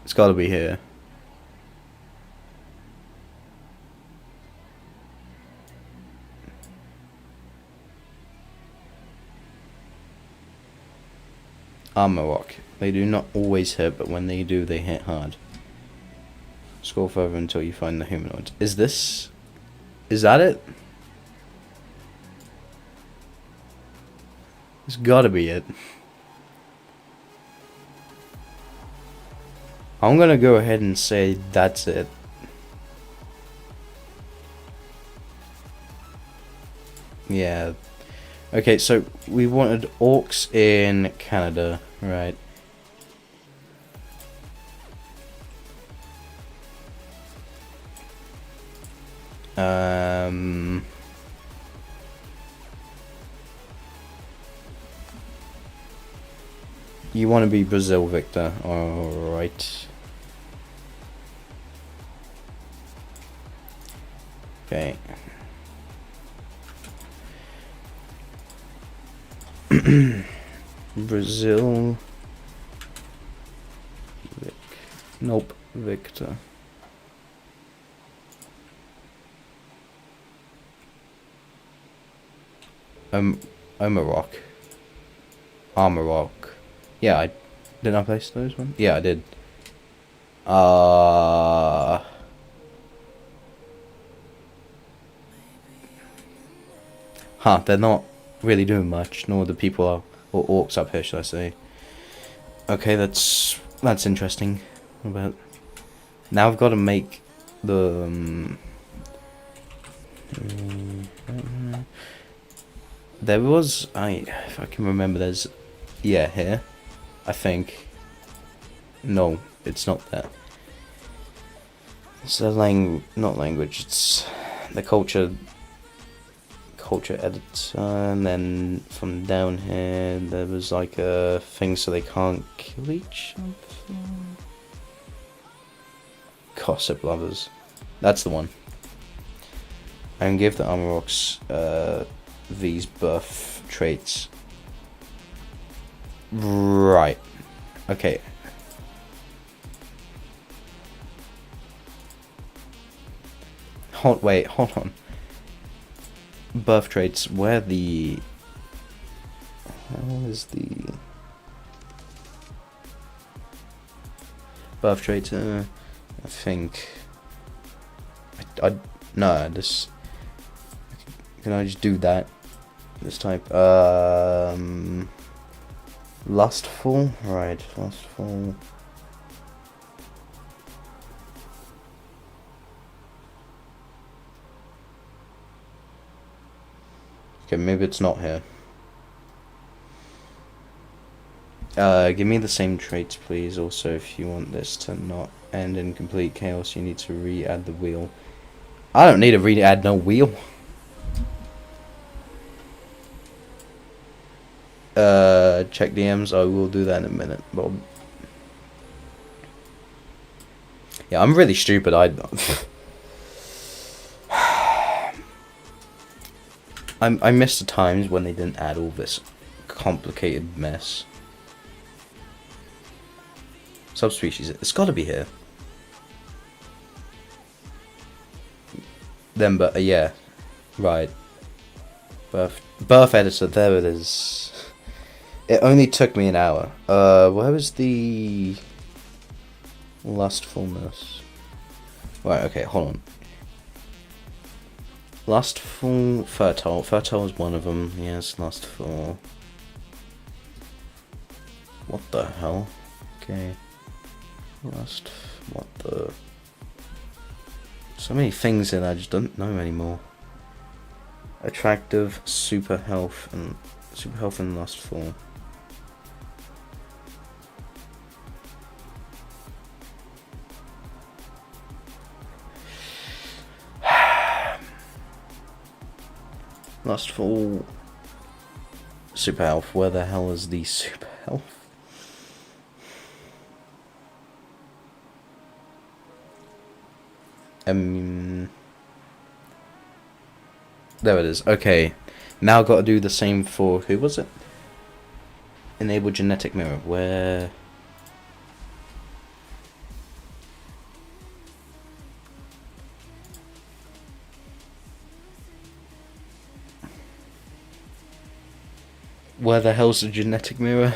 It's gotta be here. Armor rock. They do not always hit, but when they do, they hit hard. Scroll further until you find the humanoid. Is that it? It's gotta be it. I'm gonna go ahead and say that's it. Yeah. Okay, so we wanted orcs in Canada, right? You want to be Brazil, Victor? Alright. Okay. Brazil. Nope, Victor. Omarok. Armorok. Yeah, didn't I place those ones? Yeah, I did. They're not really doing much, nor the people are, or orcs up here, should I say. Okay, that's interesting. But now I've got to make the there was if I can remember, there's here, I think. No, it's not there. It's the not language. It's the culture editor, and then from down here there was like a thing so they can't kill each other. Gossip lovers. That's the one. And give the Armoroks these buff traits. Right. Okay. Hold on. Buff traits, where the... How is the... Buff traits, I think... No, this... Can I just do that? This type, Lustful? Right, Lustful... Okay, maybe it's not here. Give me the same traits, please. Also, if you want this to not end in complete chaos, you need to re-add the wheel. I don't need to re-add no wheel. Check DMs. I will do that in a minute, Bob. Yeah, I'm really stupid. I miss the times when they didn't add all this complicated mess. Subspecies. It's got to be here. Then, but yeah, right. Birth editor. There it is. It only took me an hour. Where was the lustfulness? Right. Okay. Hold on. Lustful, fertile. Fertile is one of them. Yes, lustful. What the hell? Okay. Lust. What the? So many things in I just don't know anymore. Attractive, super health, and lustful. Lustful, super health. Where the hell is the super health? There it is. Okay, now got to do the same for who was it? Enable genetic mirror. Where? Where the hell's the genetic mirror?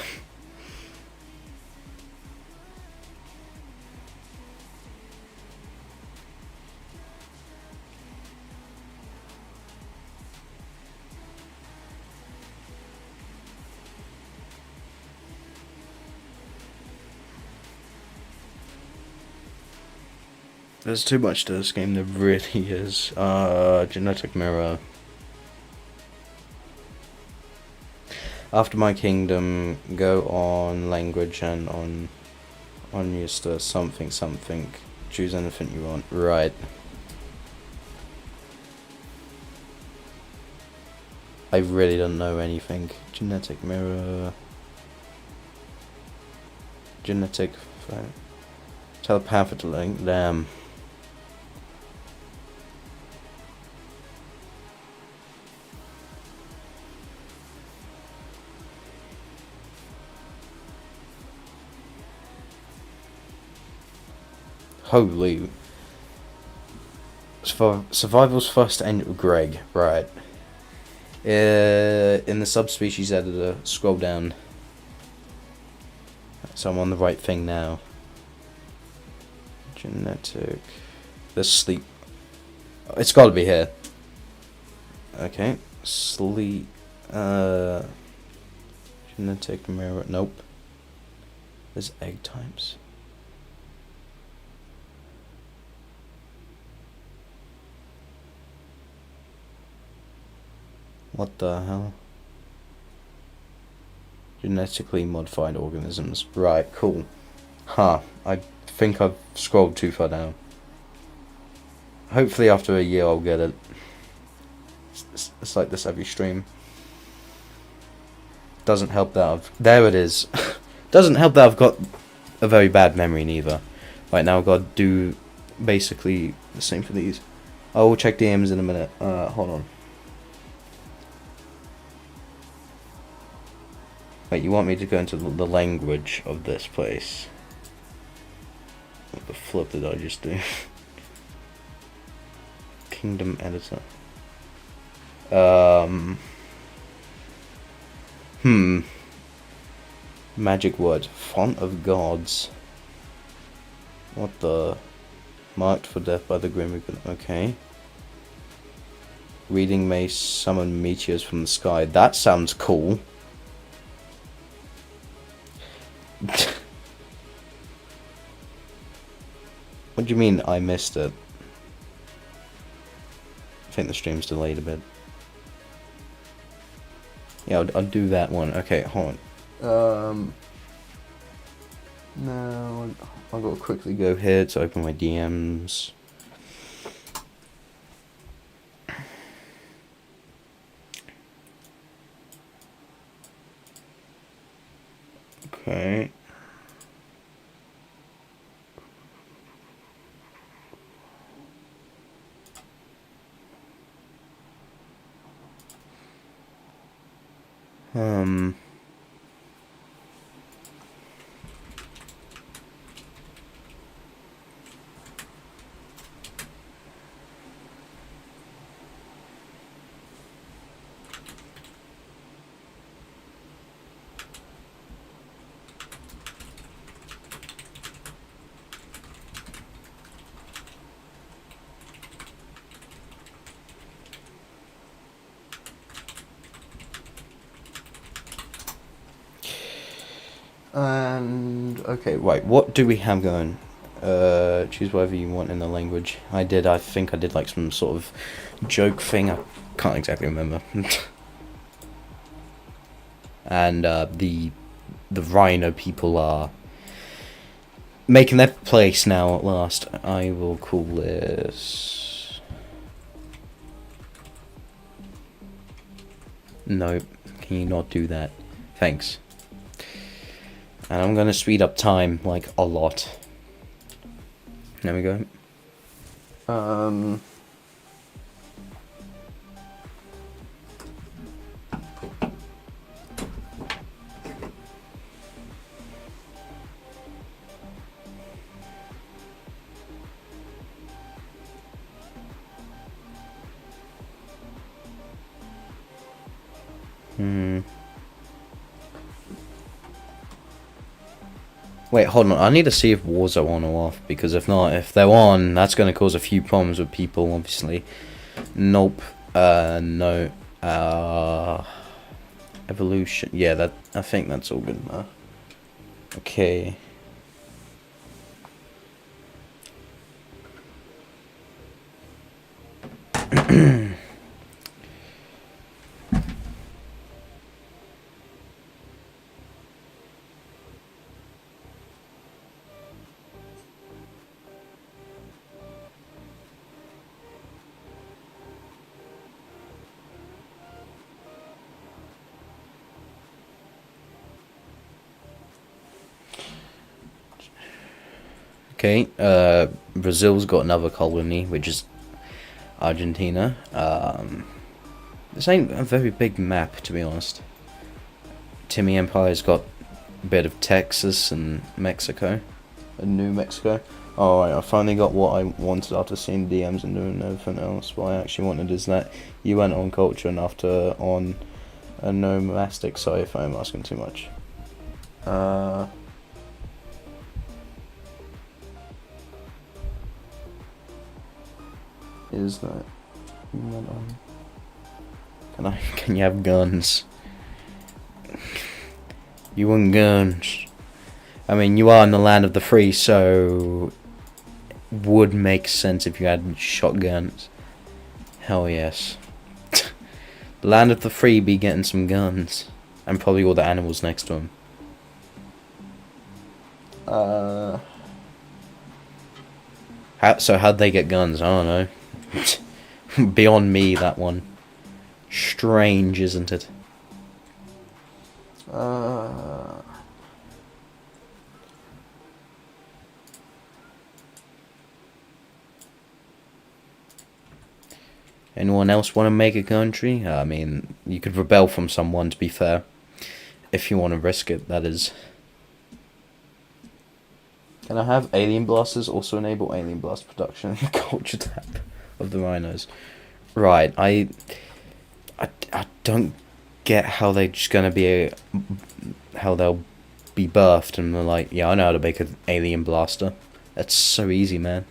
There's too much to this game, there really is. Genetic mirror. After my kingdom, go on language and on your something something. Choose anything you want. Right. I really don't know anything. Genetic mirror. Genetic. Telepathic link. Damn. Holy. Survival's first end. Greg. Right. In the subspecies editor, scroll down. So I'm on the right thing now. Genetic. The sleep. It's got to be here. Okay. Sleep. Genetic mirror. Nope. There's egg types. What the hell? Genetically modified organisms. Right, cool. Huh. I think I've scrolled too far down. Hopefully after a year I'll get it. It's like this every stream. Doesn't help that I've... There it is. Doesn't help that I've got a very bad memory neither. Right, now I've got to do basically the same for these. I will check DMs in a minute. Hold on. Wait, you want me to go into the language of this place? What the flip did I just do? Kingdom editor. Magic word. Font of gods. What the... Marked for death by the Grim Reaper. Okay. Reading may summon meteors from the sky. That sounds cool. What do you mean I missed it? I think the stream's delayed a bit. Yeah, I'll do that one. Okay, hold on. No, I'll go quickly go here to open my DMs. Okay. And okay, right, what do we have going? Choose whatever you want in the language. I think I did like some sort of joke thing. I can't exactly remember. And the rhino people are making their place now at last. I will call this... No, can you not do that? Thanks. And I'm gonna speed up time, like, a lot. There we go. Wait, hold on. I need to see if wars are on or off, because if not, if they're on, that's going to cause a few problems with people, obviously. Nope. No. Evolution. Yeah, I think that's all good now. Okay. Okay, Brazil's got another colony, which is Argentina. This ain't a very big map, to be honest. Timmy Empire's got a bit of Texas and Mexico. And New Mexico. Alright, I finally got what I wanted after seeing DMs and doing everything else. What I actually wanted is that you went on culture and after on a nomastic. Sorry if I'm asking too much. Is that you went on? Can you have guns? You want guns? I mean, you are in the land of the free, so would make sense if you had shotguns. Hell yes. The land of the free be getting some guns, and probably all the animals next to them. How'd they get guns? I don't know. Beyond me, that one. Strange, isn't it? Anyone else want to make a country? I mean, you could rebel from someone, to be fair. If you want to risk it, that is. Can I have alien blasters? Also enable alien blast production in the culture tab of the rhinos. Right, I don't get how they're just gonna be how they'll be birthed and they're like, yeah, I know how to make an alien blaster. That's so easy, man.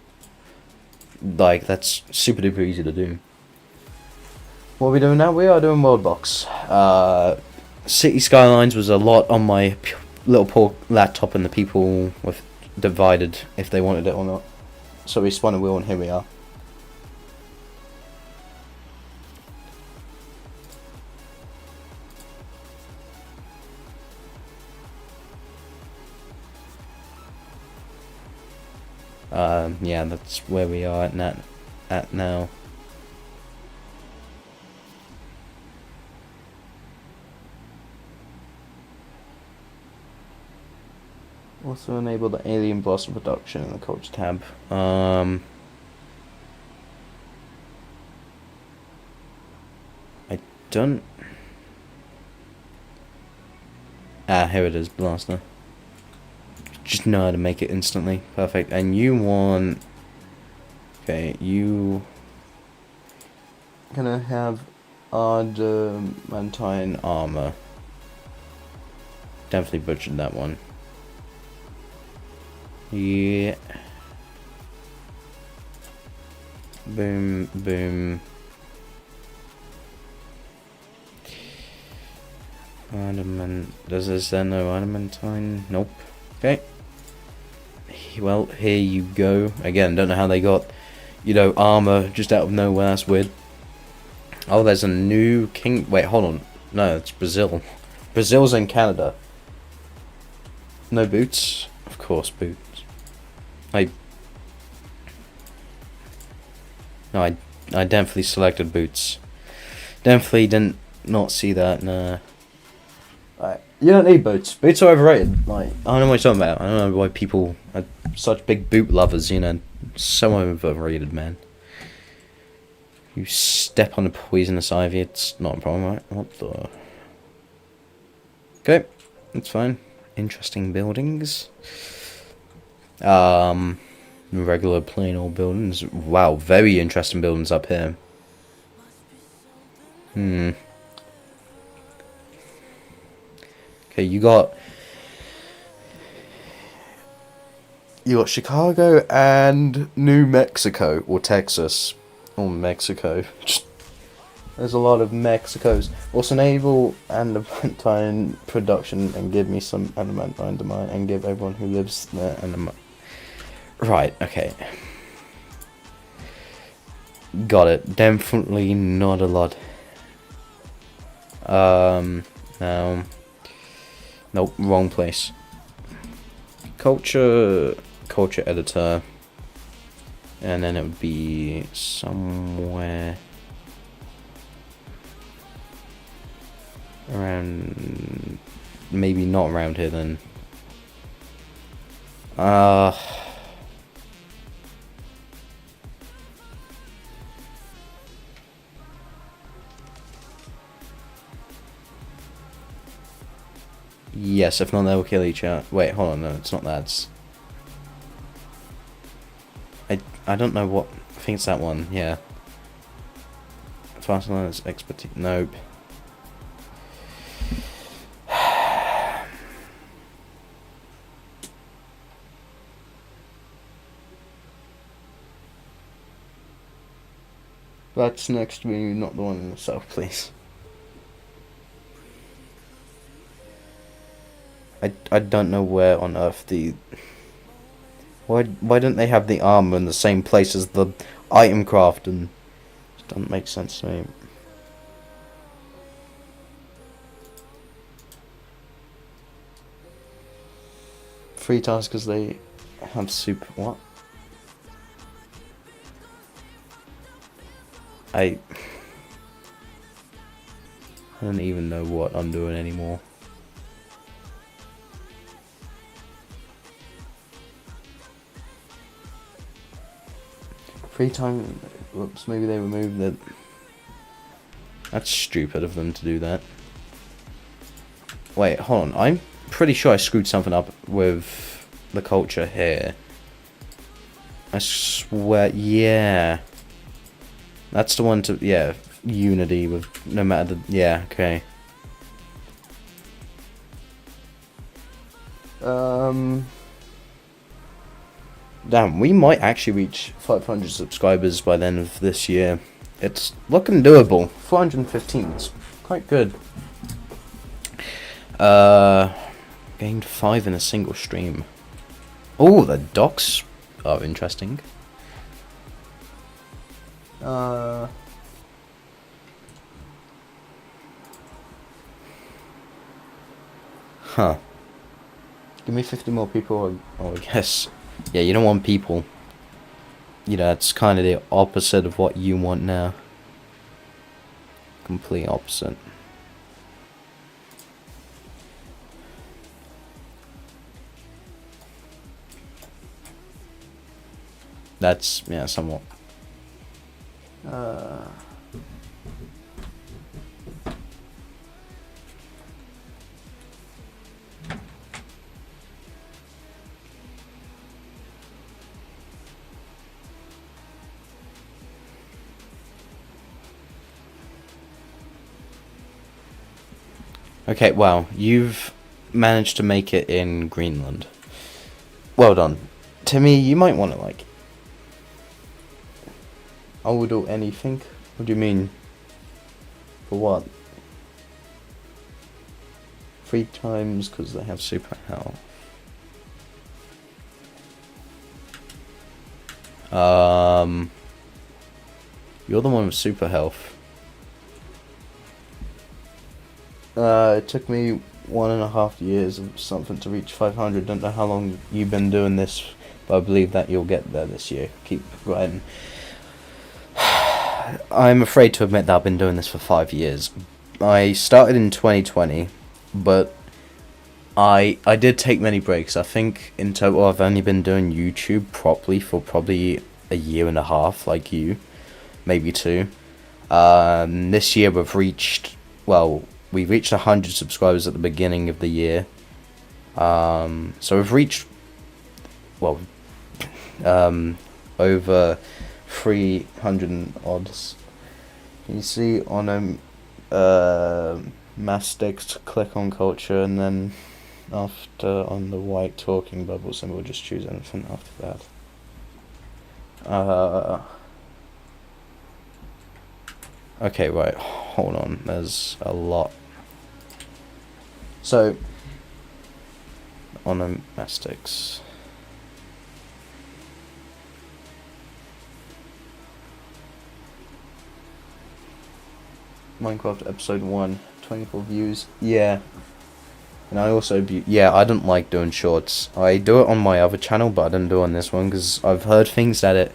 Like, that's super duper easy to do. What are we doing now? We are doing Worldbox. City Skylines was a lot on my little poor laptop, and the people were divided if they wanted it or not. So we spun a wheel and here we are. Yeah, that's where we are at now. Also enable the alien blaster production in the culture tab. I don't. Here it is, blaster. Just know how to make it instantly. Perfect. And you want... Okay, you... Gonna have adamantine armor. Definitely butchered that one. Yeah. Boom, boom. Is there no adamantine? Nope. Okay. Well, here you go. Again, don't know how they got, armor just out of nowhere. That's weird. Oh, there's a new king. Wait, hold on. No, it's Brazil. Brazil's in Canada. No boots? Of course, boots. I definitely selected boots. Definitely didn't not see that. Nah. You don't need boots. Boots are overrated. Like, I don't know what you're talking about. I don't know why people are such big boot lovers. So overrated, man. You step on a poisonous ivy, it's not a problem, right? What the? Okay, that's fine. Interesting buildings. Regular plain old buildings. Wow, very interesting buildings up here. Okay, you got Chicago and New Mexico, or Texas, or Mexico. There's a lot of Mexicos. Also enable adamantine production and give me some adamantine demand and give everyone who lives there adamantine. Right, okay. Got it. Definitely not a lot. Now. Nope, wrong place. Culture editor. And then it would be somewhere around, maybe not around here then. Yes, if not, they'll kill each other. Wait, hold on, no, it's not that. It's... I don't know what... I think it's that one, yeah. Fast learners, expertise... Nope. That's next to me, not the one in the south, please. I don't know where on earth the... Why don't they have the armor in the same place as the item craft? And it doesn't make sense to me. Free tasks because they have super... What? I don't even know what I'm doing anymore. Free time... Whoops, maybe they removed it. That's stupid of them to do that. Wait, hold on. I'm pretty sure I screwed something up with the culture here. I swear... Yeah. That's the one to... Yeah, unity with no matter the... Yeah, okay. Damn, we might actually reach 500 subscribers by the end of this year. It's looking doable. 415, it's quite good. Gained 5 in a single stream. Oh, the docs are interesting. Huh. Give me 50 more people, or I guess... Yeah, you don't want people. You know, it's kind of the opposite of what you want now. Complete opposite. That's, yeah, somewhat. Okay, wow, you've managed to make it in Greenland. Well done. Timmy, you might want to, like... I will do anything? What do you mean? For what? 3 times because they have super health. You're the one with super health. It took me 1.5 years or something to reach 500. Don't know how long you've been doing this, but I believe that you'll get there this year. Keep writing. I'm afraid to admit that I've been doing this for 5 years. I started in 2020, but I did take many breaks. I think in total I've only been doing YouTube properly for probably 1.5 years, like you, maybe 2. This year we've reached, well, we reached 100 subscribers at the beginning of the year. So we've reached, well, over 300 and odds. Can you see on Mastix, click on culture, and then after on the white talking bubble symbol, just choose anything after that. Okay, right, hold on, there's a lot. So, onomastics. Minecraft episode 1, 24 views. Yeah. And I also I don't like doing shorts. I do it on my other channel, but I don't do it on this one because I've heard things that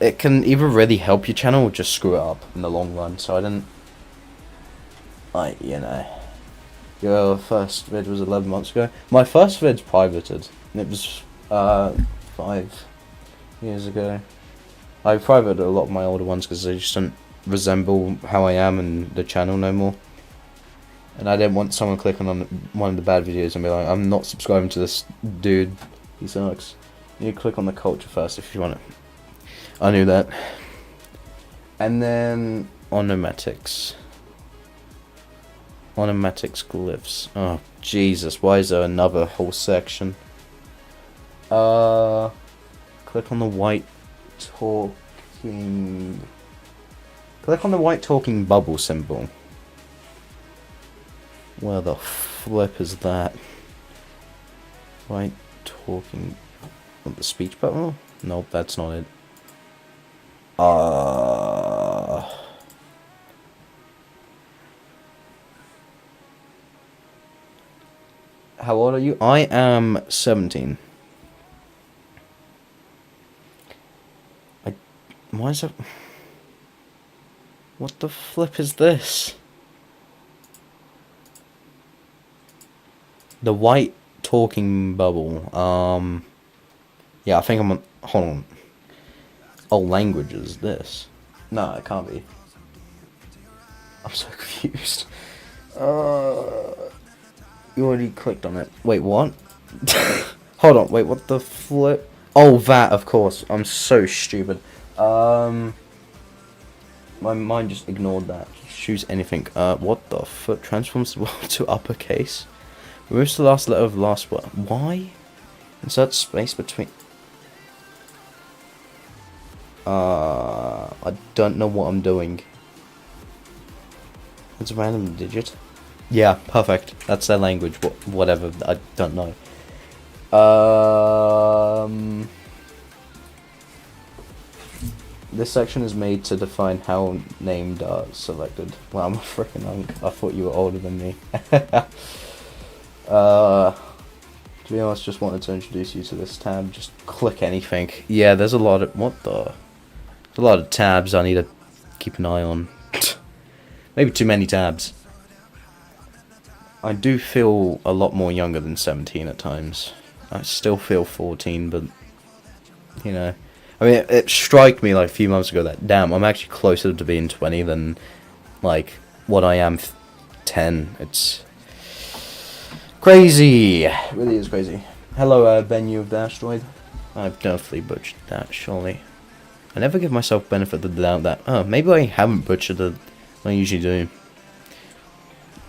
it can either really help your channel or just screw it up in the long run. So I didn't, you know. Your first vid was 11 months ago. My first vid's privated, and it was 5 years ago. I privated a lot of my older ones because they just don't resemble how I am in the channel no more. And I didn't want someone clicking on one of the bad videos and be like, I'm not subscribing to this dude. He sucks. You need to click on the culture first if you want it. I knew that. And then onomatics. Onomatics glyphs. Oh, Jesus. Why is there another whole section? Click on the white talking... Click on the white talking bubble symbol. Where the flip is that? White talking... The speech bubble? Nope, that's not it. How old are you? I am 17. Why is it... What the flip is this? The white talking bubble. Yeah, I think I'm on... Hold on. Oh, language is this? No, it can't be. I'm so confused. You already clicked on it. Wait, what? Hold on, wait, what the flip? Oh, that, of course. I'm so stupid. My mind just ignored that. Choose anything. What the fuck? Transforms the word to uppercase. Removes the last letter of the last word. Why? Insert space between... I don't know what I'm doing. It's a random digit. Yeah, perfect. That's their language. Whatever. I don't know. This section is made to define how named are selected. Well, I'm a freaking unk. I thought you were older than me. To be honest, just wanted to introduce you to this tab. Just click anything. Yeah, there's a lot of... What the... There's a lot of tabs I need to keep an eye on. Maybe too many tabs. I do feel a lot more younger than 17 at times. I still feel 14, but... You know... I mean, it struck me like a few months ago that, damn, I'm actually closer to being 20 than, like, what I am 10. It's... crazy! It really is crazy. Hello, venue of the asteroid. I've definitely butchered that, surely. I never give myself benefit of the doubt that, oh, maybe I haven't butchered it. I usually do.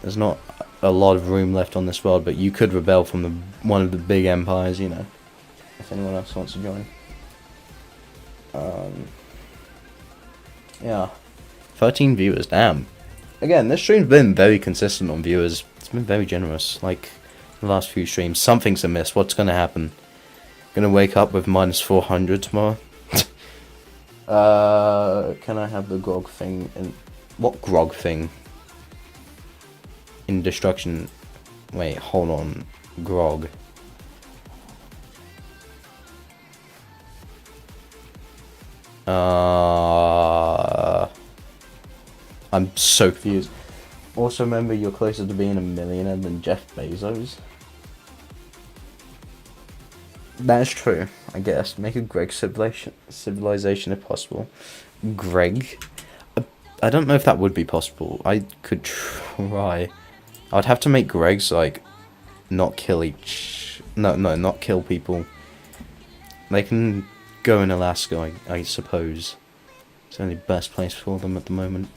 There's not a lot of room left on this world, but you could rebel from one of the big empires, you know. If anyone else wants to join. Yeah. 13 viewers, damn. Again, this stream's been very consistent on viewers. It's been very generous. Like, the last few streams. Something's amiss. What's gonna happen? Gonna wake up with minus 400 tomorrow? Can I have the grog thing in... What grog thing? In destruction... Wait, hold on. Grog. I'm so confused. Also remember, you're closer to being a millionaire than Jeff Bezos. That's true, I guess. Make a Greg civilization if possible. Greg? I don't know if that would be possible. I could try. I'd have to make Gregs, like, not kill each... No, not kill people. They can go in Alaska, I suppose. It's the only best place for them at the moment.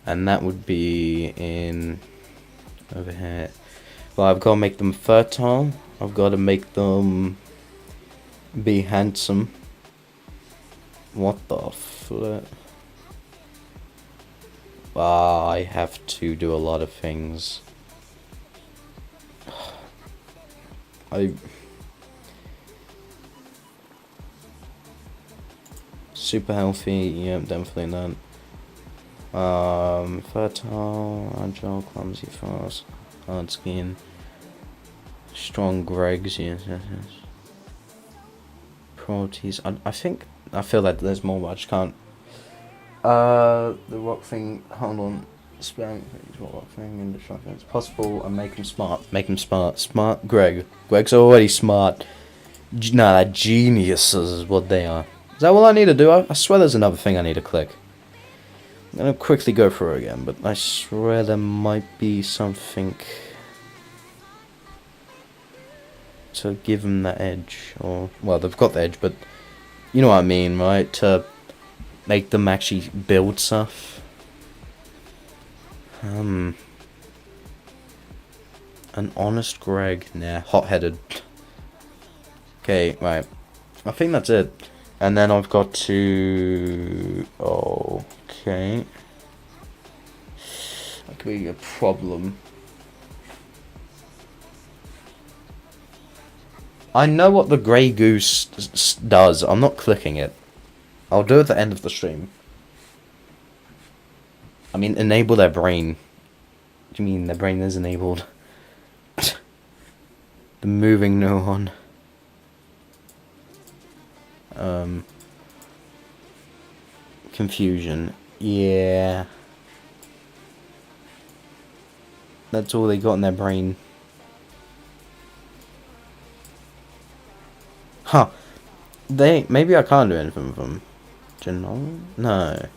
And that would be in... over here. Well, I've got to make them fertile. I've got to make them be handsome. What the flip? I have to do a lot of things. Super healthy, yeah, definitely not. Fertile, agile, clumsy, fast, hard skin, strong Gregs, yes. Protease, I feel that there's more, but I just can't. The rock thing, hold on. Spam, rock thing, in destruction. It's possible, and make him smart. Make him smart. Smart Greg. Greg's already smart. Nah, geniuses is what they are. Is that all I need to do? I swear there's another thing I need to click. I'm gonna quickly go through again, but I swear there might be something to give them that edge, or well, they've got the edge, but you know what I mean, right? To make them actually build stuff. An honest Greg, nah, hot-headed. Okay, right. I think that's it. And then I've got to... Okay. That could be a problem. I know what the grey goose does. I'm not clicking it. I'll do it at the end of the stream. I mean, enable their brain. What do you mean their brain is enabled? The moving neuron. Confusion. Yeah. That's all they got in their brain. Huh. Maybe I can't do anything with them. Genome? No.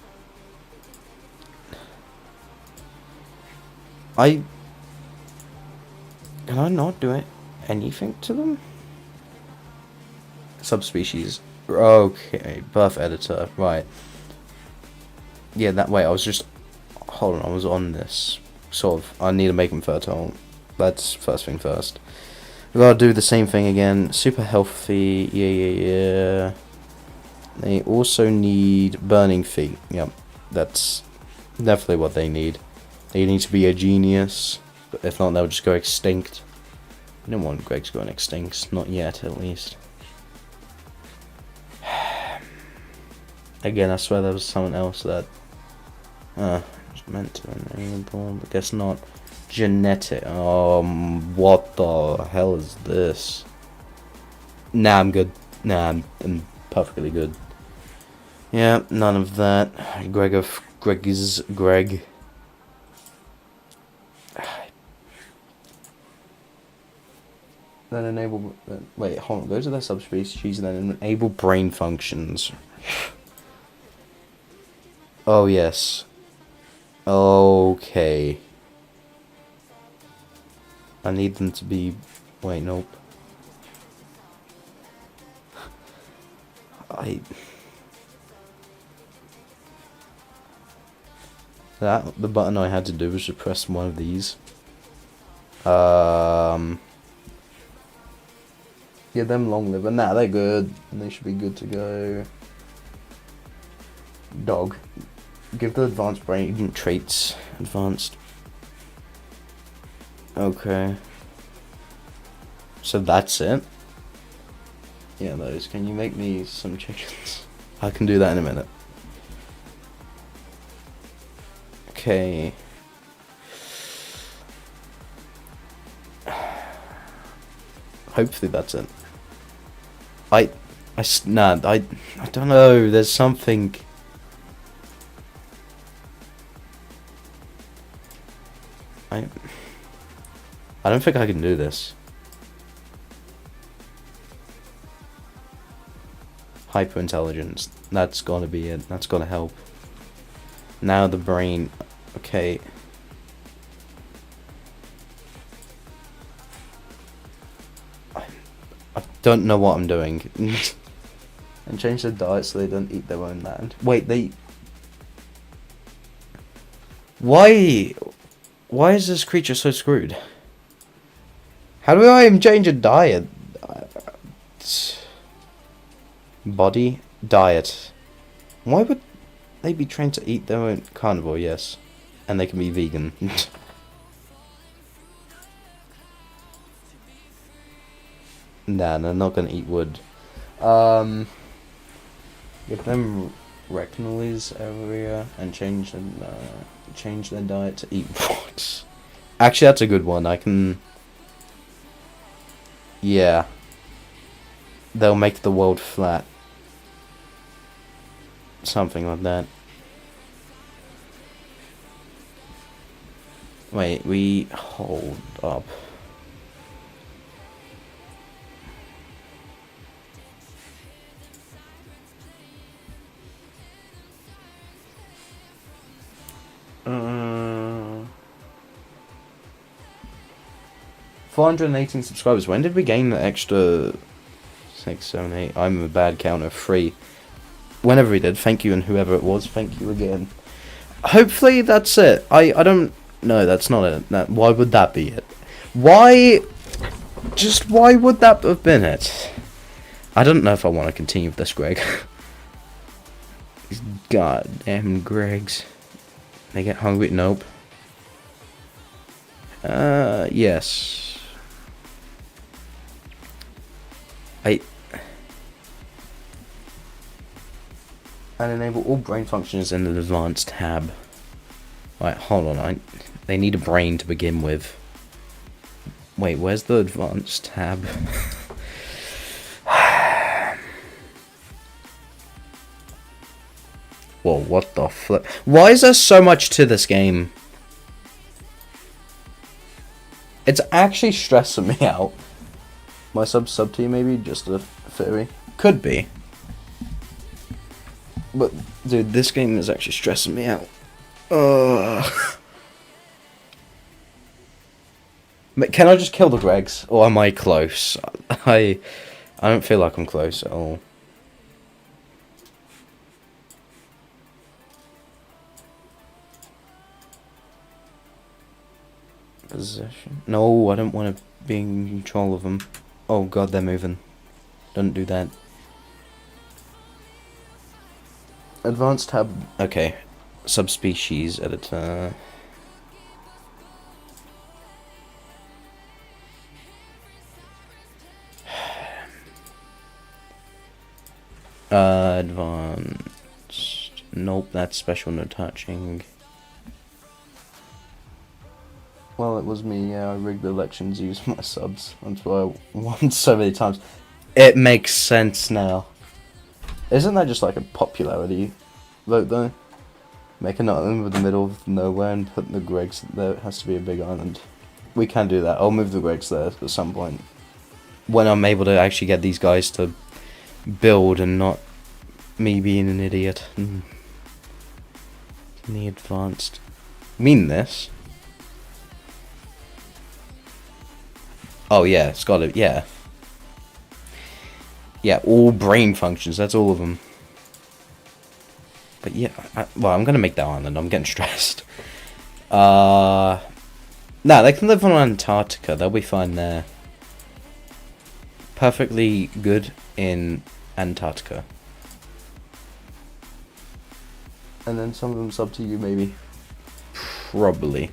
Can I not do anything to them? Subspecies. Okay, birth editor, right. Yeah, that way, I was just... Hold on, I was on this. Sort of, I need to make them fertile. That's first thing first. We gotta do the same thing again. Super healthy, yeah. They also need burning feet. Yep, that's definitely what they need. They need to be a genius. But if not, they'll just go extinct. I don't want Greg's going extinct. Not yet, at least. Again, I swear there was someone else that... was meant to enable, but guess not. Genetic. What the hell is this? Nah, I'm good. Nah, I'm perfectly good. Yeah, none of that. Greg. Then enable... Wait, hold on. Go to their subspecies, then enable brain functions. Oh, yes. Okay. I need them to be... Wait, nope. The button I had to do was to press one of these. Yeah, them long live. Nah, they're good. They should be good to go. Dog. Give the advanced brain traits. Advanced. Okay. So that's it? Yeah, those. Can you make me some chickens? I can do that in a minute. Okay. Hopefully that's it. I don't know. There's something. I don't think I can do this. Hyperintelligence. That's gotta be it. That's gotta help. Now the brain. Okay. I don't know what I'm doing. And change their diet so they don't eat their own land. Wait, Why is this creature so screwed? How do I even change a diet? Body? Diet. Why would they be trained to eat their own carnivore? Yes. And they can be vegan. Nah, they're not gonna eat wood. Give them rectanoids area and change their diet to eat what? Actually, that's a good one. I can... Yeah. They'll make the world flat. Something like that. Wait, we... Hold up. 418 subscribers. When did we gain the extra 6, 7, 8? I'm a bad counter. 3. Whenever we did, thank you, and whoever it was, thank you again. Hopefully that's it. I don't... No, that's not it. Why would that be it? Why would that have been it? I don't know if I want to continue with this, Greg. These goddamn Gregs. They get hungry? Nope. Yes. And enable all brain functions in the advanced tab. Right, hold on. They need a brain to begin with. Wait, where's the advanced tab? Whoa, what the flip? Why is there so much to this game? It's actually stressing me out. My sub to you, maybe? Just a theory. Could be. But, dude, this game is actually stressing me out. Can I just kill the Gregs? Or am I close? I don't feel like I'm close at all. Possession. No, I don't want to be in control of them. Oh god, they're moving. Don't do that. Advanced tab. Okay. Subspecies editor. Advanced. Nope, that's special no touching. Well, it was me, yeah, I rigged the elections, used my subs. That's why I won so many times. It makes sense now. Isn't that just like a popularity vote, though? Make an island with the middle of nowhere and put the Gregs there. It has to be a big island. We can do that. I'll move the Gregs there at some point. When I'm able to actually get these guys to build and not me being an idiot. In the advanced... Mean this? Oh yeah, it's got it, yeah. Yeah, all brain functions, that's all of them. But yeah, well, I'm gonna make that island, I'm getting stressed. Nah, they can live on Antarctica, they'll be fine there. Perfectly good in Antarctica. And then some of them sub to you, maybe. Probably.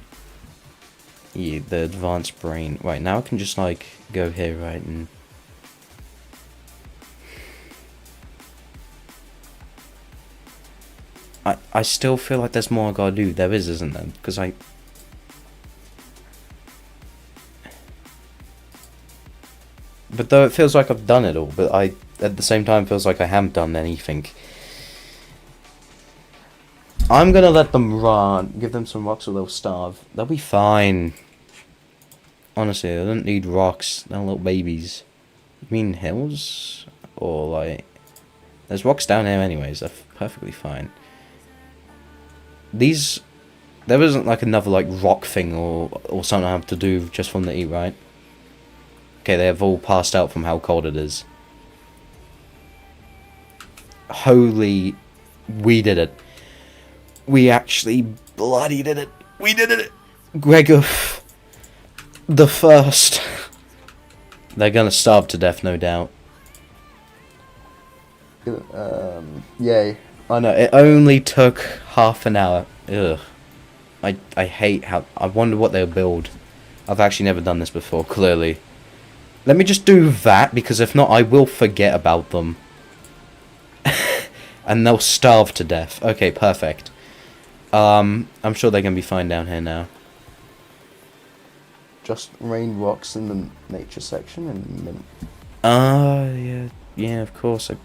Yeah, the advanced brain. Right, now I can just, like, go here, right, and... I still feel like there's more I gotta do. There is, isn't there? Because But though it feels like I've done it all, but at the same time, feels like I haven't done anything. I'm gonna let them run. Give them some rocks or they'll starve. They'll be fine. Honestly, they don't need rocks. They're little babies. You mean hills? Or like... There's rocks down here anyways. They're perfectly fine. These... There isn't like another like rock thing or something I have to do just from the eat, right? Okay, they have all passed out from how cold it is. Holy... We did it. We actually bloody did it. We did it. Gregor the first. They're gonna starve to death, no doubt. Yay. I know, it only took half an hour. Ugh. I hate how... I wonder what they'll build. I've actually never done this before, clearly. Let me just do that, because if not, I will forget about them. And they'll starve to death. Okay, perfect. I'm sure they're gonna be fine down here now. Just rain rocks in the nature section and then... yeah, of course. Of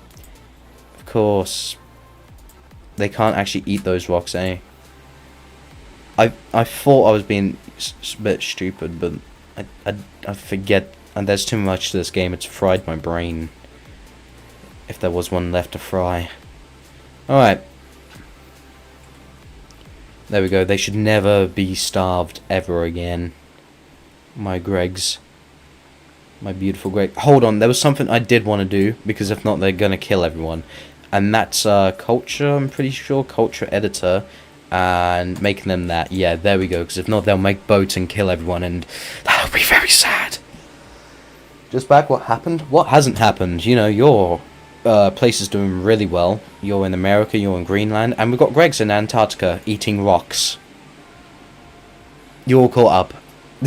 course. They can't actually eat those rocks, eh? I thought I was being a bit stupid, but I forget, and there's too much to this game. It's fried my brain. If there was one left to fry. Alright. There we go. They should never be starved ever again. My Gregs. My beautiful great. Hold on, there was something I did want to do, because if not, they're gonna kill everyone. And that's culture, I'm pretty sure, culture editor, and making them that. Yeah, there we go, because if not, they'll make boats and kill everyone, and that'll be very sad. Just back, what happened? What hasn't happened? You know, your place is doing really well. You're in America, you're in Greenland, and we've got Greg's in Antarctica eating rocks. You're all caught up.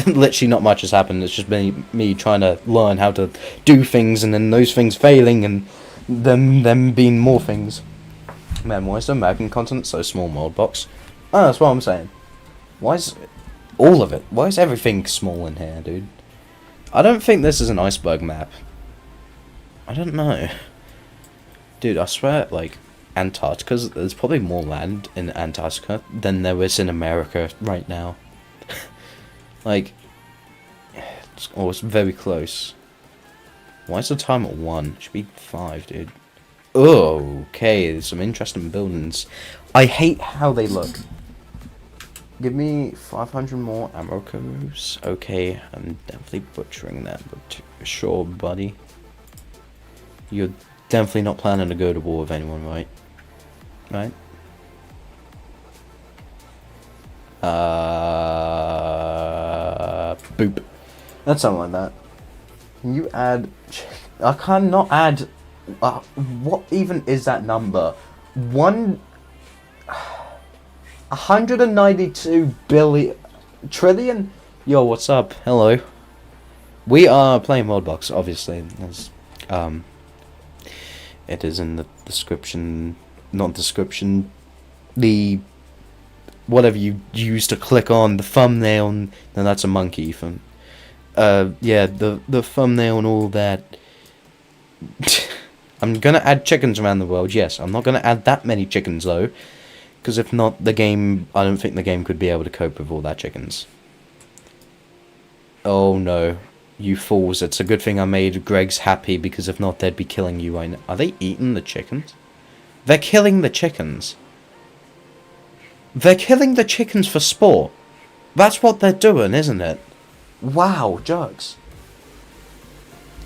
Literally not much has happened. It's just been me trying to learn how to do things, and then those things failing, and them being more things. Man, why is the American continent so small, Worldbox? Oh, that's what I'm saying. Why is all of it? Why is everything small in here, dude? I don't think this is an iceberg map. I don't know. Dude, I swear, like, Antarctica, there's probably more land in Antarctica than there is in America right now. Like, it's very close. Why is the time at 1? It should be 5, dude. Oh, okay, there's some interesting buildings. I hate how they look. Give me 500 more ammo codes. Okay, I'm definitely butchering that, but sure, buddy. You're definitely not planning to go to war with anyone, right? Right? Boop. That's something like that. Can you add... I cannot add... what even is that number? 192 billion... Trillion? Yo, what's up? Hello. We are playing Worldbox, obviously. As, it is in the description... Not description... The... Whatever you use to click on, the thumbnail, and no, that's a monkey from, yeah, the thumbnail and all that. I'm gonna add chickens around the world, yes. I'm not gonna add that many chickens though, because if not, the game, I don't think the game could be able to cope with all that chickens. Oh no, you fools! It's a good thing I made Greg's happy, because if not, they'd be killing you right now. Are they eating the chickens? They're killing the chickens. They're killing the chickens for sport. That's what they're doing, isn't it? Wow, jugs.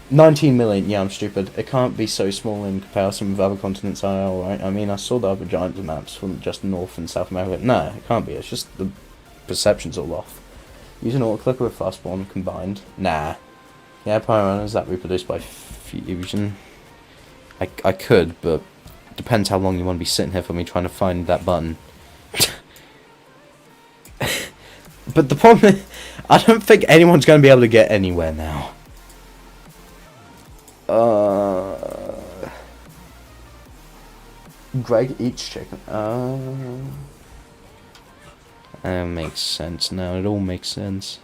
19 million. Yeah, I'm stupid. It can't be so small in comparison with other continents, right? I mean, I saw the other giant maps from just North and South America. No, it can't be. It's just the perception's all off. Use an auto-clicker with fastball combined. Nah. Yeah, Pyrorunners that reproduced by fusion. I could, but depends how long you want to be sitting here for me trying to find that button. But the problem is, I don't think anyone's going to be able to get anywhere now. Greg eats chicken. That makes sense now. It all makes sense.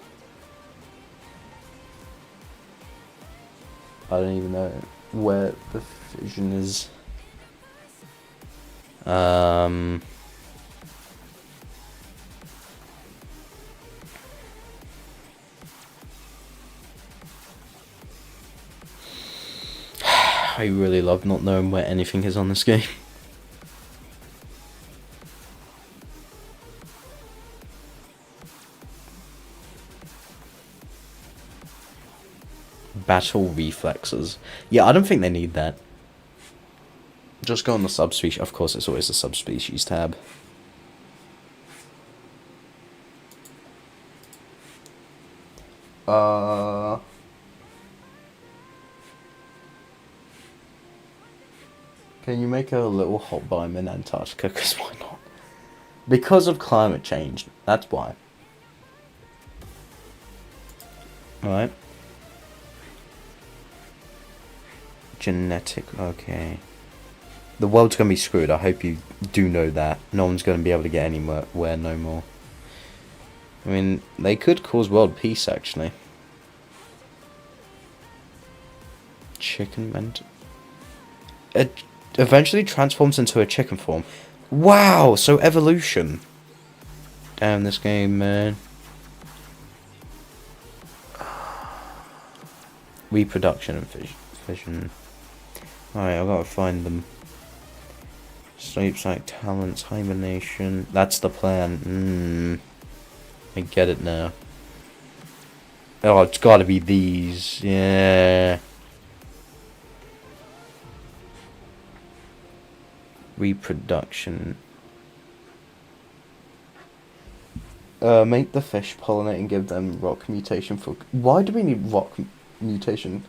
I don't even know where the fission is. I really love not knowing where anything is on this game. Battle reflexes. Yeah, I don't think they need that. Just go on the subspecies. Of course, it's always the subspecies tab. Can you make a little hot biome in Antarctica? Because why not? Because of climate change. That's why. Alright. Genetic. Okay. The world's going to be screwed. I hope you do know that. No one's going to be able to get anywhere no more. I mean, they could cause world peace, actually. Chicken meant... It eventually transforms into a chicken form. Wow! So evolution. Damn this game, man. Reproduction and fission. Alright, I've got to find them. Sleep site talents, hibernation. That's the plan. I get it now. Oh, it's gotta be these. Yeah. Reproduction. Make the fish pollinate and give them rock mutation for... Why do we need rock mutation?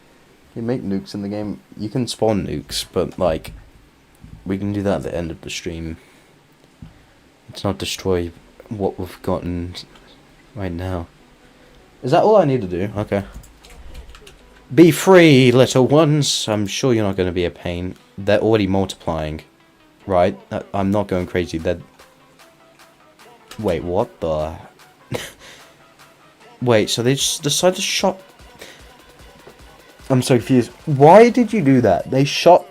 You make nukes in the game. You can spawn nukes, but, like... We can do that at the end of the stream. Let's not destroy what we've gotten right now. Is that all I need to do? Okay. Be free, little ones! I'm sure you're not going to be a pain. They're already multiplying. Right? I'm not going crazy. They're... Wait, what the... Wait, so they just decided to shot... I'm so confused. Why did you do that? They shot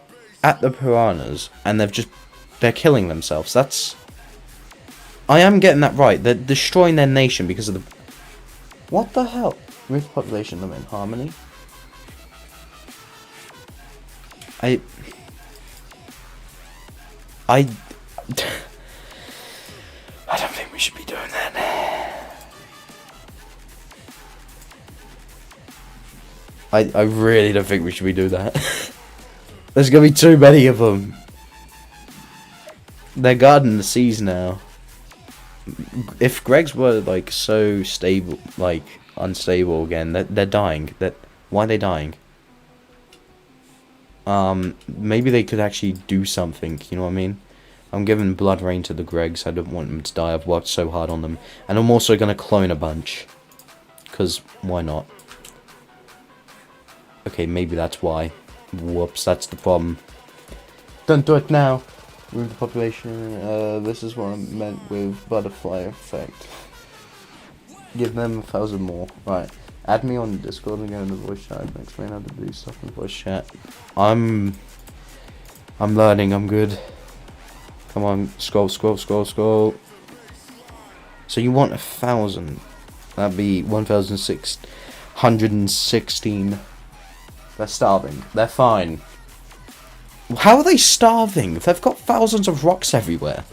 at the piranhas, and they're killing themselves. That's... I am getting that right. They're destroying their nation because of the... What the hell? Remove the population limit in harmony? I don't think we should be doing that. I really don't think we should be doing that. There's gonna be too many of them. They're guarding the seas now. If Greg's were like so stable, like unstable again, they're dying. Why are they dying? Maybe they could actually do something, you know what I mean? I'm giving blood rain to the Gregs. I don't want them to die. I've worked so hard on them. And I'm also going to clone a bunch. Because, why not? Okay, maybe that's why. Whoops, that's the problem. Don't do it now. Remove the population. This is what I meant with butterfly effect. Give them 1,000 more. Right. Add me on Discord and go in the voice chat and explain how to do stuff in voice chat. I'm learning, I'm good. Come on, scroll. So you want 1,000. That'd be 1,616. They're starving. They're fine. How are they starving? They've got thousands of rocks everywhere.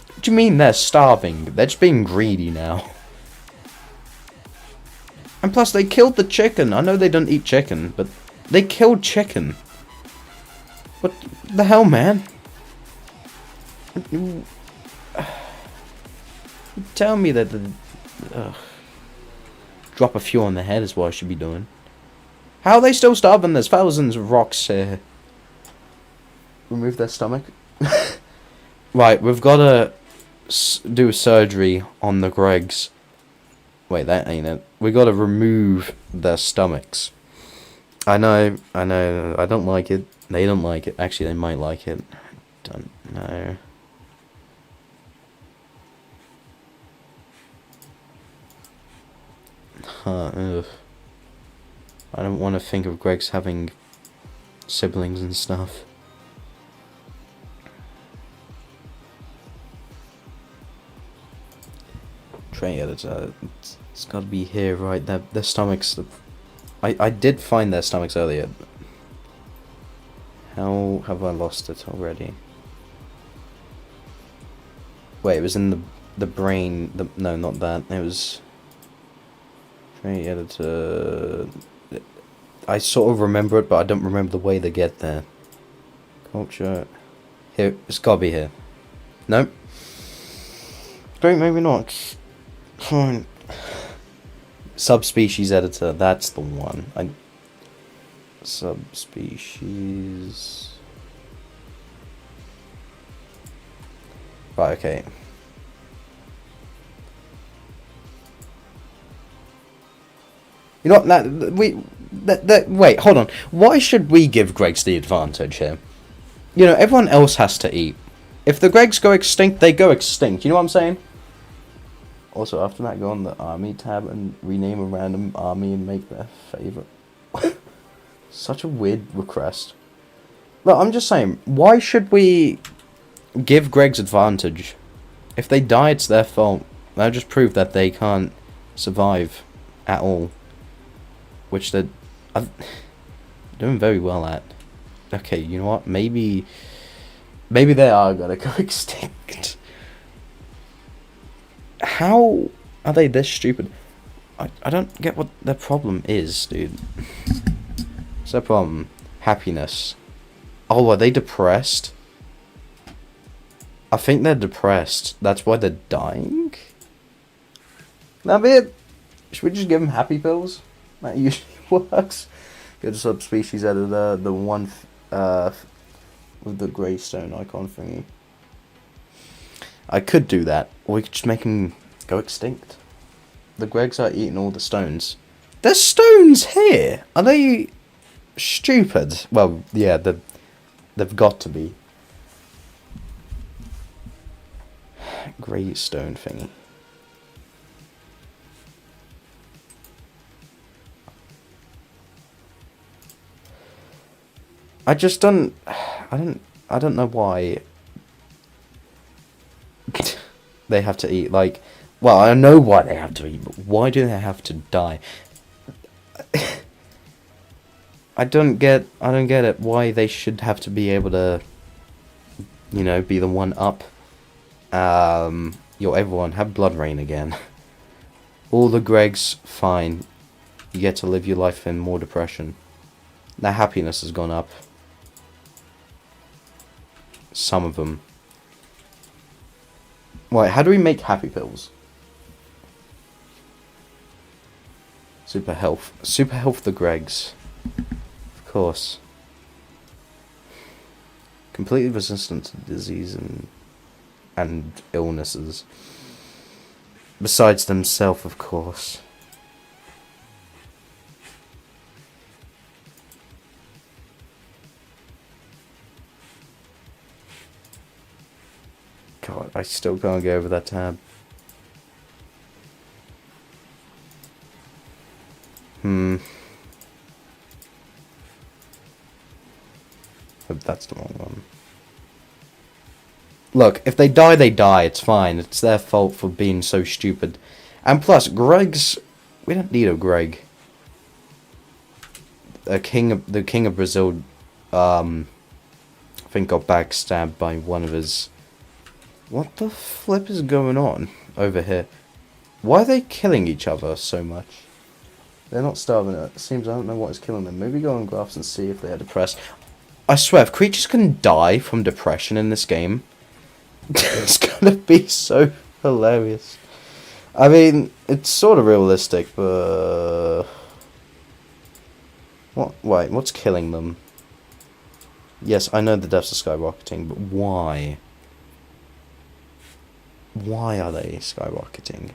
What do you mean they're starving? They're just being greedy now. And plus, they killed the chicken. I know they don't eat chicken, but they killed chicken. What the hell, man? You tell me that the... Drop a few on the head is what I should be doing. How are they still starving? There's thousands of rocks here. Remove their stomach. Right, we've got to do surgery on the Gregs. Wait, that ain't it. We got to remove their stomachs. I know. I don't like it. They don't like it. Actually, they might like it. Don't know. Ugh. I don't want to think of Greg's having siblings and stuff. Tray editor. It's got to be here, right? Their stomachs. I did find their stomachs earlier. How have I lost it already? Wait, it was in the brain. No, not that. It was tray editor. I sort of remember it, but I don't remember the way they get there. Culture. Here, it's gotta be here. Nope. Great, maybe not. Fine. Subspecies editor, that's the one. Subspecies. Right, okay. You know what, wait, hold on. Why should we give Gregs the advantage here? You know, everyone else has to eat. If the Gregs go extinct, they go extinct. You know what I'm saying? Also, after that, go on the army tab and rename a random army and make their favorite. Such a weird request. But I'm just saying, why should we give Greg's advantage? If they die, it's their fault. That'll just prove that they can't survive at all. Which they're doing very well at. Okay, you know what? Maybe they are gonna go extinct. How are they this stupid? I don't get what their problem is, dude. What's their problem? Happiness. Oh, are they depressed? I think they're depressed. That's why they're dying? That be it? Should we just give them happy pills? That usually works. Go to subspecies editor, the one with the greystone icon thingy. I could do that, or we could just make them go extinct. The Gregs are eating all the stones. There's stones here! Are they stupid? Well, yeah, they've got to be. Greystone thingy. I just don't. I don't know why they have to eat. Like, well, I know why they have to eat, but why do they have to die? I don't get it. Why they should have to be able to, you know, be the one up. Yo, everyone, have blood rain again. All the Gregs, fine. You get to live your life in more depression. Their happiness has gone up. Some of them. Right, how do we make happy pills? Super health. Super health the Gregs. Of course. Completely resistant to disease and illnesses. Besides themselves, of course. God, I still can't get over that tab. Hope that's the wrong one. Look, if they die, they die. It's fine. It's their fault for being so stupid. And plus, Gregs... We don't need a Greg. The king of Brazil, I think got backstabbed by one of his... What the flip is going on over here? Why are they killing each other so much? They're not starving. It seems I don't know what is killing them. Maybe go on graphs and see if they are depressed. I swear, if creatures can die from depression in this game, it's gonna be so hilarious. I mean, it's sort of realistic, but... What? Wait, what's killing them? Yes, I know the deaths are skyrocketing, but why? Why are they skyrocketing?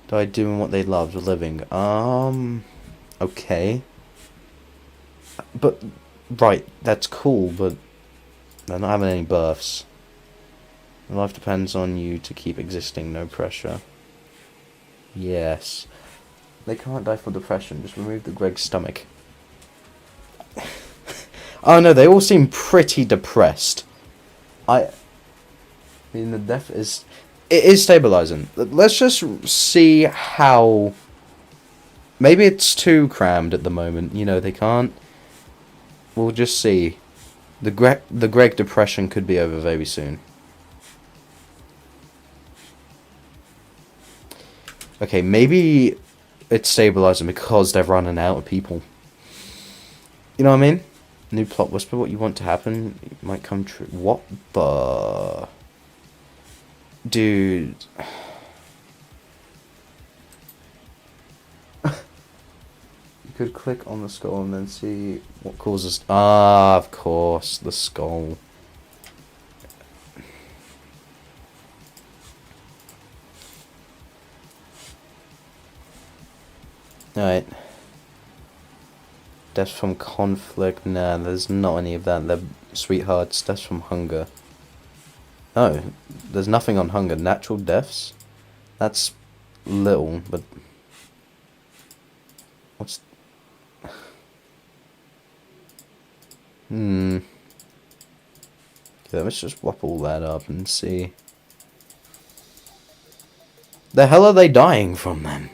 Died doing what they loved, living. Okay. But, right, that's cool, but they're not having any births. Life depends on you to keep existing, no pressure. Yes. They can't die from depression, just remove the Greg's stomach. Oh no, they all seem pretty depressed. I mean, the death is... It is stabilizing. Let's just see how... Maybe it's too crammed at the moment. You know, they can't... We'll just see. The Greg depression could be over very soon. Okay, maybe it's stabilizing because they're running out of people. You know what I mean? New plot whisper, what you want to happen might come true. What the... Dude... You could click on the skull and then see what causes... Ah, of course, the skull. Alright. Deaths from conflict. Nah, there's not any of that. They're sweethearts. Deaths from hunger. Oh, there's nothing on hunger. Natural deaths? That's little, but... What's... Okay, let's just whop all that up and see. The hell are they dying from then?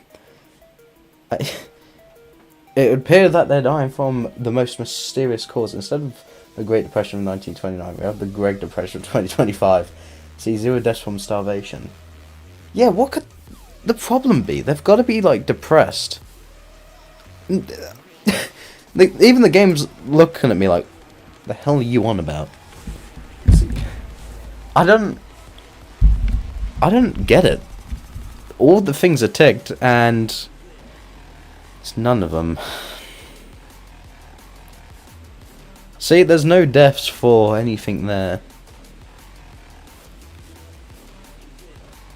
It would appear that they're dying from the most mysterious cause. Instead of the Great Depression of 1929, we have the Great Depression of 2025. See, 0 deaths from starvation. Yeah, what could the problem be? They've got to be, like, depressed. Even the game's looking at me like, the hell are you on about? See, I don't get it. All the things are ticked, and it's none of them. See, there's no deaths for anything there.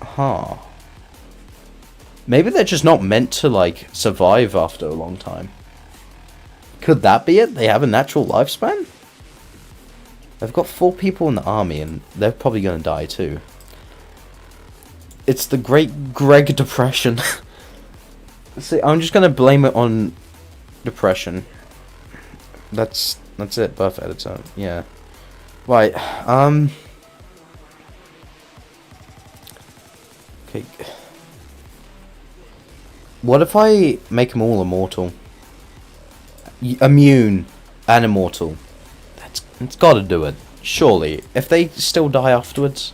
Huh. Maybe they're just not meant to, like, survive after a long time. Could that be it? They have a natural lifespan? They've got 4 people in the army, and they're probably going to die too. It's the Great Greg Depression. See, I'm just going to blame it on depression. That's it, buff editor. Yeah. Right, okay. What if I make them all immortal? Immune and immortal. It's gotta do it. Surely. If they still die afterwards,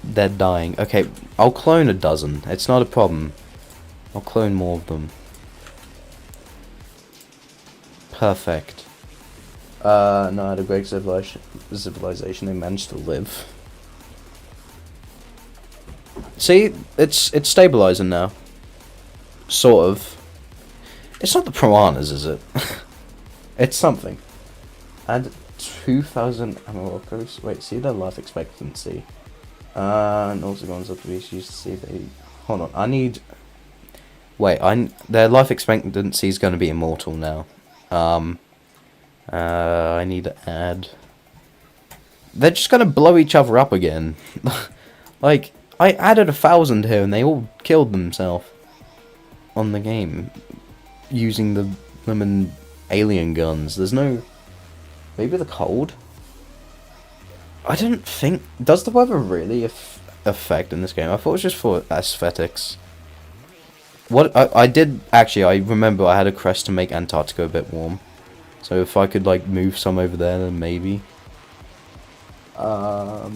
they're dying. Okay, I'll clone a dozen. It's not a problem. I'll clone more of them. Perfect. No, I had a great civilization. They managed to live. See, it's stabilizing now. Sort of. It's not the piranhas, is it? It's something. And 2,000 Amarocos. Wait, see their life expectancy. And also going up to be used to see they. Hold on, I need. Wait, their life expectancy is going to be immortal now. I need to add. They're just going to blow each other up again. Like, I added 1,000 here and they all killed themselves on the game using the lemon alien guns. There's no. Maybe the cold? I don't think. Does the weather really affect in this game? I thought it was just for aesthetics. What I did actually, I remember I had a crest to make Antarctica a bit warm. So if I could like move some over there, then maybe. Huh.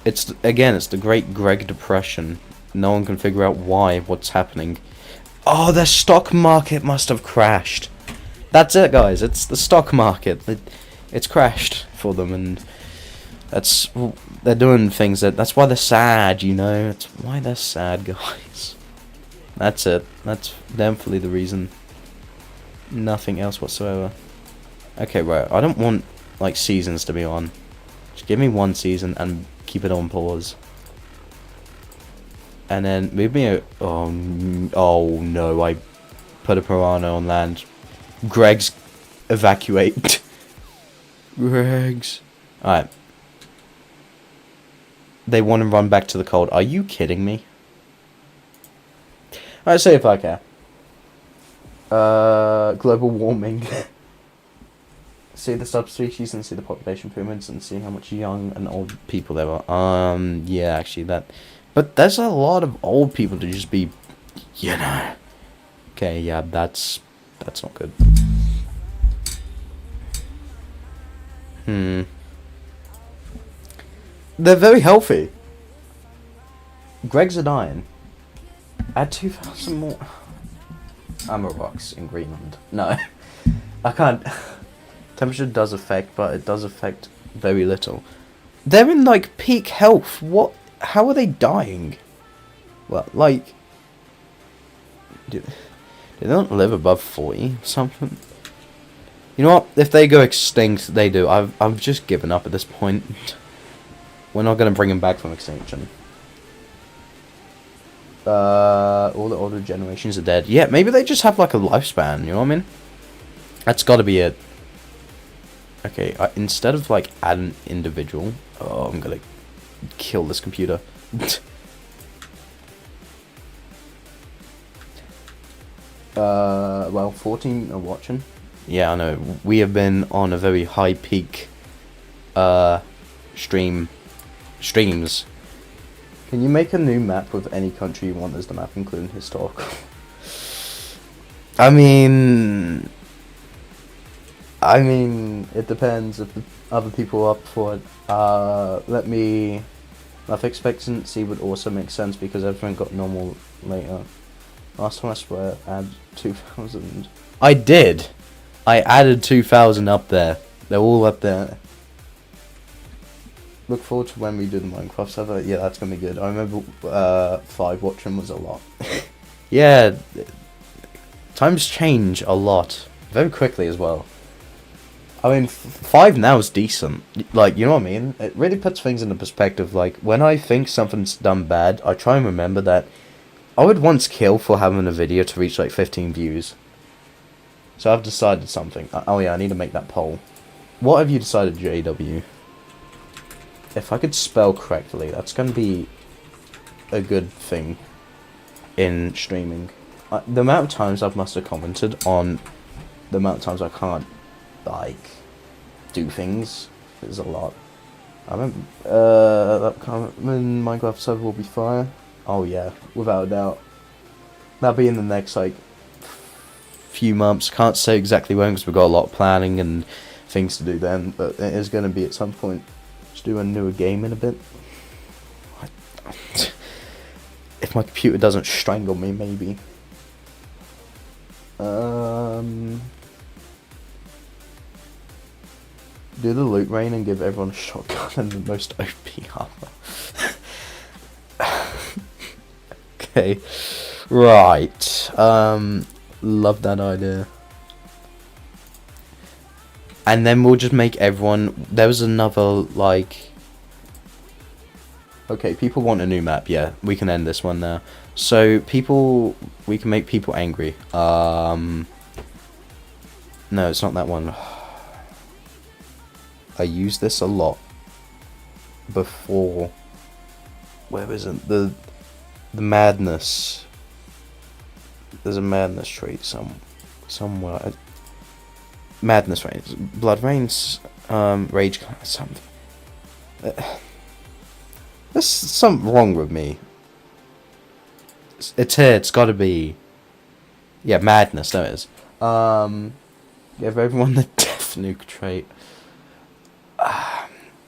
It's the Great Greg Depression. No one can figure out what's happening. Oh, the stock market must have crashed. That's it, guys. It's the stock market. It's crashed for them, and they're doing things that's why they're sad. You know, it's why they're sad, guys. That's it. That's definitely the reason. Nothing else whatsoever. Okay, right. I don't want like seasons to be on. Just give me one season and keep it on pause. And then move me out. Oh no, I put a piranha on land. Greg's evacuate. Greg's. Alright. They want to run back to the cold. Are you kidding me? Alright, see if I care. Global warming. See the subspecies and see the population pyramids and see how much young and old people there are. Yeah, actually that. But there's a lot of old people to just be, you know. Okay, yeah, that's not good. They're very healthy. Greg's are dying. Add 2,000 more. Worldbox in Greenland. No, I can't. Temperature does affect, but it does affect very little. They're in like peak health. What? How are they dying? Well, like, do they not live above 40 or something? You know what? If they go extinct, they do. I've just given up at this point. We're not gonna bring them back from extinction. All the older generations are dead. Yeah, maybe they just have like a lifespan. You know what I mean? That's got to be it. Okay, instead of like add an individual. Oh, I'm gonna kill this computer. Well, 14 are watching. Yeah, I know. We have been on a very high peak streams. Can you make a new map with any country you want as the map, including historical? I mean, streaming. It depends if the other people are up for it. Life expectancy would also make sense because everything got normal later. Last time I swear, add 2,000. I did! I added 2,000 up there. They're all up there. Look forward to when we do the Minecraft server. Yeah, that's gonna be good. I remember 5 watching was a lot. Yeah, times change a lot. Very quickly as well. I mean, 5 now is decent. Like, you know what I mean? It really puts things into perspective. Like, when I think something's done bad, I try and remember that I would once kill for having a video to reach like 15 views. So I've decided something. Oh yeah, I need to make that poll. What have you decided, JW? If I could spell correctly, that's going to be a good thing in streaming. The amount of times I've must have commented on the amount of times I can't, like, do things is a lot. I remember, that coming Minecraft server will be fire. Oh yeah, without a doubt. That'll be in the next, like, few months. Can't say exactly when because we've got a lot of planning and things to do then, but it is going to be at some point. Just do a newer game in a bit. If my computer doesn't strangle me, maybe. Do the loot rain and give everyone a shotgun and the most OP armor. Okay. Right. Love that idea. And then we'll just make everyone... There was another, like... Okay, people want a new map. Yeah, we can end this one now. So, people... We can make people angry. No, it's not that one. I use this a lot. Before... Where is it? The madness. There's a madness trait somewhere. Madness reigns. Blood reigns. Rage. Something. There's something wrong with me. It's here. It's got to be. Yeah, madness. There it is. Give everyone the death nuke trait.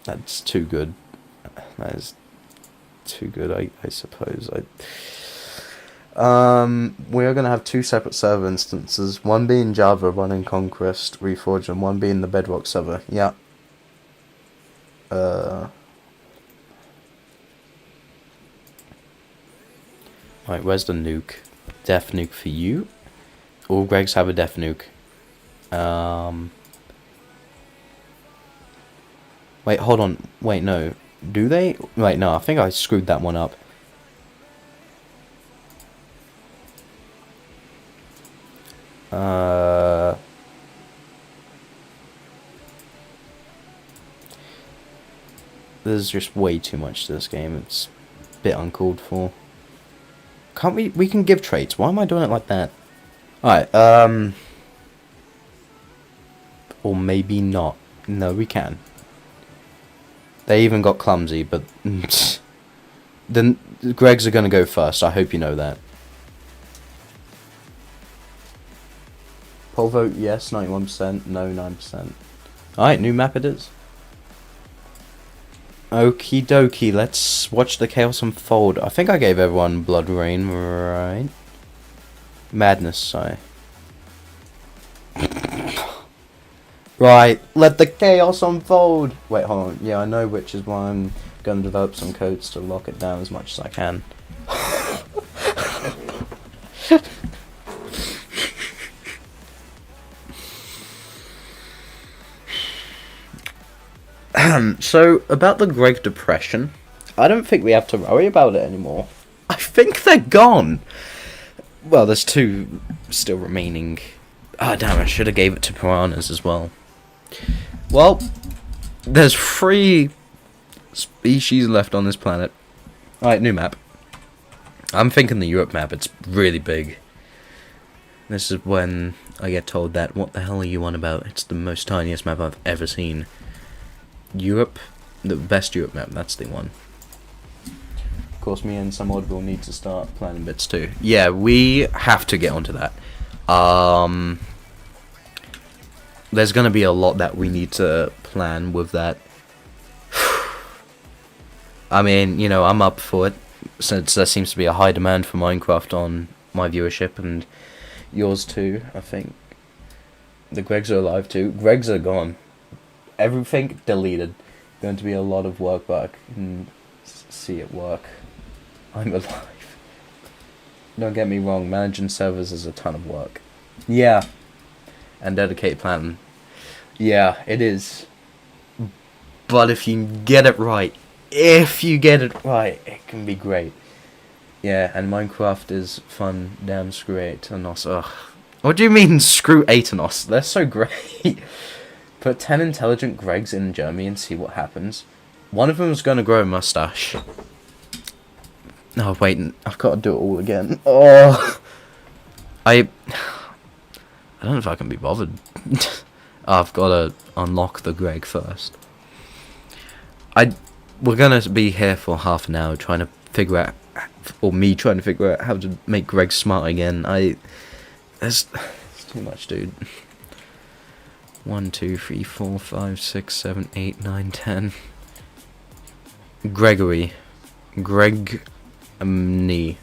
That's too good. That is too good. I suppose. We are going to have 2 separate server instances, one being Java running Conquest Reforged and one being the Bedrock server. Yeah. Right, where's the nuke? Death nuke for you. All Gregs have a death nuke. Wait, hold on. Wait, no. Do they? Wait, no, I think I screwed that one up. There's just way too much to this game. It's a bit uncalled for. Can't we? We can give traits. Why am I doing it like that? Alright, or maybe not. No, we can. They even got clumsy, but... Then Gregs are going to go first. I hope you know that. Poll vote yes, 91%. No, 9%. Alright, new map it is. Okie dokie, let's watch the chaos unfold. I think I gave everyone Blood Rain, right? Madness, sorry. Right, let the chaos unfold! Wait, hold on. Yeah, I know, which is why I'm going to develop some codes to lock it down as much as I can. So, about the Great Depression, I don't think we have to worry about it anymore. I think they're gone! Well, there's 2 still remaining. Ah, damn, I should have gave it to piranhas as well. Well, there's 3 species left on this planet. Alright, new map. I'm thinking the Europe map, it's really big. This is when I get told that, what the hell are you on about? It's the most tiniest map I've ever seen. Europe, the best Europe map, that's the one. Of course, me and some odd will need to start planning bits too. Yeah, we have to get onto that. there's going to be a lot that we need to plan with that. I mean, you know, I'm up for it, since there seems to be a high demand for Minecraft on my viewership, and yours too, I think. The Gregs are alive too. Gregs are gone. Everything deleted. Going to be a lot of work, but I can see it work. I'm alive. Don't get me wrong, managing servers is a ton of work. Yeah. And dedicated planning. Yeah, it is. But if you get it right, it can be great. Yeah, and Minecraft is fun, damn screw Aetonos. Ugh. What do you mean, screw Aetonos? They're so great. Put 10 intelligent Gregs in Germany and see what happens. One of them is going to grow a mustache. Oh, wait, I've got to do it all again. Oh. I don't know if I can be bothered. I've got to unlock the Greg first. We're going to be here for half an hour trying to figure out, or me trying to figure out how to make Greg smart again. It's too much, dude. 1, 2, 3, 4, 5, 6, 7, 8, 9, 10. Gregory. Greg Germany.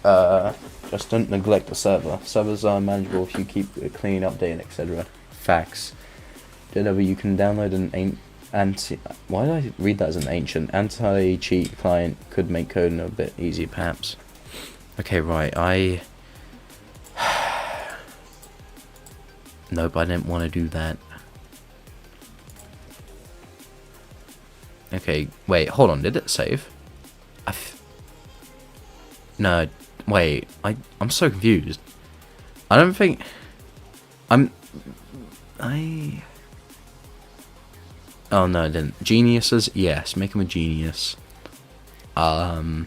Just don't neglect the server. Servers are manageable if you keep it clean, updating, etc. Facts. JW, you can download an why did I read that as an ancient? Anti-cheat client could make coding a bit easier, perhaps. Okay, right, nope, I didn't want to do that. Okay, wait, hold on, did it save? No, wait, I'm so confused. I don't think... Oh no, it didn't. Geniuses, yes, make him a genius. Huh.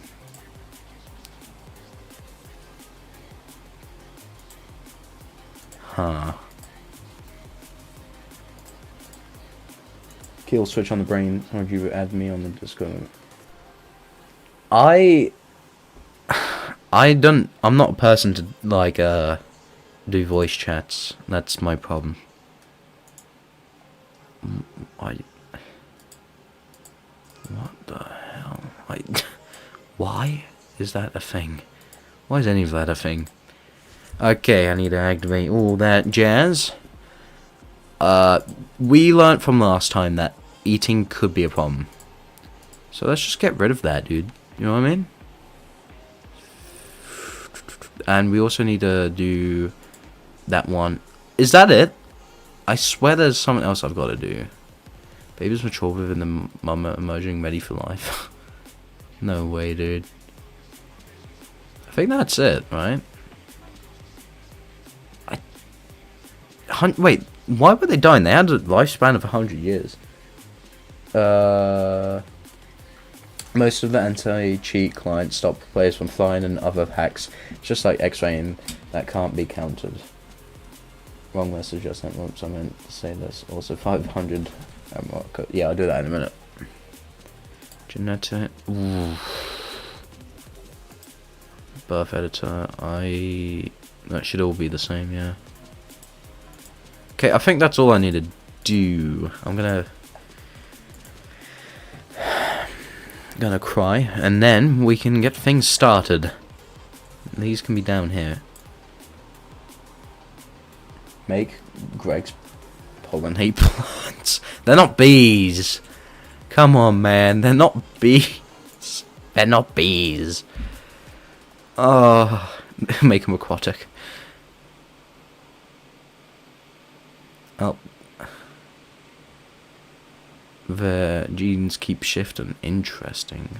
Kill switch on the brain. Some of you add me on the Discord. I'm not a person to like do voice chats. That's my problem. What the hell? Why is that a thing? Why is any of that a thing? Okay, I need to activate all that jazz. We learned from last time that eating could be a problem. So let's just get rid of that, dude. You know what I mean? And we also need to do that one. Is that it? I swear there's something else I've got to do. Babies mature within the mum emerging ready for life. No way, dude. I think that's it, right? Wait, why were they dying? They had a lifespan of 100 years. Most of the anti-cheat clients stop players from flying and other hacks, just like X-raying that can't be countered. Wrong message, just sent once. I meant to say this. Also 500. Yeah, I'll do that in a minute. Genetic. Birth editor. That should all be the same, yeah. Okay, I think that's all I need to do. I'm gonna cry, and then we can get things started. These can be down here. Make Greg's pollinate plants. They're not bees. Come on, man. They're not bees. They're not bees. Oh, make them aquatic. Oh. The genes keep shifting. Interesting.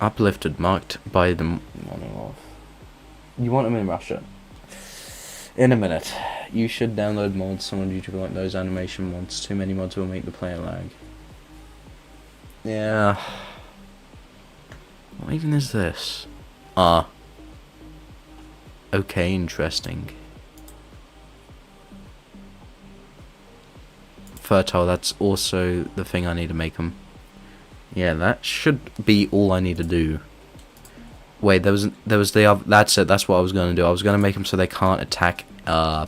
Uplifted, marked by the morning off. You want them in Russia? In a minute. You should download mods on YouTube like those animation mods. Too many mods will make the player lag. Yeah. What even is this? Okay, interesting. Fertile, that's also the thing I need to make them. Yeah, that should be all I need to do. Wait, there was the other, that's it. That's what I was gonna do. I was gonna make them so they can't attack. They're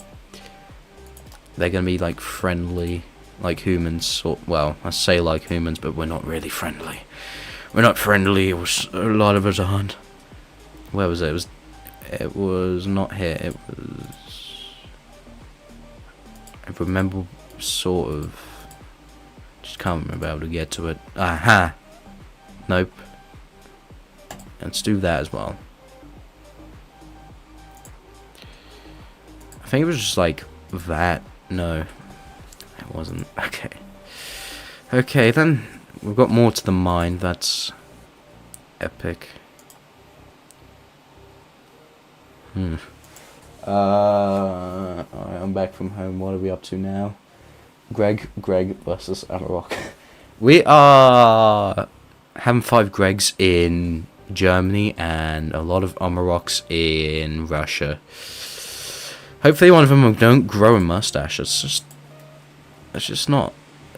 gonna be like friendly, like humans. Or, well, I say like humans, but we're not really friendly. We're not friendly. A lot of us aren't. Where was it? It was not here. It was. I remember, sort of. Just can't remember how to get to it. Aha. Nope. Let's do that as well. I think it was just like that. No, it wasn't. Okay. Okay, then we've got more to the mine. That's epic. Alright, I'm back from home. What are we up to now? Greg versus Amarok. We are having 5 Gregs in Germany and a lot of Amaroks in Russia. Hopefully one of them don't grow a mustache. It's just not,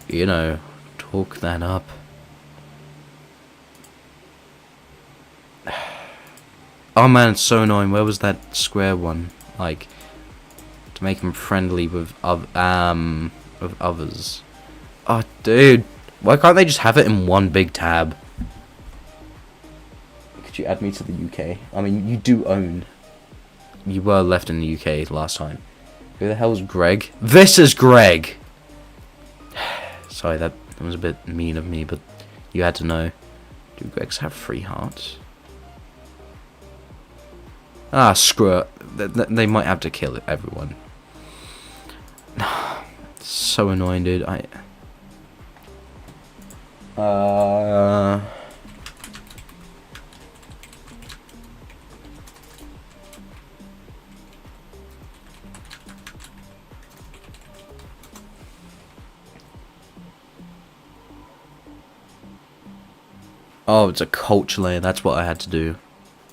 you know, talk that up. Oh man, it's so annoying. Where was that square one? Like, to make them friendly with others. Oh, dude. Why can't they just have it in one big tab? Could you add me to the UK? I mean, you do own. You were left in the UK last time. Who the hell's Greg? This is Greg! Sorry, that was a bit mean of me, but you had to know. Do Gregs have 3 hearts? Ah, screw it. They might have to kill everyone. So annoying, dude. Oh, it's a culture layer. That's what I had to do.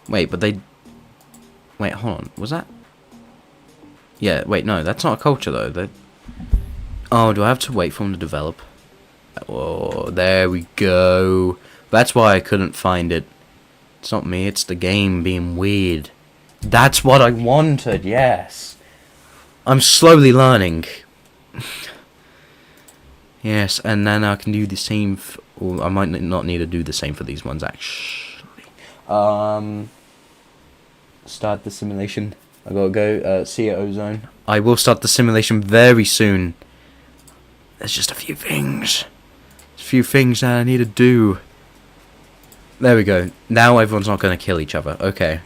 Wait, but they... Wait, hold on. Was that... Yeah, wait, no. That's not a culture, though. Oh, do I have to wait for them to develop? Oh, there we go. That's why I couldn't find it. It's not me. It's the game being weird. That's what I wanted, yes. I'm slowly learning. Yes, and then I can do the same... Or I might not need to do the same for these ones, actually. Start the simulation. I gotta go see it, Ozone. I will start the simulation very soon. There's just a few things. There's a few things that I need to do. There we go. Now everyone's not gonna kill each other. Okay.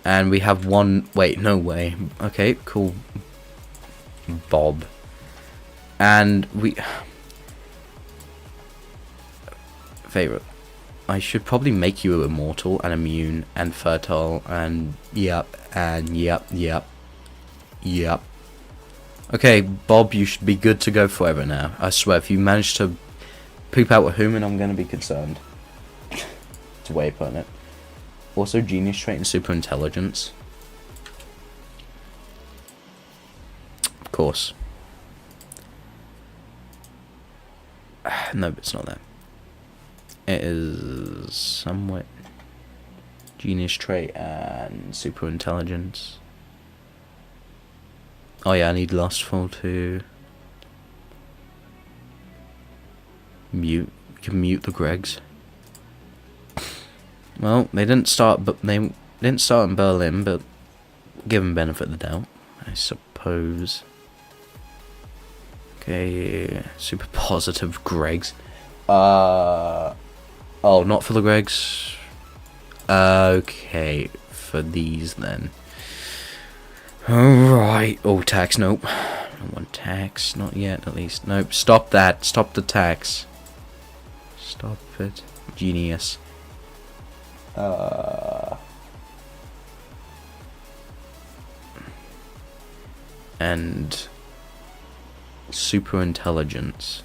And we have one... Wait, no way. Okay, cool. Bob. And we... Favorite. I should probably make you immortal and immune and fertile and yep and yep. Okay, Bob, you should be good to go forever now. I swear, if you manage to poop out a human, I'm gonna be concerned. It's a way of putting it. Also, genius trait and super intelligence. Of course. No, it's not that. It is somewhat genius trait and super intelligence. Oh yeah, I need lustful to mute. You can mute the Gregs. Well, they didn't start, but they didn't start in Berlin, but give them benefit of the doubt, I suppose. Okay, super positive Gregs. Oh, not for the Gregs. Okay, for these then. Alright. Oh, tax, nope. I don't want tax, not yet at least. Nope, stop that. Stop the tax. Stop it. Genius. And super intelligence.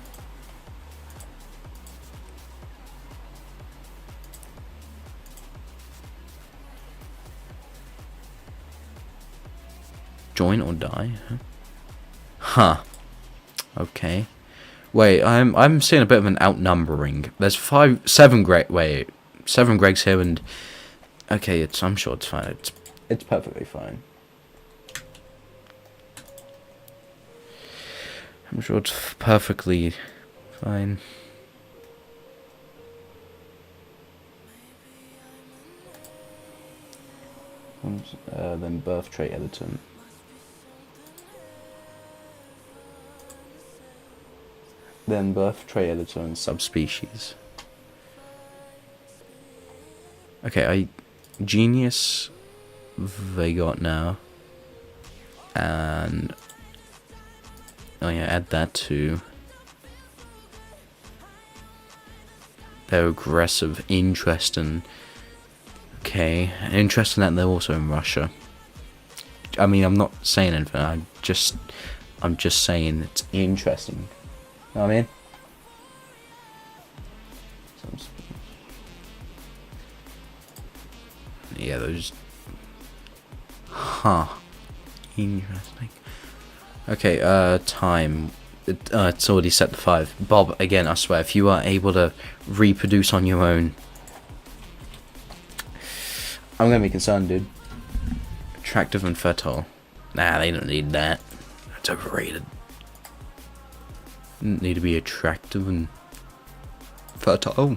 Join or die? Huh. Okay. Wait, I'm seeing a bit of an outnumbering. There's 7 great. Wait, 7 Gregs here, and okay, I'm sure it's fine. It's perfectly fine. I'm sure it's perfectly fine. Then birth trait editor. Then birth trait editor and subspecies. Okay, genius they got now. And oh yeah, add that to. They're aggressive, interesting. Okay, interesting that they're also in Russia. I mean, I'm not saying anything. I'm just saying it's interesting. You know what I mean? Yeah, those. Huh. Interesting. Okay, time. It's already set to 5. Bob, again, I swear, if you are able to reproduce on your own, I'm gonna be concerned, dude. Attractive and fertile. Nah, they don't need that. That's overrated. Didn't need to be attractive and fertile.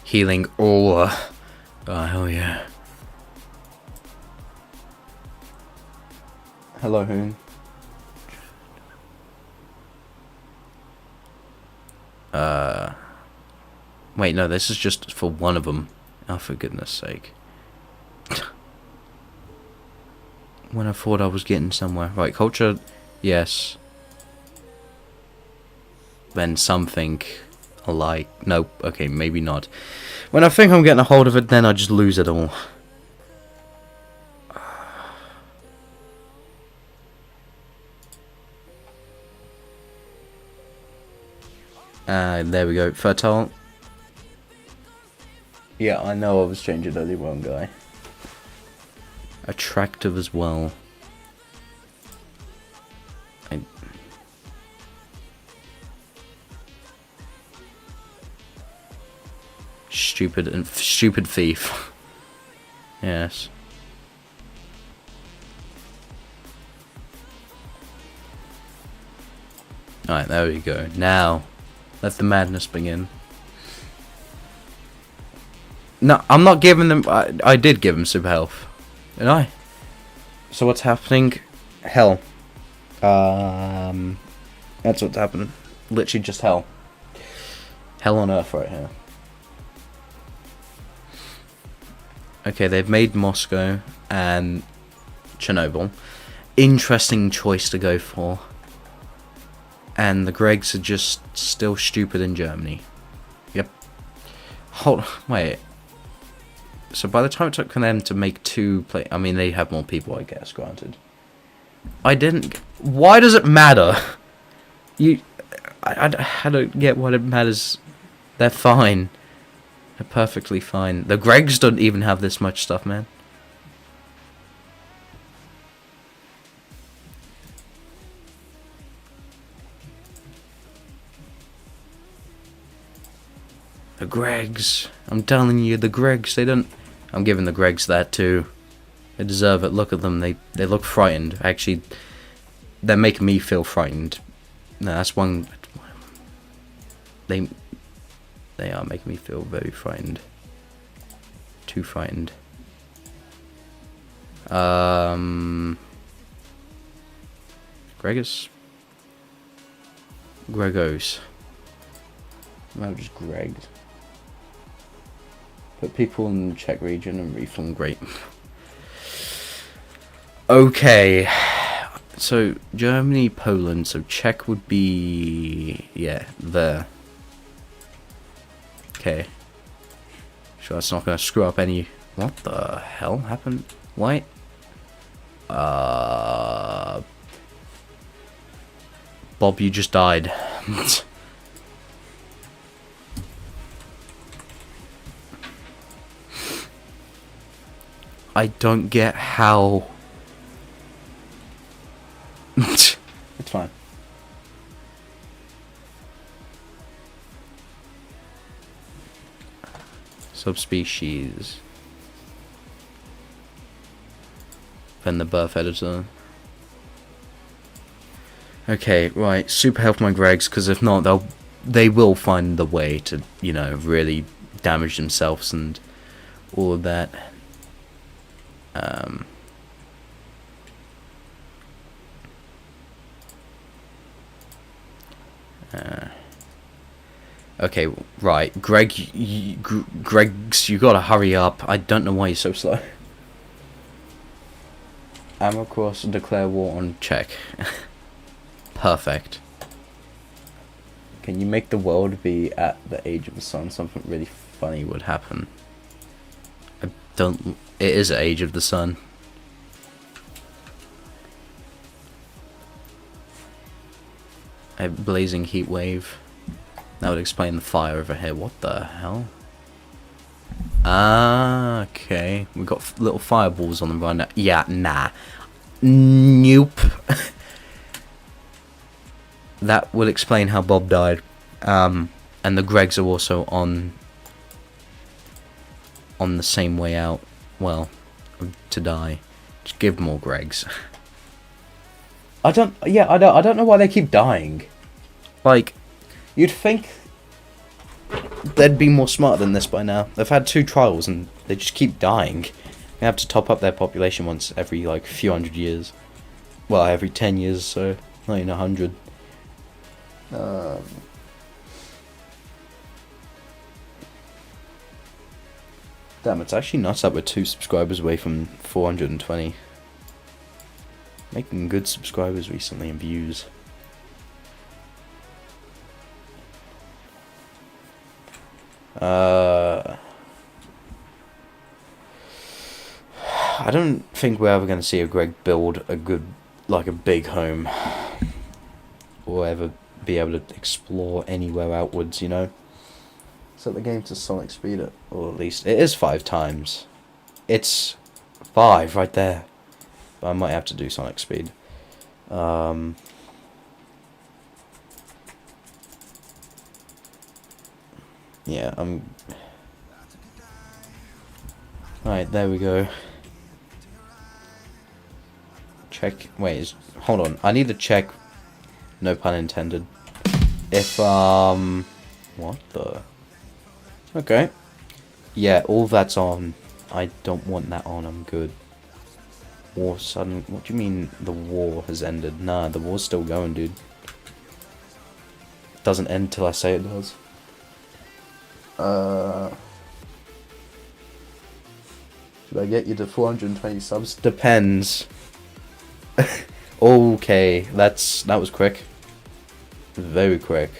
Healing aura. Oh, hell yeah. Hello, Hoon. Wait, no, this is just for one of them. Oh, for goodness sake. When I thought I was getting somewhere. Right, culture, yes. Then something alike. Nope, okay, maybe not. When I think I'm getting a hold of it, then I just lose it all. There we go. Fertile. Yeah, I know I was changing early, wrong guy. Attractive as well. Stupid thief. Yes. Alright, there we go. Now, let the madness begin. No, I'm not giving them... I did give them super health. Didn't I? So what's happening? Hell. That's what's happening. Literally just hell. Hell on earth right here. Okay, they've made Moscow and Chernobyl. Interesting choice to go for. And the Gregs are just still stupid in Germany. Yep. Wait. So by the time it took for them to make 2 I mean, they have more people, I guess, granted. Why does it matter? I don't get what it matters. They're fine. They're perfectly fine. The Gregs don't even have this much stuff, man. The Gregs. I'm telling you, the Gregs, they don't... I'm giving the Gregs that too. They deserve it. Look at them. They look frightened. Actually, they're making me feel frightened. No, that's one... They are making me feel very frightened. Too frightened. Gregos. No, just Gregs. Put people in the Czech region and reform great. Okay. So, Germany, Poland. So, Czech would be... Yeah, there. Okay. Sure, that's not going to screw up any... What the hell happened? Why? Bob, you just died. I don't get how... It's fine. Subspecies. Then the birth editor. Okay, right. Super help my Gregs, because if not, they will find the way to, you know, really damage themselves and all of that. Okay, right. Gregs, you gotta hurry up. I don't know why you're so slow. Ammo cross, declare war on check. Perfect. Can you make the world be at the age of the sun? Something really funny would happen. I don't... It is at age of the sun. A blazing heat wave. That would explain the fire over here. What the hell? Ah, okay. We got little fireballs on the run. Yeah, nah. Nope. That would explain how Bob died. And the Gregs are also on the same way out. Well, to die. Just give more Gregs. I don't know why they keep dying. Like, you'd think they'd be more smart than this by now. They've had 2 trials and they just keep dying. They have to top up their population once every, like, few hundred years. Well, every 10 years, so not even 100. Damn, it's actually nuts that we're 2 subscribers away from 420. Making good subscribers recently and views. I don't think we're ever going to see a Greg build a good, like a big home, or ever be able to explore anywhere outwards, you know. Set the game to Sonic speed, or at least it is 5 times. It's 5 right there. But I might have to do Sonic speed. Yeah, Right, there we go. Check. Wait, hold on. I need to check. No pun intended. If what the? Okay. Yeah, all that's on. I don't want that on. I'm good. War sudden. What do you mean the war has ended? Nah, the war's still going, dude. It doesn't end till I say it does. Should I get you to 420 subs? Depends. Okay, that was quick. Very quick.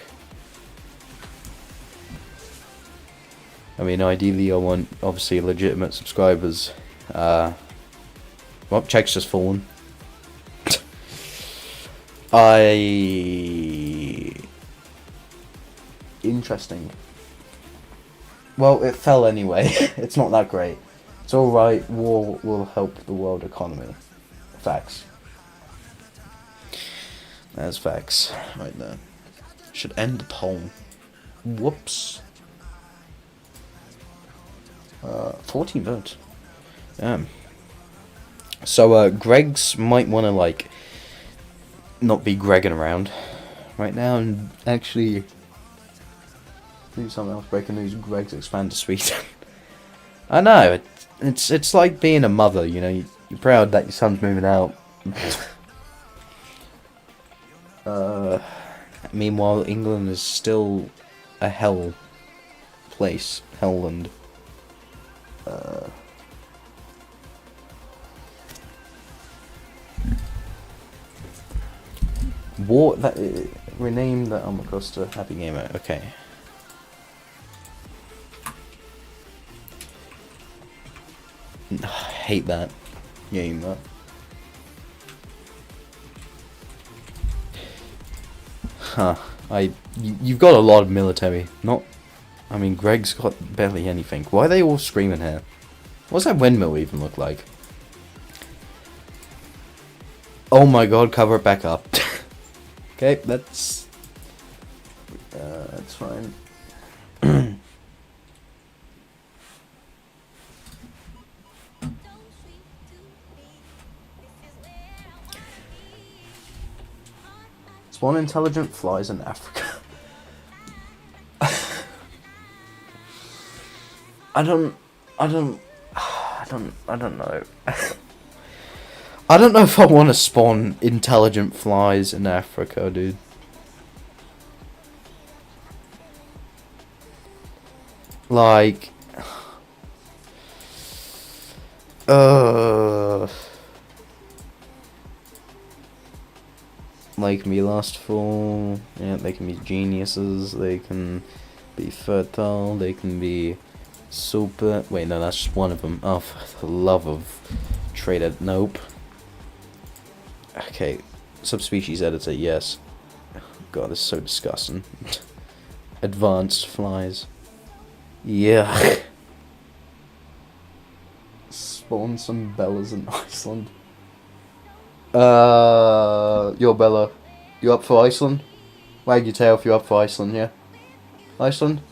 I mean, ideally I want, obviously, legitimate subscribers. Well, check's just fallen. Interesting. Well, it fell anyway. It's not that great. It's alright, war will help the world economy. Facts. That's facts. Right there. Should end the poll. Whoops. 14 votes. Damn. So, Greg's might want to, like, not be Gregging around right now and actually do something else. Breaking news, Greg's expand to Sweden. I know, it's like being a mother, you know, you're proud that your son's moving out. Meanwhile, England is still a hell place. Hellland. War that rename the Almacost to Happy Gamer. Okay. I hate that game. Huh. You've got a lot of military. Not. I mean, Greg's got barely anything. Why are they all screaming here? What's that windmill even look like? Oh my god! Cover it back up. Okay, that's fine. Spawn intelligent flies in Africa. I don't know. I don't know if I want to spawn intelligent flies in Africa, dude. Like, they can be lustful, yeah, they can be geniuses, they can be fertile, they can be super... Wait, no, that's just one of them. Oh, for the love of trader, nope. Okay, subspecies editor, yes. God, this is so disgusting. Advanced flies. Yeah. Spawn some Bellas in Iceland. You're Bella. You up for Iceland? Wag your tail if you're up for Iceland, yeah? Iceland?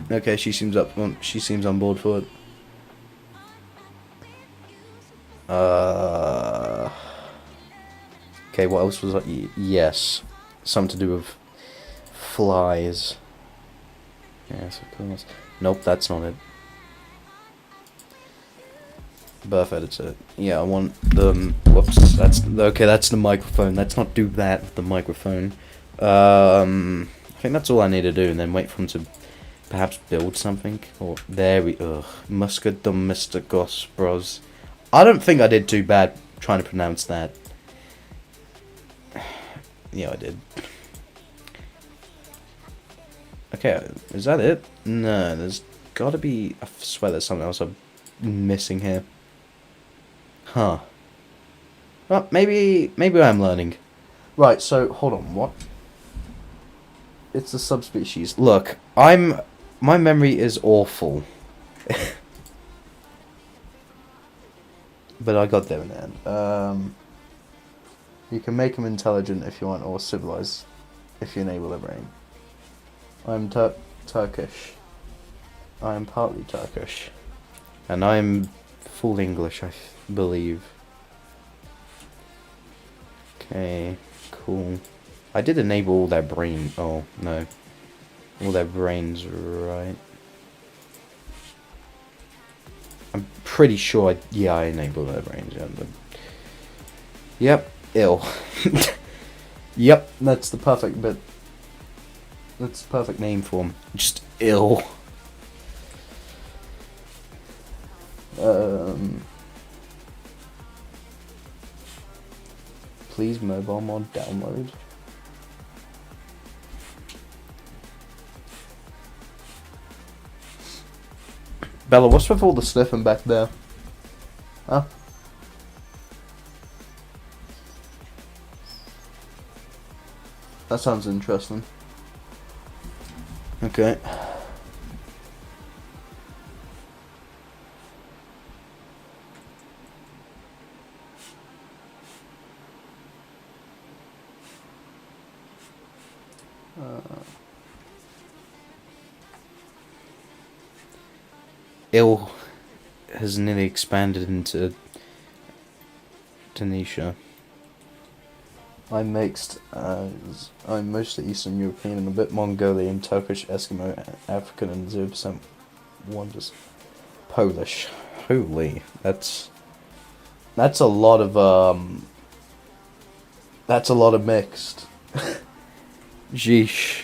Okay, she seems on board for it. Okay, what else was that? Yes. Something to do with flies. Yes, of course. Nope, that's not it. Birth editor. Yeah, I want the... Whoops. That's the microphone. Let's not do that with the microphone. I think that's all I need to do, and then wait for him to perhaps build something. Or there we... Ugh. Musca domesticos, bros. I don't think I did too bad trying to pronounce that. Yeah, I did. Okay, is that it? No, there's gotta be... I swear there's something else I'm missing here. Huh. Well, maybe I'm learning. Right, so, hold on, what? It's a subspecies. Look, my memory is awful. But I got there in the end. You can make them intelligent if you want, or civilized if you enable their brain. I'm Turkish. I am partly Turkish. And I'm full English, I believe. Okay, cool. I did enable all their brain. Oh, no. All their brains, right. I'm pretty sure I enabled their brains, yeah. But yep, ill. Yep, that's the perfect bit. That's the perfect name for him. Just ill. Please mobile mod download. Bella, what's with all the sniffing back there? Huh? That sounds interesting. Okay. Ill has nearly expanded into Tunisia. I'm mixed, as I'm mostly Eastern European and a bit Mongolian, Turkish, Eskimo, African, and 0% wonders Polish. Holy, that's a lot of mixed. Jeesh.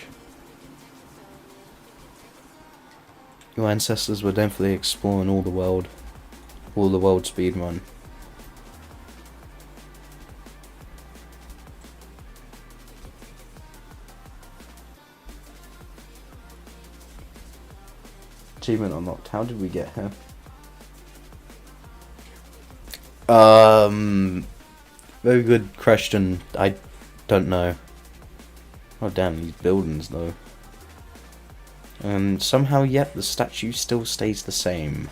Your ancestors were definitely exploring all the world speedrun. Achievement unlocked. How did we get here? Very good question. I don't know. Oh damn, these buildings though. And somehow yet the statue still stays the same.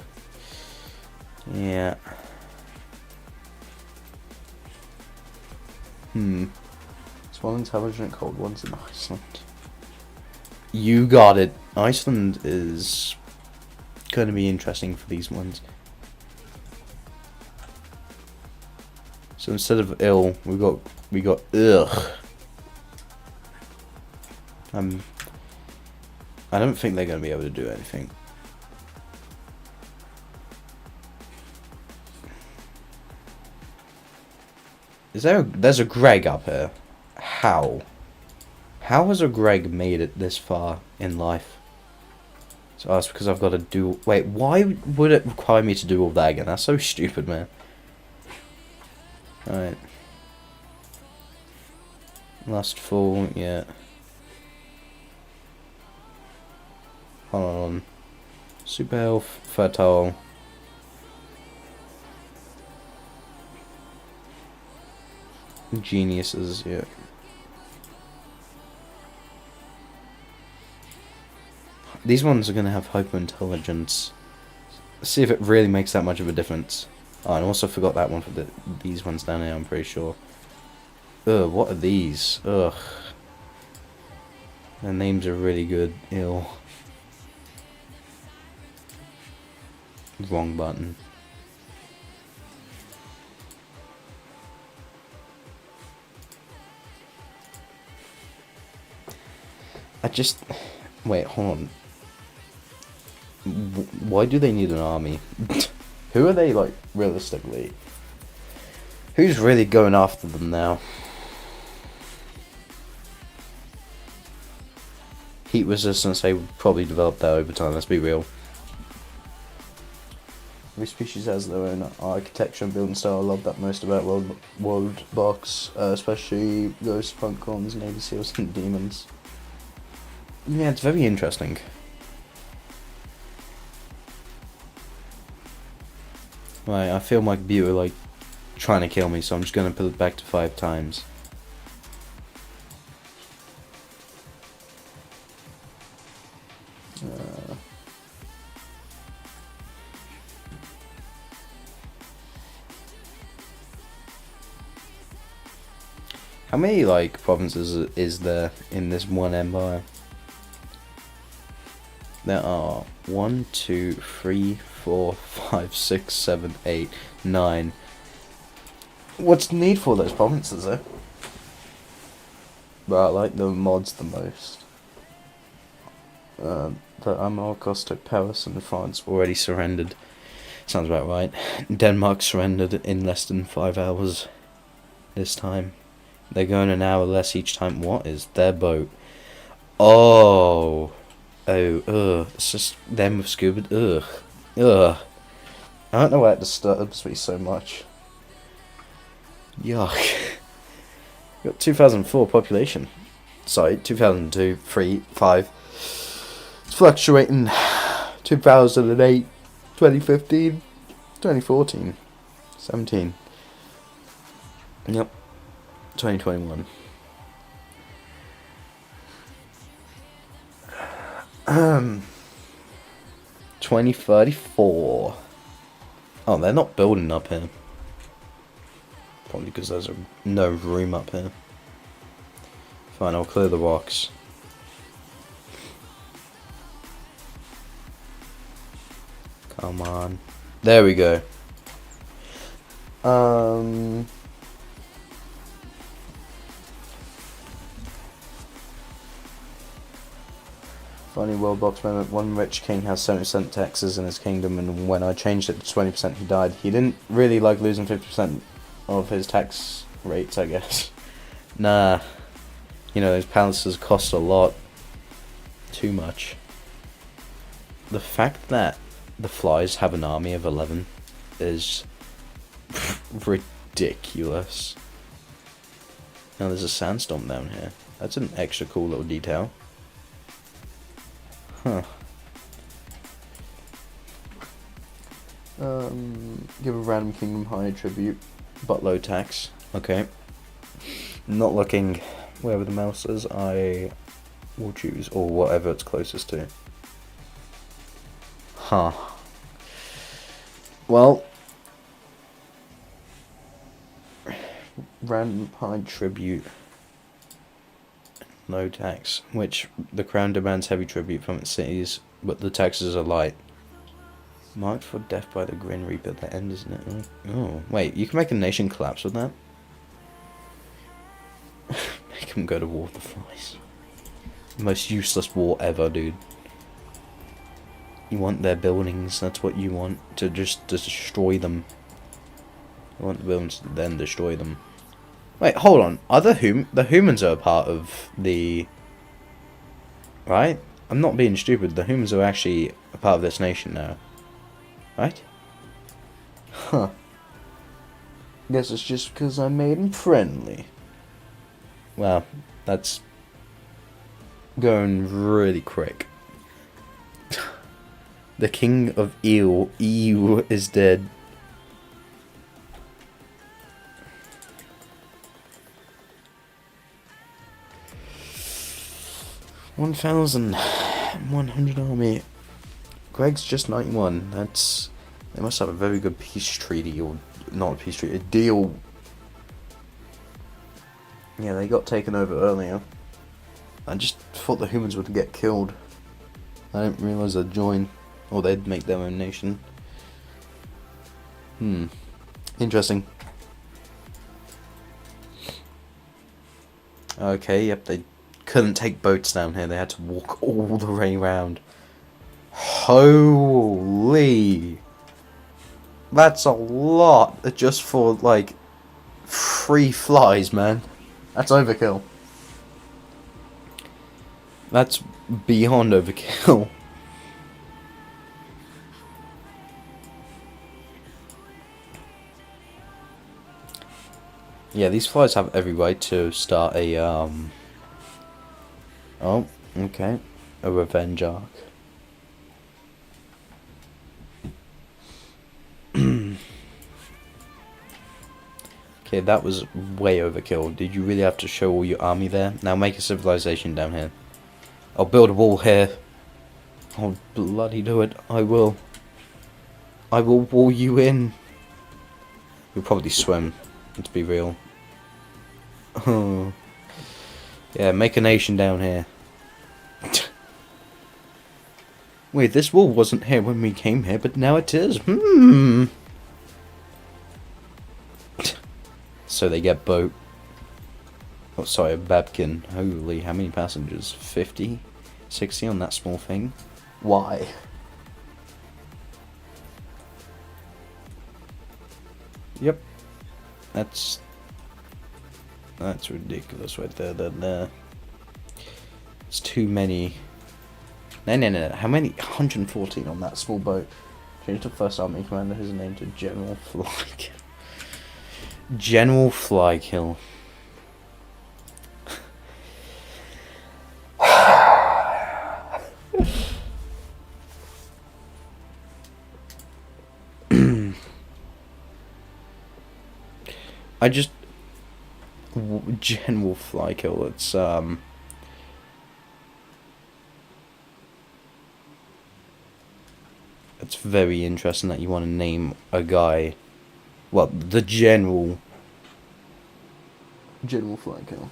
Yeah. It's one intelligent cold ones in Iceland. You got it. Iceland is going to be interesting for these ones. So instead of ill, we got ugh. I don't think they're going to be able to do anything. There's a Greg up here. How? How has a Greg made it this far in life? So that's because I've got to do... Wait, why would it require me to do all that again? That's so stupid, man. Alright. Lustful, yeah. Hold on. Super health, fertile. Geniuses, yeah. These ones are going to have hyper-intelligence. See if it really makes that much of a difference. Oh, and I also forgot that one for these ones down here, I'm pretty sure. Ugh, what are these? Ugh. Their names are really good. Ew. Wrong button. Wait, hold on. Why do they need an army? Who are they, like, realistically? Who's really going after them now? Heat resistance, they would probably develop that over time, let's be real. Every species has their own architecture and building style. I love that most about Worldbox, especially ghosts, punkorns, navy seals, and demons. Yeah, it's very interesting. Right, I feel my computer like trying to kill me, so I'm just gonna put it back to 5 times. How many, like, provinces is there in this one empire? There are 1, 2, 3, 4, 5, 6, 7, 8, 9. What's the need for those provinces, though? But I like the mods the most. The Amalkos took Paris and France already surrendered. Sounds about right. Denmark surrendered in less than 5 hours this time. They're going an hour less each time. What is their boat? Oh. Oh, it's just them with scuba. Ugh. I don't know why it disturbs me so much. Yuck. Got 2004 population. Sorry, 2002, 3, 5. It's fluctuating. 2008, 2015, 2014, 17. Yep. 2021. 2034. Oh, they're not building up here. Probably because there's no room up here. Fine, I'll clear the rocks. Come on. There we go. Funny Worldbox moment. One rich king has 70% taxes in his kingdom, and when I changed it to 20%, he died. He didn't really like losing 50% of his tax rates, I guess. Nah. You know, those palaces cost a lot. Too much. The fact that the flies have an army of 11 is ridiculous. Now there's a sandstorm down here. That's an extra cool little detail. Huh. Give a random kingdom high tribute, but low tax. Okay. Not looking wherever the mouse is, I will choose, or whatever it's closest to. Huh. Well, random high tribute, low tax, which the crown demands heavy tribute from its cities, but the taxes are light. Marked for death by the Grim Reaper, the end, isn't it? Oh, wait, you can make a nation collapse with that? Make them go to war with the flies. Most useless war ever, dude. You want their buildings, that's what you want, to just destroy them. You want the buildings to then destroy them. Wait, hold on. Are the humans are a part of the... Right? I'm not being stupid. The humans are actually a part of this nation now. Right? Huh. Guess it's just because I made them friendly. Well, that's going really quick. The king of EU is dead. $1,100 army. Greg's just 91. That's... They must have a very good peace treaty, or not a peace treaty, a deal. Yeah, they got taken over earlier. I just thought the humans would get killed. I didn't realise they'd join, or they'd make their own nation. Interesting. Okay, yep, they couldn't take boats down here. They had to walk all the way around. Holy... That's a lot just for, like, 3 flies, man. That's overkill. That's beyond overkill. Yeah, these flies have every right to start a, Oh, okay. A revenge arc. Okay, that was way overkill. Did you really have to show all your army there? Now make a civilization down here. I'll build a wall here. I'll bloody do it. I will. I will wall you in. You'll probably swim, let's be real. Oh. Yeah, make a nation down here. Wait, this wall wasn't here when we came here, but now it is. So they get boat. Oh, sorry, a Babkin. Holy, how many passengers? 50? 60 on that small thing? Why? Yep. That's ridiculous right there. It's too many. No. How many? 114 on that small boat. Change the first army commander his name to General Flykill. General Flykill. I just... General Flykill, it's very interesting that you want to name a guy... Well, the General Flykill.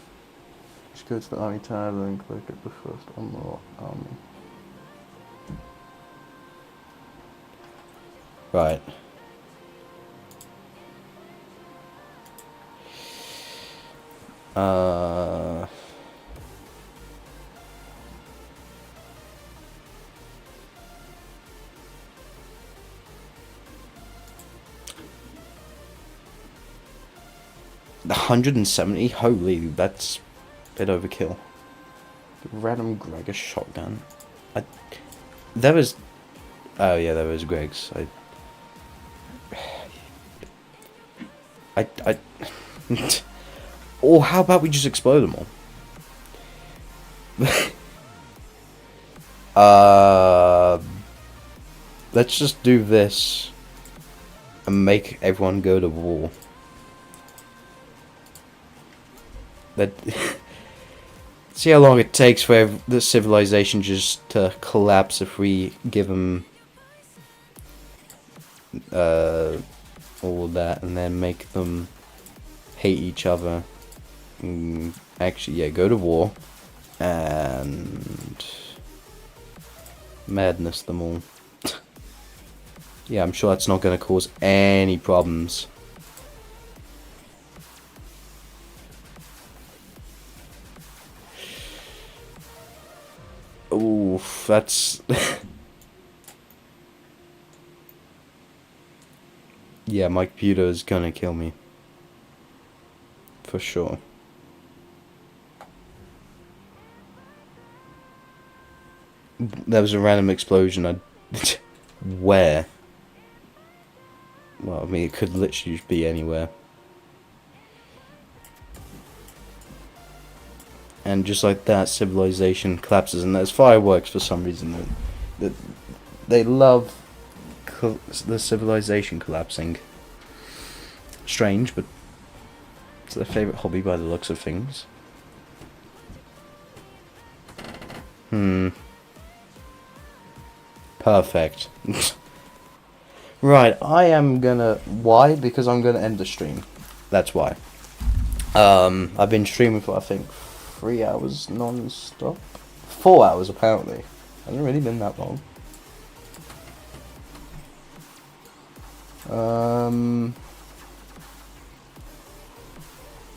Just go to the army tab and click at the first unlock army. Right. The 170? Holy, that's a bit overkill. Random Gregor shotgun. There was... Oh yeah, there was Greg's. Or how about we just explode them all? Let's just do this and make everyone go to war. See how long it takes for the civilization just to collapse if we give them all that, and then make them hate each other. Actually, yeah, go to war and madness them all. Yeah, I'm sure that's not going to cause any problems. Oof, that's... Yeah, my computer is gonna kill me. For sure. There was a random explosion. Where? Well, I mean, it could literally just be anywhere. And just like that, civilization collapses, and there's fireworks for some reason. That they love the civilization collapsing. Strange, but it's their favourite hobby by the looks of things. Perfect. Right, I am gonna... Why? Because I'm gonna end the stream. That's why. I've been streaming for, I think, 3 hours non-stop? 4 hours, apparently. Hasn't really been that long.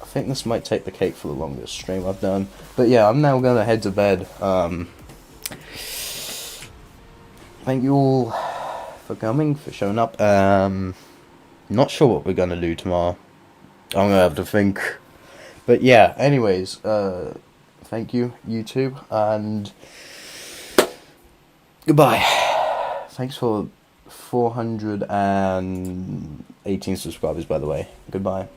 I think this might take the cake for the longest stream I've done. But yeah, I'm now gonna head to bed. Thank you all for coming, for showing up. Not sure what we're gonna do tomorrow. I'm gonna have to think. But yeah, anyways, thank you, YouTube, and goodbye. Thanks for 418 subscribers, by the way. Goodbye.